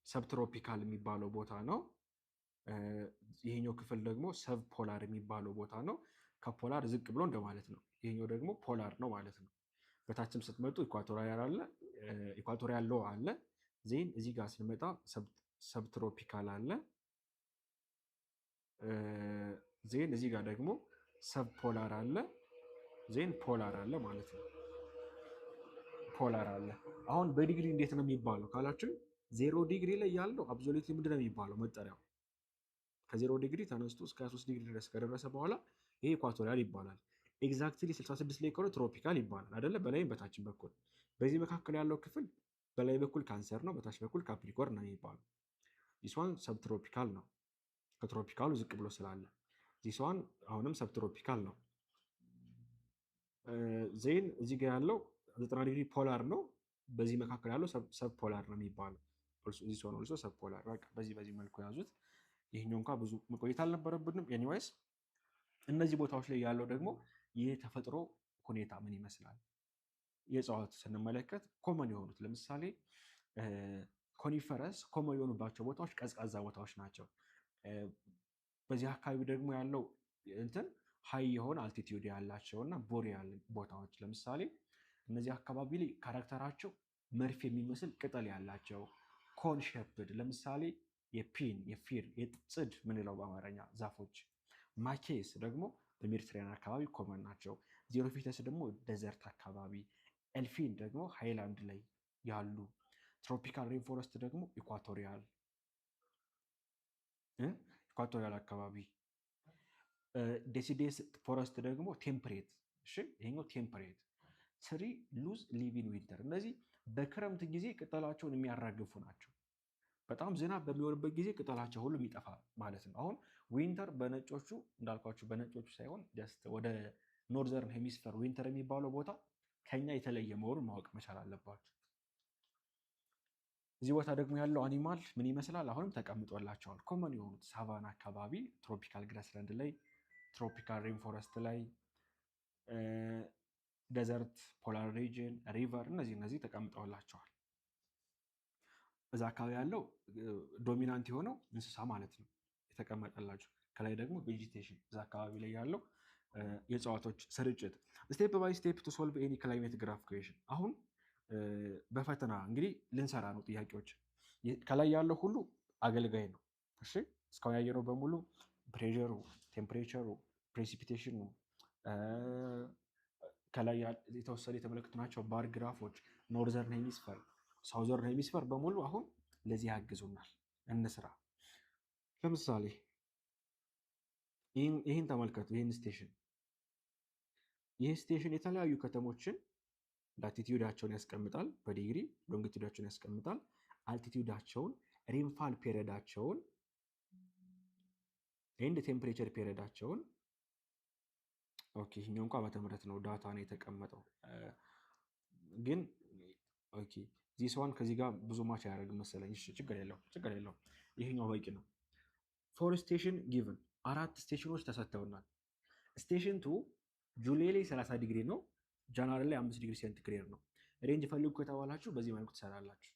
ሰብትሮፒካል የሚባለው ቦታ ነው። ይሄኛው ክፍል ደግሞ ሰብ ፖላር የሚባለው ቦታ ነው። ከፖላር ዝቅ ብሎ እንደማለት ነው። ይሄኛው ደግሞ ፖላር ነው ማለት ነው። በታችም ስትመጡ ኢኳቶሪያል ሎ አለ። ዜን እዚህ ጋር ስንመጣ ሰብትሮፒካል አለ። ዜን እዚህ ጋር ደግሞ ሰብ ፖላር አለ። ዜን ፖላር አለ ማለት ነው። ፖላር አለ። አሁን በዲግሪ እንዴት ነው የሚባለው ካላችን 0 ዲግሪ ላይ ያለው አብሶሉት ምንድን ነው የሚባለው መጠሪያው? ከ0 ዲግሪ ተነስቶ እስከ 23 ዲግሪ ድረስ ከደረሰ በኋላ ይሄ ኢኳቶሪያል ይባላል። ኤግዛክትሊ 66 ላይ ከሆነ ትሮፒካል ይባላል አይደለ? በላይም በታችን በኩል። በዚህ መካከል ያለው ክፍል በላይ በኩል ካንሰር ነው፣ በታች በኩል ካፕሪኮርን ነው የሚባለው። ዚስዋን ሰብትሮፒካል ነው፣ ከትሮፒካሉ ዝቅ ብሎ ስላለ። ዚስዋን አሁንም ሰብትሮፒካል ነው። ዜን እዚህ ጋር ያለው 90 ዲግሪ ፖላር ነው። በዚህ መካከል ያለው ሰብ ፖላር ነው የሚባለው። ዚስዋን ኦልሶ ሰብ ፖላር። በዚህ መልኩ ያዙት። ይህኛው እንኳ ብዙ መቆየት አልነበረብንም። ኤኒዌይስ እነዚህ ቦታዎች ላይ ያለው ደግሞ የተፈጥሮ ሁኔታ ምን ይመስላል? የእጽዋት ስንመለከት ኮመን የሆኑት ለምሳሌ ኮኒፈረስ ኮመን የሆኑባቸው ቦታዎች ቀዝቃዛ ቦታዎች ናቸው። በዚህ አካባቢ ደግሞ ያለው እንትን ሀይ የሆነ አልቲቲዩድ ያላቸው እና ቦሪያል ቦታዎች ለምሳሌ እነዚህ አካባቢ ላይ ካራክተራቸው መርፌ የሚመስል ቅጠል ያላቸው ኮን ሼፕድ ለምሳሌ የፒን የፊር የጽድ ምንለው በአማርኛ ዛፎች። ማኬስ ደግሞ በሜዲትራኒያን አካባቢ ኮመን ናቸው። ዜሮፊተስ ደግሞ ደዘርት አካባቢ፣ ኤልፊን ደግሞ ሃይላንድ ላይ ያሉ፣ ትሮፒካል ሬንፎረስት ደግሞ ኢኳቶሪያል አካባቢ፣ ዴሲዴስ ፎረስት ደግሞ ቴምፕሬት። ይሄኛው ቴምፕሬት። ትሪ ሉዝ ሊቪን ዊንተር። እነዚህ በክረምት ጊዜ ቅጠላቸውን የሚያራግፉ ናቸው። በጣም ዝናብ በሚሆንበት ጊዜ ቅጠላቸው ሁሉ የሚጠፋ ማለት ነው። አሁን ዊንተር በነጮቹ እንዳልኳችሁ በነጮቹ ሳይሆን ጀስት ወደ ኖርዘርን ሄሚስፌር ዊንተር የሚባለው ቦታ ከኛ የተለየ መሆኑን ማወቅ መቻል አለባቸው። እዚህ ቦታ ደግሞ ያለው አኒማል ምን ይመስላል? አሁንም ተቀምጦላቸዋል። ኮመን የሆኑት ሳቫና አካባቢ፣ ትሮፒካል ግራስላንድ ላይ፣ ትሮፒካል ሬንፎረስት ላይ፣ ደዘርት፣ ፖላር ሪጅን፣ ሪቨር እነዚህ ተቀምጠውላቸዋል። እዛ አካባቢ ያለው ዶሚናንት የሆነው እንስሳ ማለት ነው የተቀመጠላቸው። ከላይ ደግሞ ቬጂቴሽን እዛ አካባቢ ላይ ያለው የእጽዋቶች ስርጭት። ስቴፕ ባይ ስቴፕ ቱ ሶልቭ ኤኒ ክላይሜት ግራፍ ኩዌሽን። አሁን በፈተና እንግዲህ ልንሰራ ነው ጥያቄዎች። ከላይ ያለው ሁሉ አገልጋይ ነው። እሺ እስካሁን ያየነው በሙሉ ፕሬሩ፣ ቴምፕሬቸሩ፣ ፕሬሲፒቴሽኑ ከላይ የተወሰኑ የተመለከትናቸው ባር ግራፎች ኖርዘርን ሄሚስፈር ሳውዘርን ሄሚስፈር በሙሉ አሁን ለዚህ ያግዙናል። እንስራ። ለምሳሌ ይህን ተመልከቱ። ይህን ስቴሽን ይህ ስቴሽን የተለያዩ ከተሞችን ላቲቲዩዳቸውን ያስቀምጣል፣ በዲግሪ ሎንጊቲዩዳቸውን ያስቀምጣል፣ አልቲቲዩዳቸውን፣ ሬንፋል ፔሪዳቸውን ኤንድ ቴምፕሬቸር ፔሪዳቸውን። ኦኬ ይሄኛው እንኳን በተምረት ነው ዳታ ነው የተቀመጠው ግን ኦኬ ዚስ ዋን ከዚህ ጋር ብዙ ማች አያደርግም መሰለኝ። እሺ ችግር የለውም ይሄኛው በቂ ነው። ፎር ስቴሽን ጊቭን 4 ስቴሽኖች ተሰጥተውናል። ስቴሽን 2 ጁላይ ላይ 30 ዲግሪ ነው፣ ጃንዋሪ ላይ 5 ዲግሪ ሴንቲግሬድ ነው። ሬንጅ ፈልጉ ከተባላችሁ በዚህ መልኩ ትሰራላችሁ።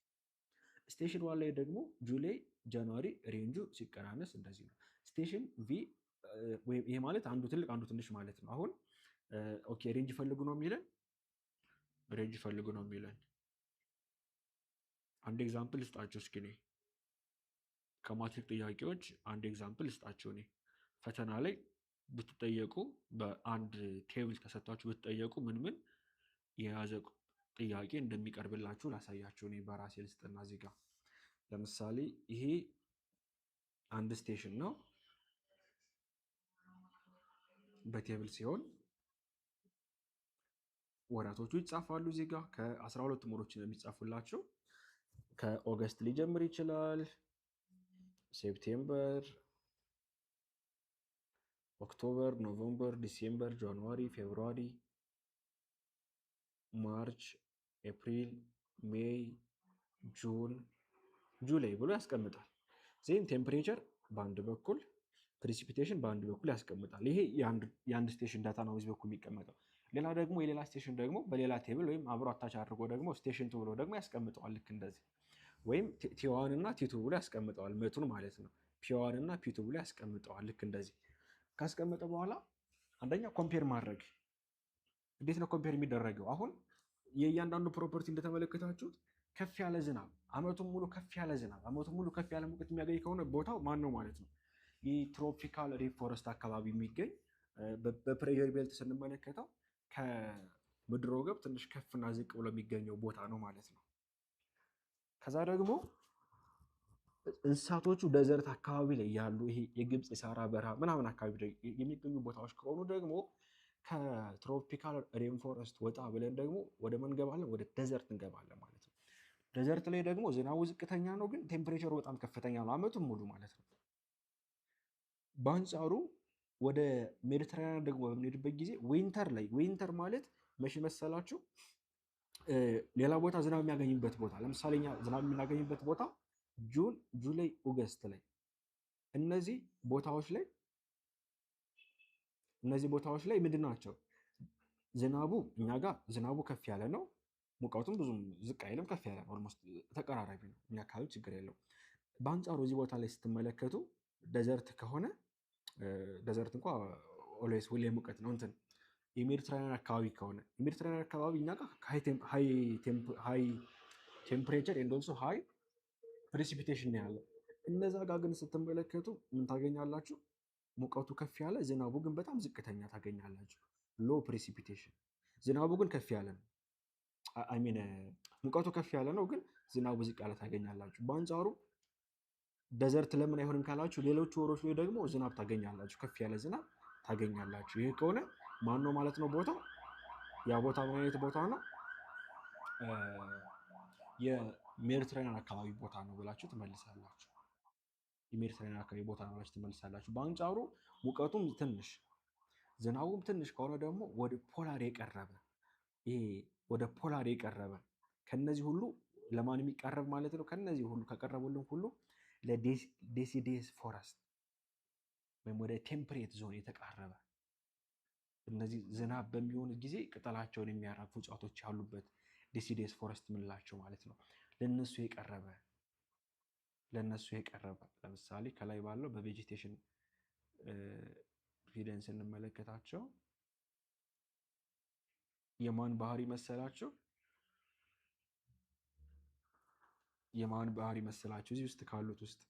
ስቴሽን 1 ላይ ደግሞ ጁላይ ጃንዋሪ ሬንጁ ሲቀናነስ እንደዚህ ነው። ስቴሽን ቪ ይሄ ማለት አንዱ ትልቅ አንዱ ትንሽ ማለት ነው። አሁን ኦኬ ሬንጅ ፈልጉ ነው የሚለን አንድ ኤግዛምፕል ልስጣችሁ እስኪ። እኔ ከማትሪክ ጥያቄዎች አንድ ኤግዛምፕል ልስጣችሁ። እኔ ፈተና ላይ ብትጠየቁ በአንድ ቴብል ተሰጥቷችሁ ብትጠየቁ ምን የያዘ ጥያቄ እንደሚቀርብላችሁ ላሳያችሁ። እኔ በራሴ ልስጥና እዚህ ጋር ለምሳሌ ይሄ አንድ ስቴሽን ነው በቴብል ሲሆን ወራቶቹ ይጻፋሉ። እዚህ ጋር ከ12 ወሮች ነው የሚጻፉላቸው። ከኦገስት ሊጀምር ይችላል። ሴፕቴምበር፣ ኦክቶበር፣ ኖቨምበር፣ ዲሴምበር፣ ጃንዋሪ፣ ፌብሩዋሪ፣ ማርች፣ ኤፕሪል፣ ሜይ፣ ጁን፣ ጁላይ ብሎ ያስቀምጣል። ዜን ቴምፕሬቸር በአንድ በኩል ፕሪሲፒቴሽን በአንድ በኩል ያስቀምጣል። ይሄ የአንድ ስቴሽን ዳታ ነው እዚህ በኩል የሚቀመጠው። ሌላ ደግሞ የሌላ ስቴሽን ደግሞ በሌላ ቴብል ወይም አብሮ አታች አድርጎ ደግሞ ስቴሽን ቱ ብሎ ደግሞ ያስቀምጠዋል። ልክ እንደዚህ ወይም ቲ1 እና ቲ2 ብሎ ያስቀምጠዋል፣ መቱን ማለት ነው። ፒ1 እና ፒ2 ብሎ ያስቀምጠዋል። ልክ እንደዚህ ካስቀመጠ በኋላ አንደኛ ኮምፔር ማድረግ። እንዴት ነው ኮምፔር የሚደረገው? አሁን የእያንዳንዱ ፕሮፐርቲ እንደተመለከታችሁት ከፍ ያለ ዝናብ አመቱን ሙሉ ከፍ ያለ ዝናብ አመቱን ሙሉ ከፍ ያለ ሙቀት የሚያገኝ ከሆነ ቦታው ማን ነው ማለት ነው? ይህ ትሮፒካል ሬንፎረስት አካባቢ የሚገኝ በፕሬዠር ቤልት ስንመለከተው ከምድር ወገብ ትንሽ ከፍና ዝቅ ብሎ የሚገኘው ቦታ ነው ማለት ነው። ከዛ ደግሞ እንስሳቶቹ ደዘርት አካባቢ ላይ ያሉ ይሄ የግብፅ የሳራ በረሃ ምናምን አካባቢ የሚገኙ ቦታዎች ከሆኑ ደግሞ ከትሮፒካል ሬንፎረስት ወጣ ብለን ደግሞ ወደ ምን እንገባለን? ወደ ደዘርት እንገባለን ማለት ነው። ደዘርት ላይ ደግሞ ዝናቡ ዝቅተኛ ነው፣ ግን ቴምፕሬቸሩ በጣም ከፍተኛ ነው አመቱን ሙሉ ማለት ነው። በአንጻሩ ወደ ሜዲትራኒያን ደግሞ በምንሄድበት ጊዜ ዊንተር ላይ፣ ዊንተር ማለት መቼ መሰላችሁ? ሌላ ቦታ ዝናብ የሚያገኝበት ቦታ፣ ለምሳሌ እኛ ዝናብ የምናገኝበት ቦታ ጁን፣ ጁላይ፣ ኦገስት ላይ እነዚህ ቦታዎች ላይ ምንድን ናቸው? ዝናቡ እኛ ጋር ዝናቡ ከፍ ያለ ነው፣ ሙቀቱም ብዙም ዝቅ አይልም፣ ከፍ ያለ ነው፣ ኦልሞስት ተቀራራቢ ነው። እኛ አካባቢ ችግር የለው። በአንጻሩ እዚህ ቦታ ላይ ስትመለከቱ ደዘርት ከሆነ ደዘርት እንኳ ኦልዌይስ ሁሌ ሙቀት ነው። እንትን የሜዲትራኒያን አካባቢ ከሆነ የሜዲትራኒያን አካባቢ እኛ ጋር ሃይ ቴምፕሬቸር ኤንድ ኦልሶ ሃይ ፕሬሲፒቴሽን ነው ያለው። እነዛ ጋር ግን ስትመለከቱ ምን ታገኛላችሁ? ሙቀቱ ከፍ ያለ፣ ዝናቡ ግን በጣም ዝቅተኛ ታገኛላችሁ። ሎ ፕሬሲፒቴሽን። ዝናቡ ግን ከፍ ያለ ነው። ሚን ሙቀቱ ከፍ ያለ ነው፣ ግን ዝናቡ ዝቅ ያለ ታገኛላችሁ። በአንጻሩ ደዘርት ለምን አይሆንም ካላችሁ ሌሎቹ ወሮች ላይ ደግሞ ዝናብ ታገኛላችሁ፣ ከፍ ያለ ዝናብ ታገኛላችሁ። ይህ ከሆነ ማን ነው ማለት ነው ቦታው? ያ ቦታ ምን አይነት ቦታ ነው? የሜዲትራኒያን አካባቢ ቦታ ነው ብላችሁ ትመልሳላችሁ። የሜዲትራኒያን አካባቢ ቦታ ነው ብላችሁ ትመልሳላችሁ። በአንጻሩ ሙቀቱም ትንሽ ዝናቡም ትንሽ ከሆነ ደግሞ ወደ ፖላር የቀረበ ወደ ፖላር የቀረበ ከነዚህ ሁሉ ለማን የሚቀረብ ማለት ነው? ከነዚህ ሁሉ ከቀረቡልን ሁሉ ለዴሲዴስ ፎረስት ወይም ወደ ቴምፕሬት ዞን የተቃረበ፣ እነዚህ ዝናብ በሚሆን ጊዜ ቅጠላቸውን የሚያራግፉ እጽዋቶች ያሉበት ዴሲዴስ ፎረስት ምንላቸው ማለት ነው። ለነሱ የቀረበ ለምሳሌ ከላይ ባለው በቬጂቴሽን ሂደን ስንመለከታቸው የማን ባህሪ መሰላቸው? እዚህ ውስጥ ካሉት ውስጥ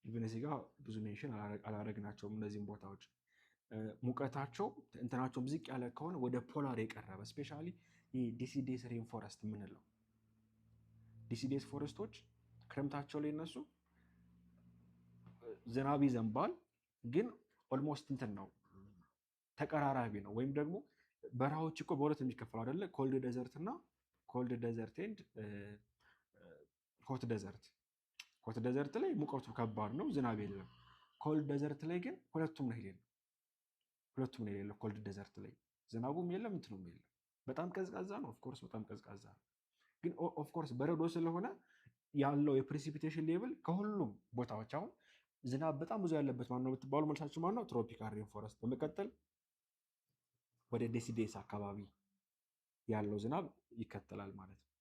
ኢቨን እዚህ ጋር ብዙ ሜንሽን አላረግናቸውም። እነዚህም ቦታዎች ሙቀታቸው እንትናቸውም ዝቅ ያለ ከሆነ ወደ ፖላር የቀረበ ስፔሻሊ ዲሲዴስ ሬን ፎረስት የምንለው ዲሲዴስ ፎረስቶች ክረምታቸው ላይ እነሱ ዝናብ ይዘንባል፣ ግን ኦልሞስት እንትን ነው ተቀራራቢ ነው። ወይም ደግሞ በረሃዎች እኮ በሁለት የሚከፈሉ አይደለ? ኮልድ ደዘርት እና ኮልድ ደዘርት ኤንድ ሆት ደዘርት። ሆት ደዘርት ላይ ሙቀቱ ከባድ ነው፣ ዝናብ የለም። ኮልድ ደዘርት ላይ ግን ሁለቱም ነው የሌለው። ኮልድ ደዘርት ላይ ዝናቡም የለም እንትኑም የለም። በጣም ቀዝቃዛ ነው፣ ኦፍኮርስ በጣም ቀዝቃዛ ነው። ግን ኦፍኮርስ በረዶ ስለሆነ ያለው የፕሬሲፒቴሽን ሌቭል ከሁሉም ቦታዎች አሁን ዝናብ በጣም ብዙ ያለበት ማነው ብትባሉ መልሳችሁ ማነው? ትሮፒካል ሬን ፎረስት። በመቀጠል ወደ ዴሲዴስ አካባቢ ያለው ዝናብ ይከተላል ማለት ነው።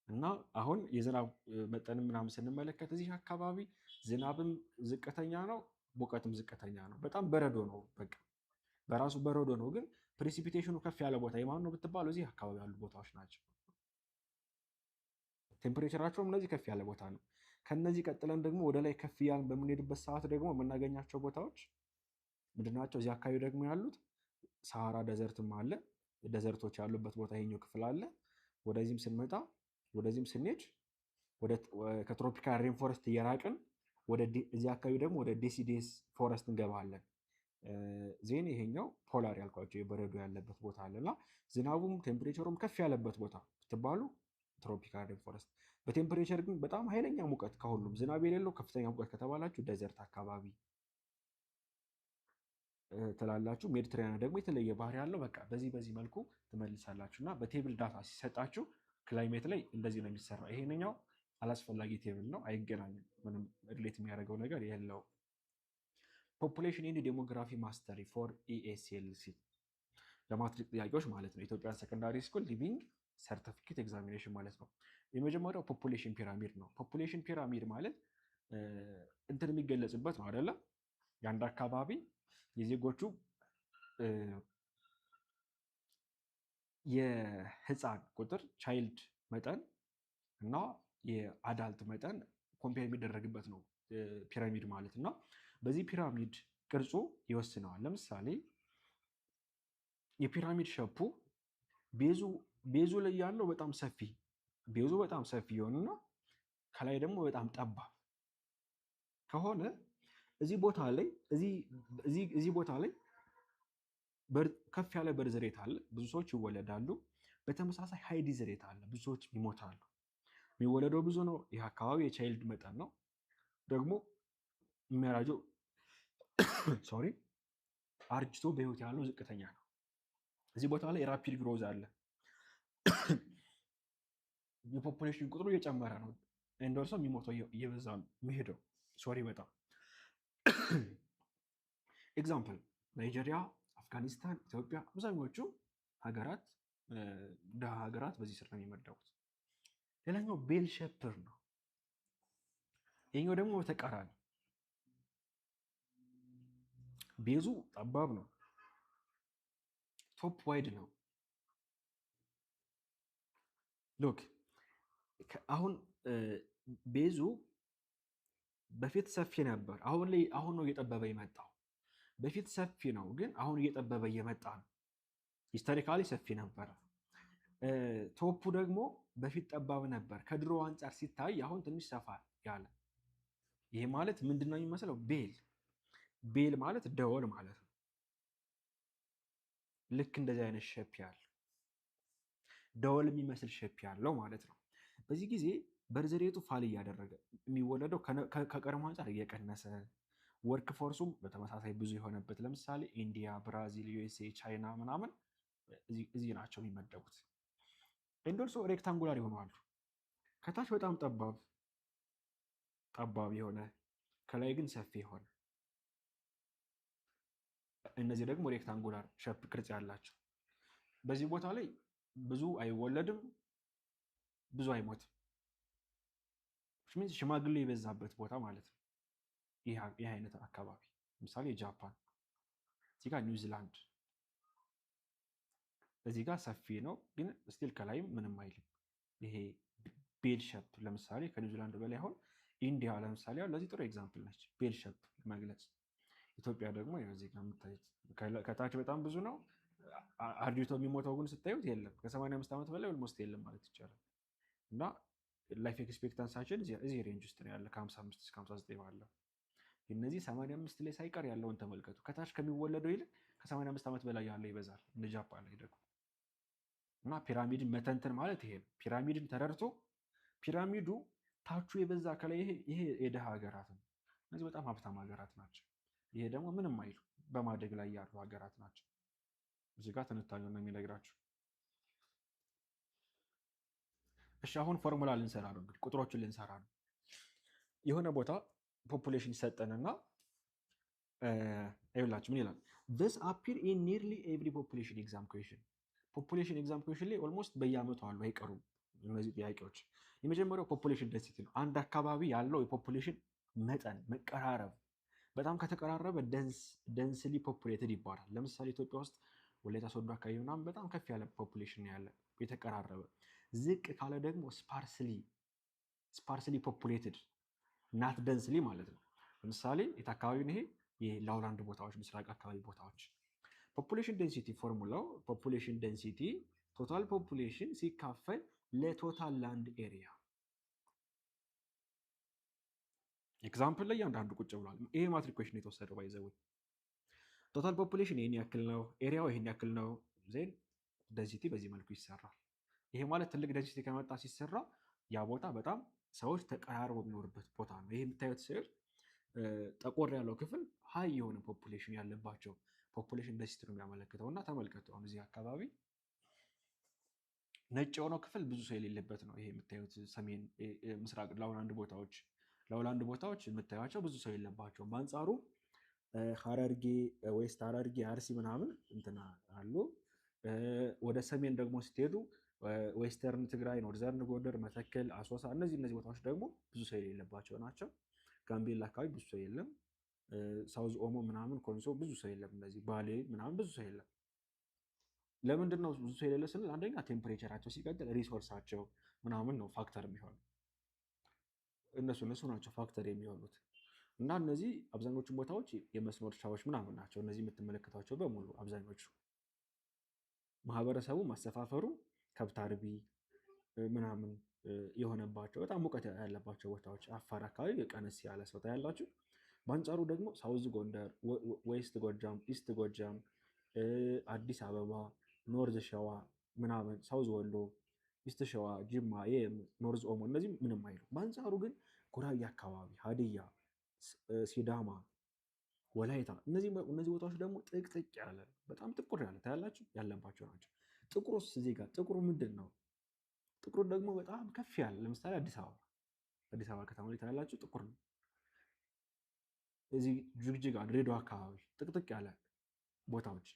እና አሁን የዝናብ መጠንም ምናምን ስንመለከት እዚህ አካባቢ ዝናብም ዝቅተኛ ነው፣ ሙቀትም ዝቅተኛ ነው። በጣም በረዶ ነው፣ በቃ በራሱ በረዶ ነው። ግን ፕሬሲፒቴሽኑ ከፍ ያለ ቦታ የማን ነው ብትባሉ እዚህ አካባቢ ያሉ ቦታዎች ናቸው። ቴምፕሬቸራቸውም እነዚህ ከፍ ያለ ቦታ ነው። ከነዚህ ቀጥለን ደግሞ ወደ ላይ ከፍ እያልን በምንሄድበት ሰዓት ደግሞ የምናገኛቸው ቦታዎች ምንድናቸው? እዚህ አካባቢ ደግሞ ያሉት ሰሃራ ደዘርትም አለ። ደዘርቶች ያሉበት ቦታ ይሄኛው ክፍል አለ። ወደዚህም ስንሄድ ከትሮፒካል ሬን ፎረስት እየራቅን እዚህ አካባቢ ደግሞ ወደ ዴሲዴስ ፎረስት እንገባለን። ዜን ይሄኛው ፖላር ያልኳቸው የበረዶ ያለበት ቦታ አለና ዝናቡም ቴምፕሬቸሩም ከፍ ያለበት ቦታ ብትባሉ ትሮፒካል ሬን ፎረስት። በቴምፕሬቸር ግን በጣም ኃይለኛ ሙቀት ከሁሉም ዝናብ የሌለው ከፍተኛ ሙቀት ከተባላችሁ ደዘርት አካባቢ ትላላችሁ። ሜዲትራኒያን ደግሞ የተለየ ባህሪ ያለው። በቃ በዚህ መልኩ ትመልሳላችሁ። እና በቴብል ዳታ ሲሰጣችሁ ክላይሜት ላይ እንደዚህ ነው የሚሰራው። ይሄንኛው አላስፈላጊ ቴብል ነው፣ አይገናኝም፣ ምንም ሪሌት የሚያደርገው ነገር የለው። ፖፑሌሽን ኤንድ ዴሞግራፊ ማስተሪ ፎር ኢኤስኤልሲ ለማትሪክ ጥያቄዎች ማለት ነው። ኢትዮጵያን ሰከንዳሪ ስኩል ሊቪንግ ሰርቲፊኬት ኤግዛሚኔሽን ማለት ነው። የመጀመሪያው ፖፑሌሽን ፒራሚድ ነው። ፖፑሌሽን ፒራሚድ ማለት እንትን የሚገለጽበት ነው አይደለ? የአንድ አካባቢ የዜጎቹ የህፃን ቁጥር ቻይልድ መጠን እና የአዳልት መጠን ኮምፔር የሚደረግበት ነው ፒራሚድ ማለት እና በዚህ ፒራሚድ ቅርጹ ይወስነዋል። ለምሳሌ የፒራሚድ ሸፑ ቤዙ ላይ ያለው በጣም ሰፊ የሆነና ከላይ ደግሞ በጣም ጠባብ ከሆነ እዚህ ቦታ ላይ ከፍ ያለ በርዝ ሬት አለ፣ ብዙ ሰዎች ይወለዳሉ። በተመሳሳይ ሃይ ዲዝ ሬት አለ፣ ብዙ ሰዎች ይሞታሉ። የሚወለደው ብዙ ነው። ይህ አካባቢ የቻይልድ መጠን ነው። ደግሞ የሚያራጀው አርጅቶ በህይወት ያለው ዝቅተኛ ነው። እዚህ ቦታ ላይ ራፒድ ግሮዝ አለ። የፖፑሌሽን ቁጥሩ እየጨመረ ነው። እንደርሰው የሚሞተው እየበዛ የሚሄደው በጣም ኤግዛምፕል ናይጄሪያ፣ አፍጋኒስታን፣ ኢትዮጵያ አብዛኞቹ ሀገራት ደሃ ሀገራት በዚህ ስር ነው የሚመደቡት። ሌላኛው ቤል ሼፕር ነው። ይሄኛው ደግሞ በተቃራኒ ቤዙ ጠባብ ነው፣ ቶፕ ዋይድ ነው። ሎክ አሁን ቤዙ በፊት ሰፊ ነበር፣ አሁን ነው እየጠበበ የመጣው። በፊት ሰፊ ነው ግን አሁን እየጠበበ እየመጣ ነው። ሂስቶሪካሊ ሰፊ ነበረ። ቶፑ ደግሞ በፊት ጠባብ ነበር። ከድሮ አንጻር ሲታይ አሁን ትንሽ ሰፋ ያለ። ይሄ ማለት ምንድነው የሚመስለው? ቤል ማለት ደወል ማለት ነው። ልክ እንደዚህ አይነት ሼፕ ያለው ደወል የሚመስል ሼፕ ያለው ማለት ነው። በዚህ ጊዜ በርዝ ሬቱ ፋል እያደረገ የሚወለደው ከቀድሞ አንጻር እየቀነሰ፣ ወርክ ፎርሱም በተመሳሳይ ብዙ የሆነበት ለምሳሌ ኢንዲያ፣ ብራዚል፣ ዩኤስኤ፣ ቻይና ምናምን እዚህ ናቸው የሚመደቡት። እንደርሶ ሬክታንጉላር ይሆናሉ። ከታች በጣም ጠባብ የሆነ ከላይ ግን ሰፊ የሆነ እነዚህ ደግሞ ሬክታንጉላር ሸፕ ቅርጽ ያላቸው። በዚህ ቦታ ላይ ብዙ አይወለድም፣ ብዙ አይሞትም። ሽማግሌ የበዛበት ቦታ ማለት ነው። ይህ አይነት አካባቢ ለምሳሌ ጃፓን፣ እዚህ ጋር ኒውዚላንድ፣ እዚህ ጋር ሰፊ ነው ግን ስቲል ከላይም ምንም አይልም። ይሄ ቤል ሸፕ ለምሳሌ ከኒውዚላንድ በላይ አሁን ኢንዲያ ለምሳሌ ለዚህ ጥሩ ኤግዛምፕል ነች፣ ቤል ሸፕ ለመግለጽ። ኢትዮጵያ ደግሞ እዚህ ጋር የምታዩት ከታች በጣም ብዙ ነው። አርጅቶ የሚሞተው ግን ስታዩት የለም። ከ85 ዓመት በላይ ኦልሞስት የለም ማለት ይቻላል። እና ላይፍ ኤክስፔክታንሳችን እዚህ ሬንጅ ውስጥ ነው ያለ፣ ከ55 እስከ 59 ባለው። እነዚህ 85 ላይ ሳይቀር ያለውን ተመልከቱ። ከታች ከሚወለደው ይልቅ ከ85 ዓመት በላይ ያለው ይበዛል፣ እንደ ጃፓን ላይ ደግሞ። እና ፒራሚድን መተንተን ማለት ይሄ ነው። ፒራሚድን ተረድቶ ፒራሚዱ ታቹ የበዛ ከላይ ይሄ የድሃ ሀገራት ነው፣ እነዚህ በጣም ሀብታም ሀገራት ናቸው። ይሄ ደግሞ ምንም አይሉ በማደግ ላይ ያሉ ሀገራት ናቸው። እዚህ ጋር ትንታኔውን ነው የሚነግራቸው። እሺ አሁን ፎርሙላ ልንሰራ ነው፣ እንግዲህ ቁጥሮችን ልንሰራ ነው። የሆነ ቦታ ፖፑሌሽን ይሰጠንና ይኸውላችሁ ምን ይላል? this appear in nearly every population exam question። ፖፑሌሽን ኤግዛም ኩዌሽን ላይ ኦልሞስት በየአመቱ አሉ አይቀሩም እነዚህ ጥያቄዎች። የመጀመሪያው ፖፑሌሽን ዴንሲቲ ነው። አንድ አካባቢ ያለው የፖፑሌሽን መጠን መቀራረብ፣ በጣም ከተቀራረበ ደንስሊ ፖፑሌትድ ይባላል። ለምሳሌ ኢትዮጵያ ውስጥ ወላይታ ሶዶ አካባቢ ምናምን በጣም ከፍ ያለ ፖፑሌሽን ያለ የተቀራረበ። ዝቅ ካለ ደግሞ ስፓርስሊ ፖፑሌትድ ናት ደንስሊ ማለት ነው። ለምሳሌ የት አካባቢ ነው ይሄ? የላውላንድ ቦታዎች፣ ምስራቅ አካባቢ ቦታዎች። ፖፑሌሽን ዴንሲቲ ፎርሙላው ፖፑሌሽን ዴንሲቲ ቶታል ፖፑሌሽን ሲካፈል ለቶታል ላንድ ኤሪያ። ኤግዛምፕል ላይ አንዳንዱ ቁጭ ብሏል። ይሄ ማትሪክ ኩዌሽን የተወሰደው ባይዘው ቶታል ፖፑሌሽን ይሄን ያክል ነው፣ ኤሪያው ይሄን ያክል ነው፣ ዜን ዴንሲቲ በዚህ መልኩ ይሰራል። ይሄ ማለት ትልቅ ዴንሲቲ ከመጣ ሲሰራ ያ ቦታ በጣም ሰዎች ተቀራርበው የሚኖርበት ቦታ ነው። ይሄ የምታዩት ስዕል ጠቆር ያለው ክፍል ሀይ የሆነ ፖፑሌሽን ያለባቸው ፖፑሌሽን ዴንሲቲ ነው የሚያመለክተው። እና ተመልከቱ አሁን እዚህ አካባቢ ነጭ የሆነው ክፍል ብዙ ሰው የሌለበት ነው። ይሄ የምታዩት ሰሜን ምስራቅ ላውላንድ ቦታዎች የምታዩቸው ብዙ ሰው የለባቸውም። በአንጻሩ ሀረርጌ፣ ዌስት ሀረርጌ፣ አርሲ ምናምን እንትና አሉ። ወደ ሰሜን ደግሞ ስትሄዱ ዌስተርን ትግራይ፣ ኖርዘርን ጎንደር፣ መተከል፣ አሶሳ እነዚህ ቦታዎች ደግሞ ብዙ ሰው የሌለባቸው ናቸው። ጋምቤላ አካባቢ ብዙ ሰው የለም። ሳውዝ ኦሞ ምናምን ኮንሶ ብዙ ሰው የለም። እነዚህ ባሌ ምናምን ብዙ ሰው የለም። ለምንድን ነው ብዙ ሰው የሌለ ስንል አንደኛ ቴምፕሬቸራቸው፣ ሲቀጥል ሪሶርሳቸው ምናምን ነው ፋክተር የሚሆኑ እነሱ ናቸው ፋክተር የሚሆኑት። እና እነዚህ አብዛኞቹ ቦታዎች የመስኖ እርሻዎች ምናምን ናቸው። እነዚህ የምትመለከቷቸው በሙሉ አብዛኞቹ ማህበረሰቡ ማሰፋፈሩ ከብት አርቢ ምናምን የሆነባቸው በጣም ሙቀት ያለባቸው ቦታዎች፣ አፋር አካባቢ ቀነስ ያለ ሰው ታያላችሁ። በአንጻሩ ደግሞ ሳውዝ ጎንደር፣ ዌስት ጎጃም፣ ኢስት ጎጃም፣ አዲስ አበባ፣ ኖርዝ ሸዋ ምናምን፣ ሳውዝ ወሎ፣ ኢስት ሸዋ፣ ጅማ፣ ኖርዝ ኦሞ እነዚህ ምንም አይሉ። በአንጻሩ ግን ጉራጌ አካባቢ፣ ሀዲያ፣ ሲዳማ፣ ወላይታ እነዚህ ቦታዎች ደግሞ ጥቅጥቅ ያለ በጣም ጥቁር ያለ ታያላችሁ ያለባቸው ናቸው። ጥቁሩስ እዚህ ጋር ጥቁሩ ምንድን ነው? ጥቁሩ ደግሞ በጣም ከፍ ያለ ለምሳሌ አዲስ አበባ ከተማ ላይ ታያላችሁ ጥቁር ነው። እዚህ ጅግጅጋ፣ ድሬዳዋ አካባቢ ጥቅጥቅ ያለ ቦታዎች፣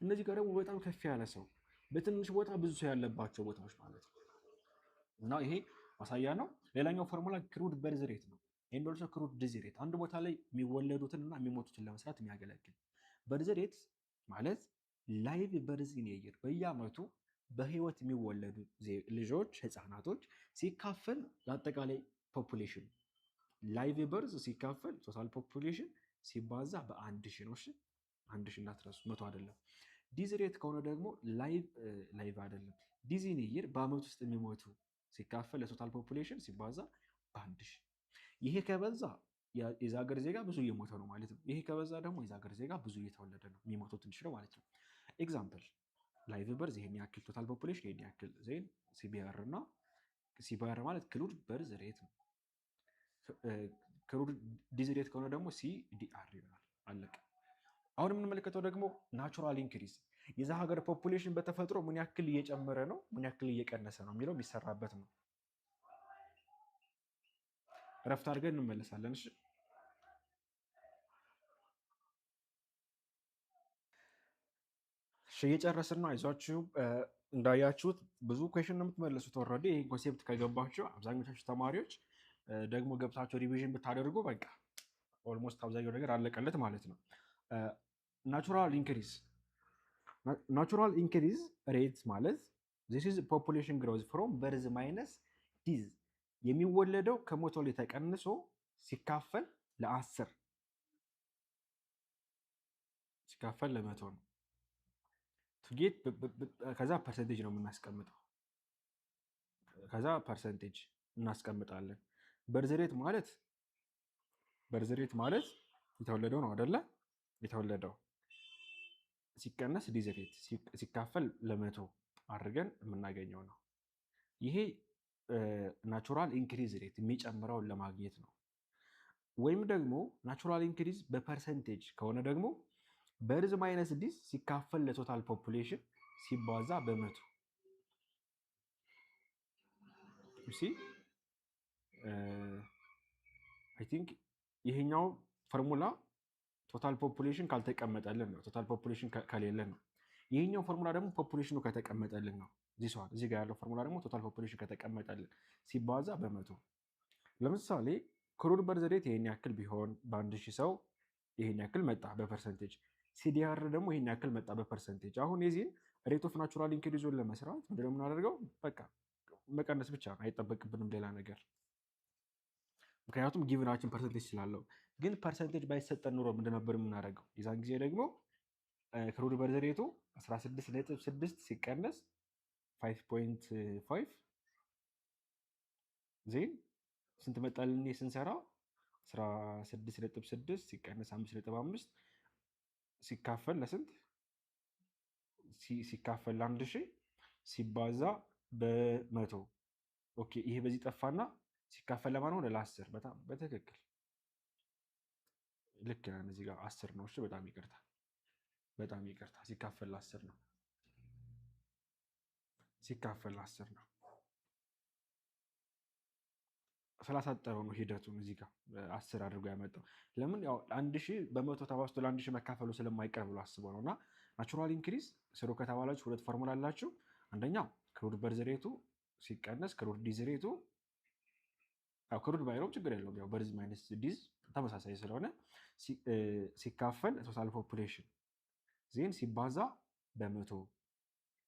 እነዚህ ጋር ደግሞ በጣም ከፍ ያለ ሰው በትንሽ ቦታ ብዙ ሰው ያለባቸው ቦታዎች ማለት ነው። እና ይሄ ማሳያ ነው። ሌላኛው ፎርሙላ ክሩድ በርዝ ሬት ነው። ኤንድ ኦልሶ ክሩድ ዲዝ ሬት አንድ ቦታ ላይ የሚወለዱትን እና የሚሞቱትን ለመስራት የሚያገለግል። በርዝ ሬት ማለት ላይቭ በርዝ ኢን ኤ ይር በየዓመቱ በህይወት የሚወለዱ ልጆች ህፃናቶች ሲካፈል ለአጠቃላይ ፖፑሌሽን ላይቭ በርዝ ሲካፈል ቶታል ፖፑሌሽን ሲባዛ በአንድ ሺህ ነው። አንድ ሺህ እንዳትረሱ፣ መቶ አይደለም። ዲዝ ሬት ከሆነ ደግሞ ላይቭ አይደለም፣ ዲዝ ኢን ኤ ይር በአመት ውስጥ የሚሞቱ ሲካፈል ለቶታል ፖፑሌሽን ሲባዛ በአንድ ሺህ። ይሄ ከበዛ የዛ ሀገር ዜጋ ብዙ እየሞተ ነው ማለት ነው። ይሄ ከበዛ ደግሞ የዛ ሀገር ዜጋ ብዙ እየተወለደ ነው፣ የሚሞተው ትንሽ ነው ማለት ነው። ኤግዛምፕል ላይቭ በርዝ ይሄን ያክል፣ ቶታል ፖፑሌሽን ይሄን ያክል፣ ዜን ሲቢአር እና ሲቢአር ማለት ክሩድ በርዝ ሬት ነው። ክሩድ ዲዝ ሬት ከሆነ ደግሞ ሲዲአር ይሆናል። አለቀ። አሁን የምንመለከተው ደግሞ ናቹራል ኢንክሪዝ የዛ ሀገር ፖፑሌሽን በተፈጥሮ ምን ያክል እየጨመረ ነው ምን ያክል እየቀነሰ ነው የሚለው የሚሰራበት ነው። እረፍት አድርገን እንመለሳለን። እሺ እየጨረስን ነው። አይዟችሁ። እንዳያችሁት ብዙ ኩዌሽን ነው የምትመለሱት። ኦልሬዲ ይህ ኮንሴፕት ከገባችሁ አብዛኞቻችሁ ተማሪዎች ደግሞ ገብታችሁ ሪቪዥን ብታደርጉ በቃ ኦልሞስት አብዛኛው ነገር አለቀለት ማለት ነው። ናቹራል ኢንክሪዝ ሬት ማለት ዚስ ኢዝ ፖፑሌሽን ግሮዝ ፍሮም በርዝ ማይነስ ዲዝ የሚወለደው ከሞቶ ላይ ተቀንሶ ሲካፈል ለ10 ሲካፈል ለመቶ ነው። ቱጌት ከዛ ፐርሰንቴጅ ነው የምናስቀምጠው። ከዛ ፐርሰንቴጅ እናስቀምጣለን። በርዝ ሬት ማለት የተወለደው ነው አይደለ? የተወለደው ሲቀነስ ዲዝ ሬት ሲካፈል ለመቶ አድርገን የምናገኘው ነው። ይሄ ናቹራል ኢንክሪዝ ሬት የሚጨምረውን ለማግኘት ነው። ወይም ደግሞ ናቹራል ኢንክሪዝ በፐርሰንቴጅ ከሆነ ደግሞ በርዝ ማይነስ ዲዝ ሲካፈል ለቶታል ፖፑሌሽን ሲባዛ በመቶ አይ ቲንክ ይሄኛው ፎርሙላ ቶታል ፖፑሌሽን ካልተቀመጠልን ነው። ቶታል ፖፑሌሽን ከሌለን ነው። ይሄኛው ፎርሙላ ደግሞ ፖፑሌሽኑ ከተቀመጠልን ነው። እዚህ ጋር ያለው ፎርሙላ ደግሞ ቶታል ፖፑሌሽን ከተቀመጠልን ሲባዛ በመቶ። ለምሳሌ ክሩድ በርዝ ሬት ይሄን ያክል ቢሆን በአንድ ሺህ ሰው ይሄን ያክል መጣ በፐርሰንቴጅ። ሲዲአር ደግሞ ይሄን ያክል መጣ በፐርሰንቴጅ። አሁን የዚህን ሬት ኦፍ ናቹራል ኢንክሪዙን ለመስራት ምንድን ነው የምናደርገው? በቃ መቀነስ ብቻ ነው፣ አይጠበቅብንም ሌላ ነገር። ምክንያቱም ጊቭናችን ፐርሰንቴጅ ስላለው። ግን ፐርሰንቴጅ ባይሰጠን ኑሮ ምንድን ነበር የምናደርገው? የዛን ጊዜ ደግሞ ክሩድ በርዝ ሬቱ 16.6 ሲቀነስ 5.5 ዜን ስንት መጣልን? ስንሰራ 16.6 ሲቀነስ 5.5 ሲካፈል ለስንት? ሲካፈል ለ1000 ሲባዛ በመቶ። ኦኬ ይሄ በዚህ ጠፋና ሲካፈል ለማን ሆነ? ለ10። በጣም በትክክል ልክ ነን። እዚህ ጋር 10 ነው። እሺ በጣም ይቅርታ፣ ሲካፈል ለ10 ነው። ሲካፈል ለ10 ነው። ስላሳጠረው ነው ሂደቱን እዚህ ጋር 10 አድርጎ ያመጣው። ለምን? ያው 1000 በመቶ ተባዝቶ ለ1000 መካፈሉ ስለማይቀር ብሎ አስበው ነው። እና ናቹራል ኢንክሪዝ ስሩ ከተባላችሁ ሁለት ፎርሙላ አላችሁ። አንደኛው ክሩድ በርዝ ሬቱ ሲቀነስ ክሩድ ዲዝ ሬቱ፣ ክሩድ ባይኖርም ችግር የለውም ያው በርዝ ማይነስ ዲዝ ተመሳሳይ ስለሆነ ሲካፈል ቶታል ፖፑሌሽን ዜን ሲባዛ በመቶ።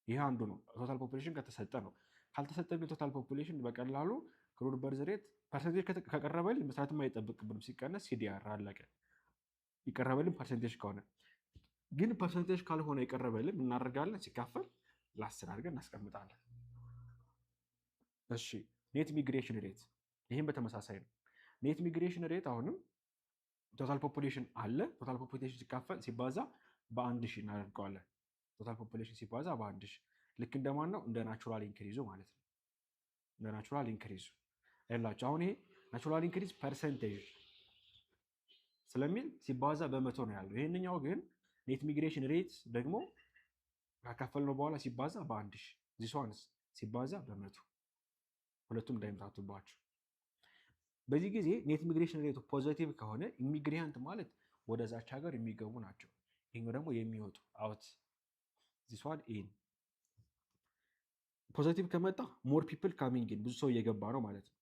ይህ አንዱ ነው። ቶታል ፖፑሌሽን ከተሰጠ ነው። ካልተሰጠ ግን ቶታል ፖፑሌሽን በቀላሉ ክሩድ በርዝ ሬት ፐርሰንቴጅ ከቀረበልን መስራትም አይጠብቅብንም። ሲቀነስ ሲዲአር አለቀ። ይቀረበልን ፐርሰንቴጅ ከሆነ ግን ፐርሰንቴጅ ካልሆነ የቀረበልን እናደርጋለን ሲካፈል ለ10 አድርገን እናስቀምጣለን። እሺ ኔት ሚግሬሽን ሬት ይህም በተመሳሳይ ነው። ኔት ሚግሬሽን ሬት አሁንም ቶታል ፖፑሌሽን አለ። ቶታል ፖፑሌሽን ሲካፈል ሲባዛ በ1000 እናደርገዋለን። ቶታል ፖፑሌሽን ሲባዛ በ1000 ልክ እንደማን ነው? እንደ ናቹራል ኢንክሪዙ ማለት ነው። እንደ ናቹራል ኢንክሪዙ ያላችሁ አሁን ይሄ ናቹራል ኢንክሪዝ ፐርሰንቴጅ ስለሚል ሲባዛ በመቶ ነው ያለው። ይሄንኛው ግን ኔት ሚግሬሽን ሬት ደግሞ ካካፈልነው በኋላ ሲባዛ በ1000 ዚስ ዋንስ ሲባዛ በመቶ ሁለቱም እንዳይምታቱባችሁ። በዚህ ጊዜ ኔት ሚግሬሽን ሬቱ ፖዚቲቭ ከሆነ ኢሚግሪያንት ማለት ወደዛች ሀገር የሚገቡ ናቸው። ይሄኛው ደግሞ የሚወጡ አውት ዚስ ዋን ኢን። ፖዚቲቭ ከመጣ ሞር ፒፕል ካሚንግ ኢን ብዙ ሰው እየገባ ነው ማለት ነው።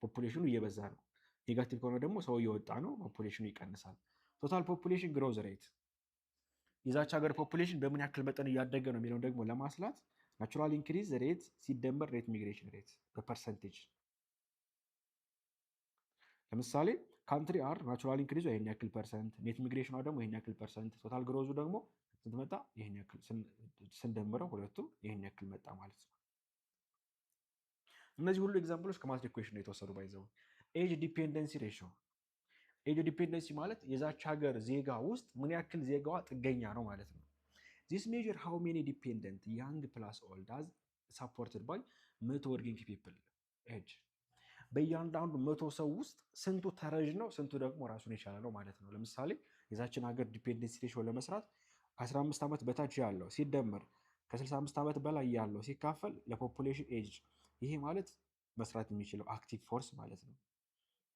ፖፑሌሽኑ እየበዛ ነው። ኔጋቲቭ ከሆነ ደግሞ ሰው እየወጣ ነው፣ ፖፑሌሽኑ ይቀንሳል። ቶታል ፖፑሌሽን ግሮዝ ሬት የዛች ሀገር ፖፑሌሽን በምን ያክል መጠን እያደገ ነው የሚለውን ደግሞ ለማስላት ናቹራል ኢንክሪዝ ሬት ሲደመር ኔት ሚግሬሽን ሬት በፐርሰንቴጅ። ለምሳሌ ካንትሪ አር ናቹራል ኢንክሪዙ ይሄን ያክል ፐርሰንት፣ ኔት ሚግሬሽኗ ደግሞ ይሄን ያክል ፐርሰንት፣ ቶታል ግሮዙ ደግሞ ስንት መጣ? ይሄን ያክል ስንደምረው ሁለቱም ይሄን ያክል መጣ ማለት ነው። እነዚህ ሁሉ ኤግዛምፕሎች ከማትሪክ ኢኩዌሽን ነው የተወሰዱ። ባይዘው ኤጅ ዲፔንደንሲ ሬሽዮ። ኤጅ ዲፔንደንሲ ማለት የዛች ሀገር ዜጋ ውስጥ ምን ያክል ዜጋዋ ጥገኛ ነው ማለት ነው። ዚስ ሜዥር ሃው ሜኒ ዲፔንደንት ያንግ ፕላስ ኦልድ አዝ ሳፖርትድ ባይ 100 ወርኪንግ ፒፕል ኤጅ። በእያንዳንዱ 100 ሰው ውስጥ ስንቱ ተረጅ ነው፣ ስንቱ ደግሞ ራሱን የቻለ ነው ማለት ነው። ለምሳሌ የዛችን ሀገር ዲፔንደንሲ ሬሽዮ ለመስራት 15 ዓመት በታች ያለው ሲደመር ከ65 ዓመት በላይ ያለው ሲካፈል ለፖፑሌሽን ኤጅ፣ ይሄ ማለት መስራት የሚችለው አክቲቭ ፎርስ ማለት ነው።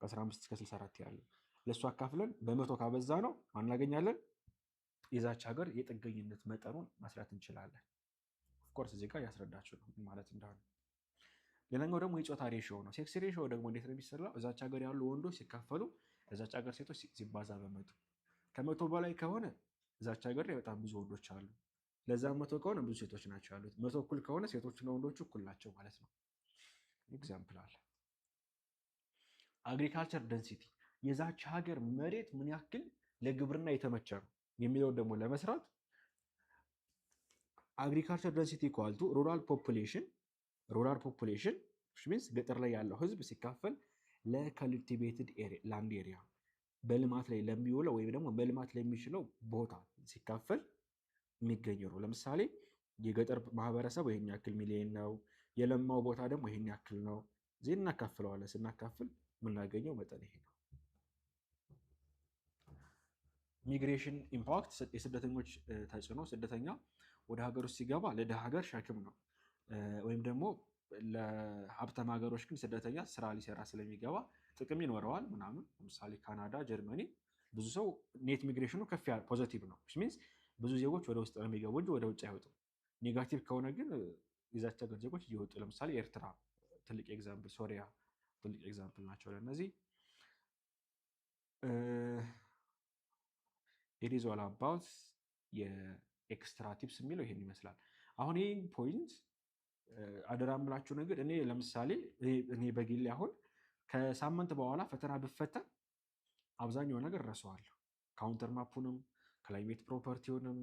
ከ15 እስከ 64 ያለው ለእሱ አካፍለን በመቶ ካበዛ ነው አናገኛለን የዛች ሀገር የጥገኝነት መጠኑን መስራት እንችላለን። ኦፍኮርስ እዚህ ጋር ያስረዳችሁ ነው ማለት እንደሆነ። ሌላኛው ደግሞ የጾታ ሬሽዮ ነው። ሴክስ ሬሽዮ ደግሞ እንዴት ነው የሚሰራው? እዛች ሀገር ያሉ ወንዶች ሲካፈሉ እዛች ሀገር ሴቶች ሲባዛ በመቶ። ከመቶ በላይ ከሆነ እዛች ሀገር ላይ በጣም ብዙ ወንዶች አሉ። ለዛም መቶ ከሆነ ብዙ ሴቶች ናቸው ያሉት። መቶ እኩል ከሆነ ሴቶችና ወንዶቹ እኩል ናቸው ማለት ነው። ኤግዛምፕል አለ። አግሪካልቸር ደንሲቲ የዛች ሀገር መሬት ምን ያክል ለግብርና የተመቸ ነው የሚለውን ደግሞ ለመስራት አግሪካልቸር ደንሲቲ ኢኳልቱ ሩራል ፖፑሌሽን ሚንስ ገጠር ላይ ያለው ህዝብ ሲካፈል ለካልቲቬትድ ላንድ ኤሪያ በልማት ላይ ለሚውለው ወይም ደግሞ በልማት ለሚችለው ቦታ ሲካፈል የሚገኘው ነው። ለምሳሌ የገጠር ማህበረሰብ ይሄን ያክል ሚሊዮን ነው፣ የለማው ቦታ ደግሞ ይሄን ያክል ነው። ዜን እናካፍለዋለን። ስናካፍል የምናገኘው መጠን ይሄ ነው። ሚግሬሽን ኢምፓክት የስደተኞች ተጽዕኖ። ስደተኛ ወደ ሀገር ውስጥ ሲገባ ለድሃ ሀገር ሸክም ነው፣ ወይም ደግሞ ለሀብታም ሀገሮች ግን ስደተኛ ስራ ሊሰራ ስለሚገባ ጥቅም ይኖረዋል ምናምን። ለምሳሌ ካናዳ፣ ጀርመኒ ብዙ ሰው ኔት ሚግሬሽኑ ከፍ ያለ ፖዘቲቭ ነው። ሚንስ ብዙ ዜጎች ወደ ውስጥ ነው የሚገቡ እንጂ ወደ ውጭ አይወጡም። ኔጋቲቭ ከሆነ ግን የዛች ሀገር ዜጎች እየወጡ፣ ለምሳሌ ኤርትራ ትልቅ ኤግዛምፕል፣ ሶሪያ ትልቅ ኤግዛምፕል ናቸው ለእነዚህ። ኢት ኢዝ ኦል አባውት የኤክስትራ ቲፕስ የሚለው ይሄን ይመስላል። አሁን ይህን ፖይንት አደራ የምላችሁ ነገር እኔ ለምሳሌ እኔ በግሌ አሁን ከሳምንት በኋላ ፈተና ብፈተን አብዛኛው ነገር እረሳዋለሁ። ካውንተር ማፑንም ክላይሜት ፕሮፐርቲውንም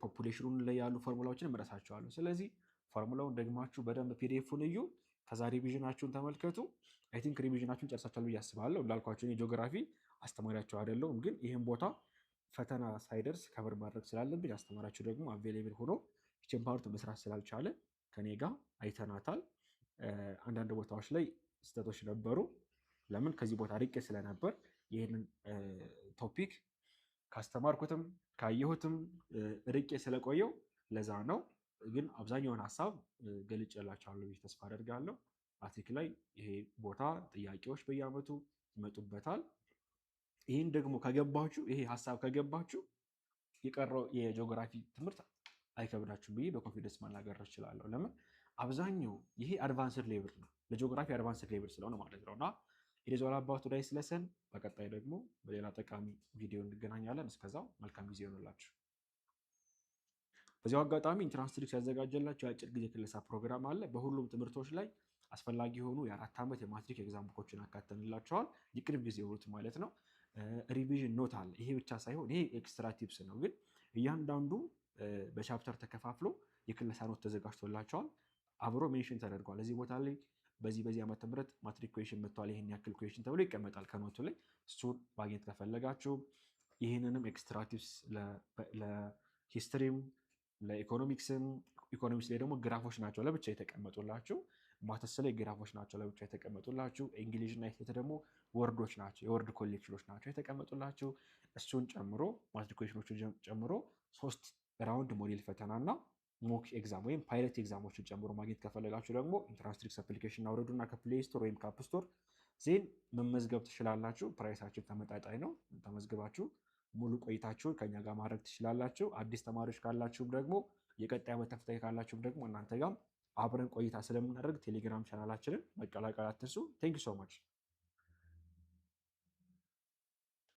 ፖፑሌሽኑን ላይ ያሉ ፎርሙላዎችንም እረሳቸዋለሁ። ስለዚህ ፎርሙላውን ደግማችሁ በደንብ ፒዲኤፉን እዩ፣ ከዛ ሪቪዥናችሁን ተመልከቱ። አይ ቲንክ ሪቪዥናችሁን ጨርሳችኋል ብዬ አስባለሁ። እንዳልኳችሁ ጂኦግራፊ አስተማሪያቸው አይደለሁም፣ ግን ይህን ቦታ ፈተና ሳይደርስ ከበር ማድረግ ስላለብኝ አስተማሪያችሁ ደግሞ አቬሌብል ሆኖ ይችን ፓርት መስራት ስላልቻለ ከኔ ጋር አይተናታል። አንዳንድ ቦታዎች ላይ ስህተቶች ነበሩ። ለምን? ከዚህ ቦታ ርቄ ስለነበር ይህንን ቶፒክ ካስተማርኩትም ካየሁትም ርቄ ስለቆየው ለዛ ነው። ግን አብዛኛውን ሀሳብ ገልጬላችኋለሁ ብዬ ተስፋ አደርጋለሁ። ማትሪክ ላይ ይሄ ቦታ ጥያቄዎች በየዓመቱ ይመጡበታል። ይህን ደግሞ ከገባችሁ፣ ይሄ ሀሳብ ከገባችሁ የቀረው የጂኦግራፊ ትምህርት አይከብዳችሁም ብዬ በኮንፊደንስ መናገር እችላለሁ። ለምን አብዛኛው ይሄ አድቫንስድ ሌቭል ነው፣ ለጂኦግራፊ አድቫንስድ ሌቭል ስለሆነ ማለት ነው። እና ኢት ኦል አባውት ቱዴይስ ሌሰን። በቀጣይ ደግሞ በሌላ ጠቃሚ ቪዲዮ እንገናኛለን። እስከዛው መልካም ጊዜ ይሆንላችሁ። በዚያው አጋጣሚ ኢንትራንስ ትሪክስ ያዘጋጀላቸው የአጭር ጊዜ ክለሳ ፕሮግራም አለ። በሁሉም ትምህርቶች ላይ አስፈላጊ የሆኑ የ4 ዓመት የማትሪክ ኤግዛም ቡኮችን አካተንላቸዋል። የቅርብ ጊዜ የሆኑት ማለት ነው። ሪቪዥን ኖት አለ። ይሄ ብቻ ሳይሆን ይሄ ኤክስትራ ቲፕስ ነው፣ ግን እያንዳንዱ በቻፕተር ተከፋፍሎ የክለሳ ኖት ተዘጋጅቶላቸዋል። አብሮ ሜንሽን ተደርጓል። እዚህ ቦታ ላይ በዚህ ዓመተ ምህረት ማትሪክ ኩዌሽን መጥቷል፣ ይሄን ያክል ኩዌሽን ተብሎ ይቀመጣል ከኖቱ ላይ። እሱን ማግኘት ከፈለጋችሁ ይህንንም ኤክስትራ ቲፕስ ለሂስትሪም ለኢኮኖሚክስም፣ ኢኮኖሚክስ ላይ ደግሞ ግራፎች ናቸው ለብቻ የተቀመጡላችሁ። ማተስ ላይ ግራፎች ናቸው ለብቻ የተቀመጡላችሁ። እንግሊዝ እና ሴት ደግሞ ወርዶች ናቸው፣ የወርድ ኮሌክሽኖች ናቸው የተቀመጡላችሁ። እሱን ጨምሮ ማትሪኩዌሽኖችን ጨምሮ 3 ራውንድ ሞዴል ፈተና እና ሞክ ኤግዛም ወይም ፓይለት ኤግዛሞችን ጨምሮ ማግኘት ከፈለጋችሁ ደግሞ ኢንትራንስ ትሪክስ አፕሊኬሽን አውረዱና ከፕሌይ ስቶር ወይም ከአፕ ስቶር ዜን መመዝገብ ትችላላችሁ። ፕራይሳችን ተመጣጣኝ ነው። ተመዝግባችሁ ሙሉ ቆይታችሁን ከኛ ጋር ማድረግ ትችላላችሁ። አዲስ ተማሪዎች ካላችሁም ደግሞ የቀጣይ ዓመት ተፈታኝ ካላችሁም ደግሞ እናንተ ጋር አብረን ቆይታ ስለምናደርግ ቴሌግራም ቻናላችንን መቀላቀል አትርሱ። ቴንክ ዩ ሶ ማች።